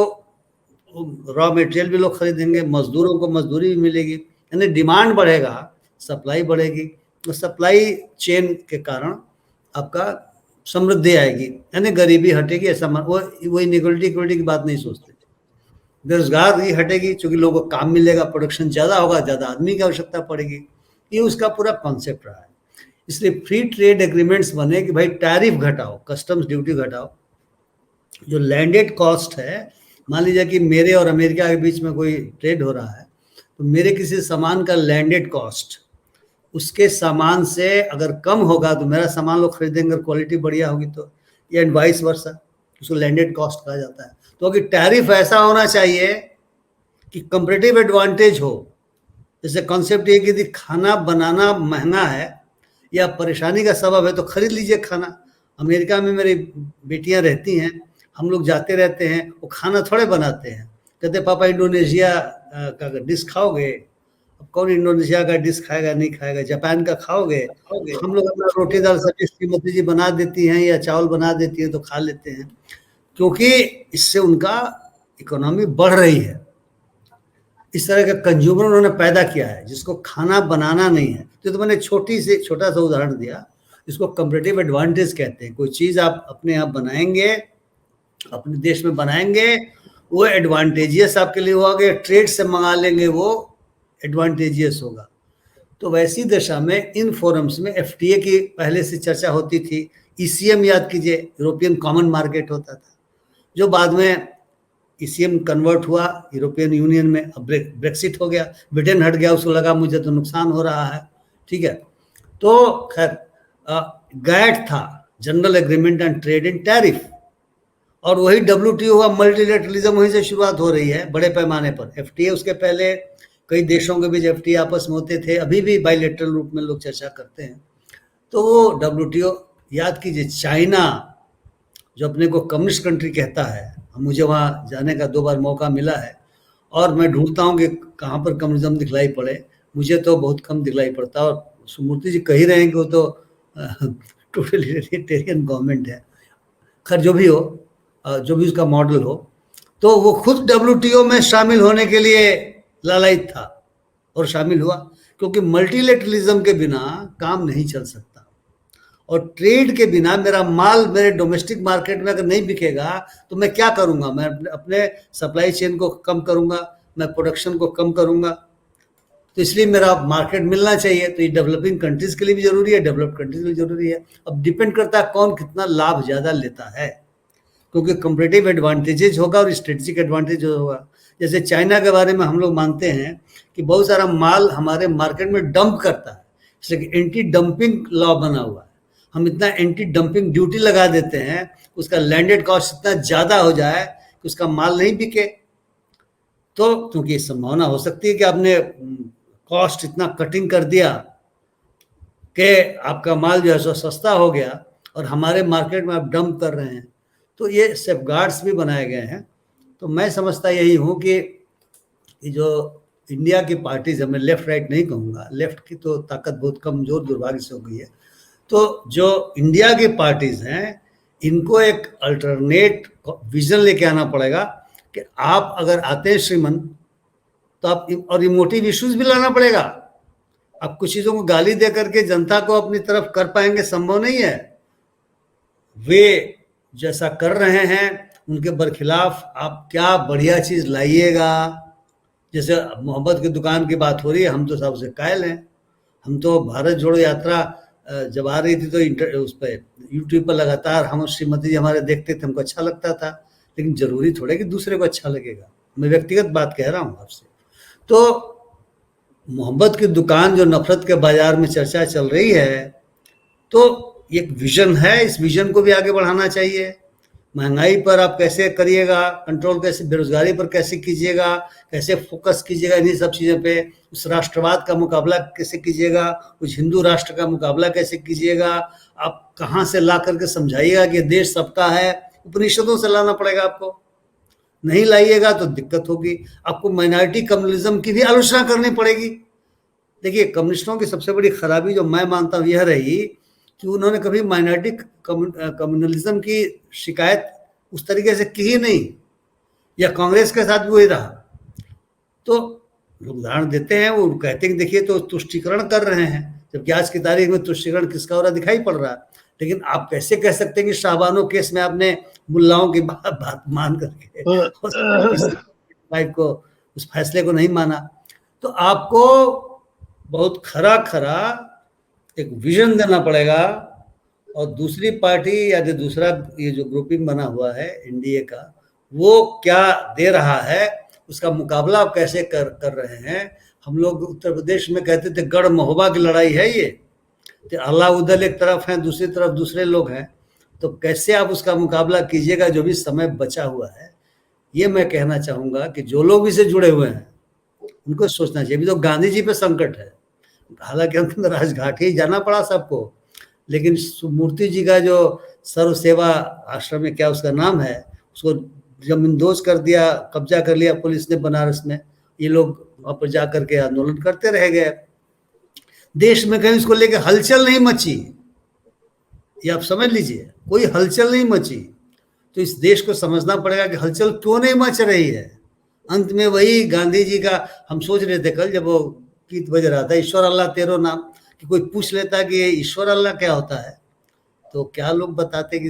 रॉ मटेरियल भी लोग खरीदेंगे, मजदूरों को मजदूरी भी मिलेगी, यानी डिमांड बढ़ेगा, सप्लाई बढ़ेगी, तो सप्लाई चेन के कारण आपका समृद्धि आएगी, यानी गरीबी हटेगी। ऐसा वो इनइक्वालिटी की बात नहीं सोचते। बेरोजगारी हटेगी, क्योंकि लोगों को काम मिलेगा, प्रोडक्शन ज़्यादा होगा, ज़्यादा आदमी की आवश्यकता पड़ेगी। ये उसका पूरा कॉन्सेप्ट रहा है। इसलिए फ्री ट्रेड एग्रीमेंट्स बने कि भाई टैरिफ घटाओ, कस्टम्स ड्यूटी घटाओ, जो लैंडेड कॉस्ट है। मान लीजिए कि मेरे और अमेरिका के बीच में कोई ट्रेड हो रहा है, तो मेरे किसी सामान का लैंडेड कॉस्ट उसके सामान से अगर कम होगा तो मेरा सामान लोग खरीदेंगे, अगर क्वालिटी बढ़िया होगी तो, या वाइस वर्सा, उसको लैंडेड कॉस्ट कहा जाता है। तो कि टैरिफ ऐसा होना चाहिए कि कंपैरेटिव एडवांटेज हो। जैसे कॉन्सेप्ट ये कि यदि खाना बनाना महंगा है या परेशानी का सबब है तो खरीद लीजिए खाना। अमेरिका में मेरी बेटियां रहती हैं, हम लोग जाते रहते हैं, वो खाना थोड़े बनाते हैं, कहते पापा इंडोनेशिया का डिश खाओगे? अब कौन इंडोनेशिया का डिश खाएगा, नहीं खाएगा। जापान का खाओगे? हम लोग अपना रोटी दाल सब्जी श्रीमती जी बना देती हैं या चावल बना देती हैं तो खा लेते हैं, क्योंकि इससे उनका इकोनॉमी बढ़ रही है। इस तरह का कंज्यूमर उन्होंने पैदा किया है जिसको खाना बनाना नहीं है। तो मैंने छोटा सा उदाहरण दिया, इसको कंपैरेटिव एडवांटेज कहते हैं। कोई चीज़ आप अपने आप बनाएंगे, अपने देश में बनाएंगे, वो एडवांटेजियस आपके लिए होगा। ट्रेड से मंगा लेंगे वो एडवांटेजियस होगा। तो वैसी दशा में इन फोरम्स में FTA की पहले से चर्चा होती थी। ECM याद कीजिए, यूरोपियन कॉमन मार्केट होता था, जो बाद में ECM कन्वर्ट हुआ यूरोपियन यूनियन में। अब ब्रेक्सिट हो गया, ब्रिटेन हट गया, उसको लगा मुझे तो नुकसान हो रहा है, ठीक है। तो खैर GATT था, general agreement and trade in tariff, और वही WTO हुआ, मल्टीलेटरलिज्म वहीं से शुरुआत हो रही है बड़े पैमाने पर। FTA उसके पहले कई देशों के बीच FTA आपस में होते थे, अभी भी बायलैटरल रूप में लोग चर्चा करते हैं। तो वो WTO याद कीजिए, चाइना जो अपने को कम्युनिस्ट कंट्री कहता है, मुझे वहाँ जाने का 2 बार मौका मिला है, और मैं ढूंढता हूँ कि कहाँ पर कम्युनिज्म दिखलाई पड़े। मुझे तो बहुत कम दिखलाई पड़ता, और सुमूर्ति जी कह ही रहे हैं कि वो तो टोटलिटेरियन गवर्नमेंट है। खैर जो भी हो, जो भी उसका मॉडल हो, तो वो खुद WTO में शामिल होने के लिए लालायित था और शामिल हुआ, क्योंकि मल्टीलेटरलिज्म के बिना काम नहीं चल सकता, और ट्रेड के बिना मेरा माल मेरे डोमेस्टिक मार्केट में अगर नहीं बिकेगा तो मैं क्या करूंगा? मैं अपने सप्लाई चेन को कम करूंगा, मैं प्रोडक्शन को कम करूंगा। तो इसलिए मेरा मार्केट मिलना चाहिए। तो ये डेवलपिंग कंट्रीज के लिए भी जरूरी है, डेवलप्ड कंट्रीज के लिए जरूरी है। अब डिपेंड करता है कौन कितना लाभ ज्यादा लेता है, क्योंकि कंपैरेटिव एडवांटेजेस होगा और स्ट्रेटेजिक एडवांटेज होगा। जैसे चाइना के बारे में हम लोग मानते हैं कि बहुत सारा माल हमारे मार्केट में डंप करता है, इसलिए एंटी डंपिंग लॉ बना हुआ है। हम इतना एंटी डंपिंग ड्यूटी लगा देते हैं, उसका लैंडेड कॉस्ट इतना ज़्यादा हो जाए कि उसका माल नहीं बिके। तो क्योंकि ये संभावना हो सकती है कि आपने कॉस्ट इतना कटिंग कर दिया कि आपका माल जो है सो सस्ता हो गया और हमारे मार्केट में आप डंप कर रहे हैं। तो ये सेफगार्ड्स भी बनाए गए हैं। तो मैं समझता यही हूँ कि जो इंडिया की पार्टीज है, मैं लेफ्ट राइट नहीं कहूँगा, लेफ्ट की तो ताकत बहुत कमजोर दुर्भाग्य से हो गई है, तो जो इंडिया की पार्टीज हैं इनको एक अल्टरनेट विजन लेके आना पड़ेगा कि आप अगर आते हैं श्रीमन तो आप, और इमोटिव इश्यूज भी लाना पड़ेगा। आप कुछ चीज़ों को गाली दे करके जनता को अपनी तरफ कर पाएंगे, संभव नहीं है। वे जैसा कर रहे हैं उनके बरखिलाफ आप क्या बढ़िया चीज़ लाइएगा। जैसे मोहब्बत की दुकान की बात हो रही है, हम तो सबसे कायल हैं। हम तो भारत जोड़ो यात्रा जब आ रही थी तो उस पर यूट्यूब पर लगातार हम श्रीमती जी हमारे देखते थे, हमको अच्छा लगता था। लेकिन जरूरी थोड़े कि दूसरे को अच्छा लगेगा, मैं व्यक्तिगत बात कह रहा हूँ आपसे। तो मोहब्बत की दुकान जो नफरत के बाजार में चर्चा चल रही है, तो एक विजन है, इस विजन को भी आगे बढ़ाना चाहिए। महंगाई पर आप कैसे करिएगा कंट्रोल, कैसे बेरोजगारी पर कैसे कीजिएगा, कैसे फोकस कीजिएगा इन्हीं सब चीज़ों पे, उस राष्ट्रवाद का मुकाबला कैसे कीजिएगा, उस हिंदू राष्ट्र का मुकाबला कैसे कीजिएगा, आप कहाँ से ला करके समझाइएगा कि देश सबका है। उपनिषदों से लाना पड़ेगा आपको, नहीं लाइएगा तो दिक्कत होगी। आपको माइनॉरिटी कम्युनलिज्म की भी आलोचना करनी पड़ेगी। देखिए, कम्युनिस्टों की सबसे बड़ी खराबी जो मैं मानता हूँ यह रही कि उन्होंने कभी माइनॉरिटी कम्युनलिज्म की शिकायत उस तरीके से की ही नहीं, या कांग्रेस के साथ भी वही रहा। तो लोग उदाहरण देते हैं, वो कहते हैं देखिए तो तुष्टीकरण कर रहे हैं, जबकि आज की तारीख में तुष्टीकरण किसका हो रहा दिखाई पड़ रहा है। लेकिन आप कैसे कह सकते हैं कि शाहबानो केस में आपने मुल्लाओं की बात मान करके को उस फैसले को नहीं माना। तो आपको बहुत खरा खरा एक विजन देना पड़ेगा, और दूसरी पार्टी या जो दूसरा ये जो ग्रुपिंग बना हुआ है एनडीए का, वो क्या दे रहा है, उसका मुकाबला आप कैसे कर रहे हैं। हम लोग उत्तर प्रदेश में कहते थे गढ़ महोबा की लड़ाई है ये, तो अल्लाह उदल एक तरफ है, दूसरी तरफ दूसरे लोग हैं। तो कैसे आप उसका मुकाबला कीजिएगा जो भी समय बचा हुआ है। ये मैं कहना चाहूँगा कि जो लोग इससे जुड़े हुए हैं उनको सोचना चाहिए। अभी तो गांधी जी पे संकट है, हालांकि हमको राजघाट ही जाना पड़ा सबको, लेकिन मूर्ति जी का जो सर्व सेवा आश्रम में, क्या उसका नाम है, उसको जमींदोज कर दिया, कब्जा कर लिया पुलिस ने बनारस में। ये लोग वहाँ पर जा करके आंदोलन करते रह गए। देश में कहीं उसको लेके हलचल नहीं मची, ये आप समझ लीजिए, कोई हलचल नहीं मची। तो इस देश को समझना पड़ेगा कि हलचल क्यों नहीं मच रही है। अंत में वही गांधी जी का, हम सोच रहे थे कल जब वो गीत बज रहा था, ईश्वर अल्लाह तेरो नाम, कि कोई पूछ लेता कि ये ईश्वर अल्लाह क्या होता है, तो क्या लोग बताते कि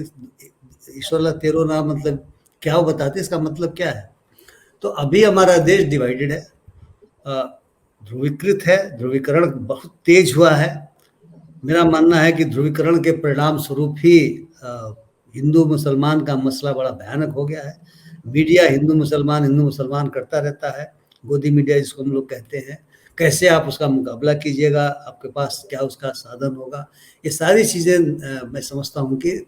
ईश्वर अल्लाह तेरो नाम मतलब क्या, वो बताते इसका मतलब क्या है। तो अभी हमारा देश डिवाइडेड है, ध्रुवीकृत है, ध्रुवीकरण बहुत तेज हुआ है। मेरा मानना है कि ध्रुवीकरण के परिणाम स्वरूप ही हिंदू मुसलमान का मसला बड़ा भयानक हो गया है। मीडिया हिंदू मुसलमान करता रहता है, गोदी मीडिया जिसको हम लोग कहते हैं। कैसे आप उसका मुकाबला कीजिएगा, आपके पास क्या उसका साधन होगा, ये सारी चीज़ें मैं समझता हूँ कि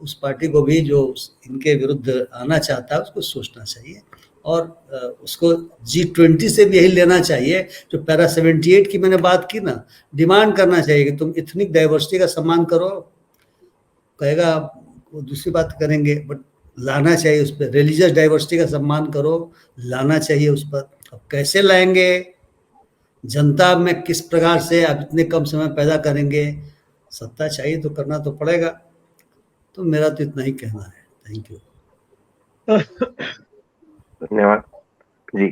उस पार्टी को भी जो इनके विरुद्ध आना चाहता है उसको सोचना चाहिए, और उसको G20 से भी यही लेना चाहिए। जो पैरा 78 की मैंने बात की ना, डिमांड करना चाहिए कि तुम इथनिक डाइवर्सिटी का सम्मान करो। कहेगा वो दूसरी बात करेंगे, बट लाना चाहिए उस पर। रिलीजियस डाइवर्सिटी का सम्मान करो, लाना चाहिए उस पर। अब कैसे लाएंगे, जनता में किस प्रकार से आप इतने कम समय पैदा करेंगे, सत्ता चाहिए तो करना तो पड़ेगा। तो मेरा तो इतना ही कहना है। Thank you. धन्यवाद जी,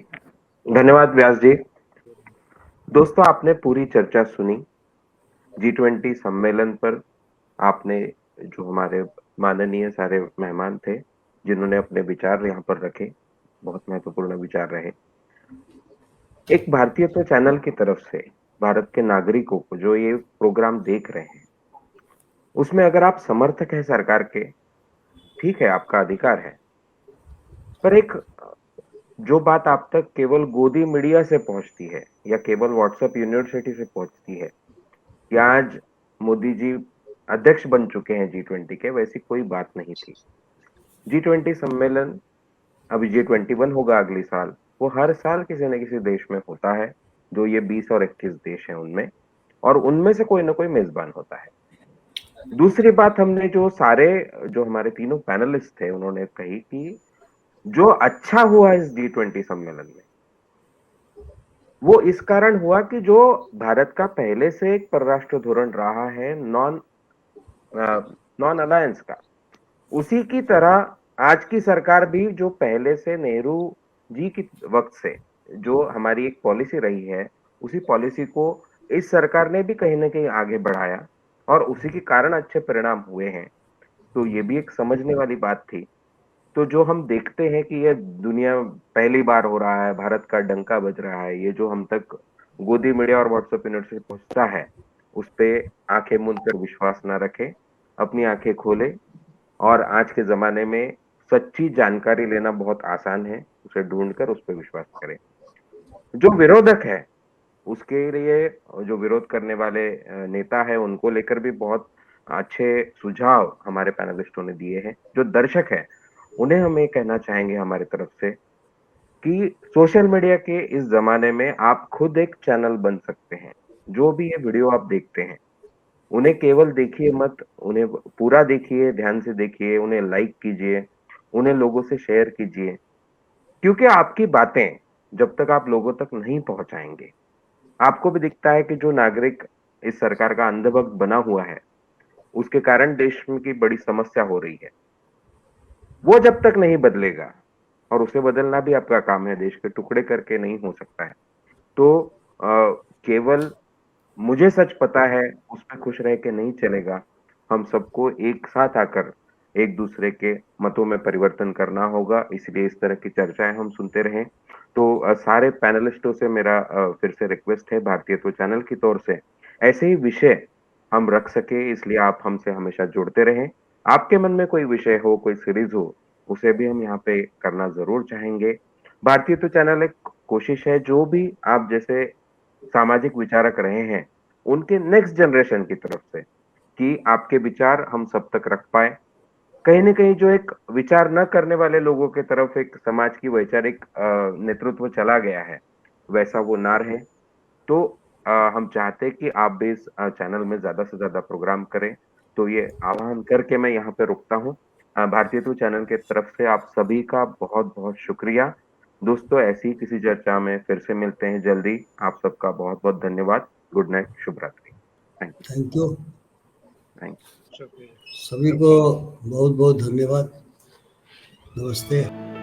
धन्यवाद व्यास जी। दोस्तों, आपने पूरी चर्चा सुनी G20 सम्मेलन पर। आपने जो हमारे माननीय सारे मेहमान थे जिन्होंने अपने विचार यहाँ पर रखे, बहुत महत्वपूर्ण विचार रहे। एक भारतीयता चैनल की तरफ से भारत के नागरिकों को जो ये प्रोग्राम देख रहे हैं, उसमें अगर आप समर्थक हैं सरकार के, ठीक है, आपका अधिकार है, पर एक जो बात आप तक केवल गोदी मीडिया से पहुंचती है या केवल व्हाट्सएप यूनिवर्सिटी से पहुंचती है, कि आज मोदी जी अध्यक्ष बन चुके हैं G20 के, वैसी कोई बात नहीं थी। G20 सम्मेलन, अभी G21 होगा अगले साल, वो हर साल किसी न किसी देश में होता है, जो ये 20 और 21 देश हैं उनमें, और उनमें से कोई ना कोई मेजबान होता है। दूसरी बात, हमने जो हमारे तीनों पैनलिस्ट थे उन्होंने कही कि जो अच्छा हुआ इस G20 सम्मेलन में, वो इस कारण हुआ कि जो भारत का पहले से एक परराष्ट्र धोरण रहा है नॉन अलायंस का, उसी की तरह आज की सरकार भी जो पहले से नेहरू जी की वक्त से जो हमारी एक पॉलिसी रही है, उसी पॉलिसी को इस सरकार ने भी कहीं ना कहीं आगे बढ़ाया और उसी के कारण अच्छे परिणाम हुए हैं। तो ये भी एक समझने वाली बात थी। तो जो हम देखते हैं कि ये दुनिया पहली बार हो रहा है, भारत का डंका बज रहा है, ये जो हम तक गोदी मीडिया और व्हाट्सएप यूनिवर्सिटी पहुंचता है, उस पे आंखें मूंद कर विश्वास ना रखें, अपनी आंखें खोले। और आज के जमाने में सच्ची जानकारी लेना बहुत आसान है, उसे ढूंढकर उस पर विश्वास करें। जो विरोधक है उसके लिए, जो विरोध करने वाले नेता है, उनको लेकर भी बहुत अच्छे सुझाव हमारे पैनलिस्टों ने दिए हैं। जो दर्शक है उन्हें हम ये कहना चाहेंगे हमारी तरफ से कि सोशल मीडिया के इस जमाने में आप खुद एक चैनल बन सकते हैं। जो भी ये वीडियो आप देखते हैं, उन्हें केवल देखिए मत, उन्हें पूरा देखिए, ध्यान से देखिए, उन्हें लाइक कीजिए, उन्हें लोगों से शेयर कीजिए, क्योंकि आपकी बातें जब तक आप लोगों तक नहीं पहुंचाएंगे, आपको भी दिखता है कि जो नागरिक इस सरकार का अंधभक्त बना हुआ है, उसके कारण देश में की बड़ी समस्या हो रही है, वो जब तक नहीं बदलेगा, और उसे बदलना भी आपका काम है, देश के टुकड़े करके नहीं हो सकता है। तो केवल मुझे सच पता है उस पर खुश रह के नहीं चलेगा, हम सबको एक साथ आकर एक दूसरे के मतों में परिवर्तन करना होगा। इसलिए इस तरह की चर्चाएं हम सुनते रहें। तो सारे पैनलिस्टों से मेरा फिर से रिक्वेस्ट है, भारतीयत्व चैनल की तौर से ऐसे ही विषय हम रख सके, इसलिए आप हमसे हमेशा जुड़ते रहें। आपके मन में कोई विषय हो, कोई सीरीज हो, उसे भी हम यहाँ पे करना जरूर चाहेंगे। भारतीयत्व चैनल एक कोशिश है, जो भी आप जैसे सामाजिक विचारक रहे हैं उनके नेक्स्ट जनरेशन की तरफ से, कि आपके विचार हम सब तक रख पाए। कहीं न कहीं जो एक विचार न करने वाले लोगों के तरफ एक समाज की वैचारिक नेतृत्व चला गया है, वैसा वो ना रहे। तो हम चाहते हैं कि आप भी इस चैनल में ज्यादा से ज्यादा प्रोग्राम करें। तो ये आह्वान करके मैं यहाँ पे रुकता हूँ। भारतीयत्व चैनल के तरफ से आप सभी का बहुत बहुत शुक्रिया। दोस्तों, ऐसी ही किसी चर्चा में फिर से मिलते हैं जल्दी। आप सबका बहुत बहुत धन्यवाद। गुड नाइट, शुभ रात्रि। Thank you. थैंक शुक्रिया। सभी को बहुत बहुत धन्यवाद। नमस्ते।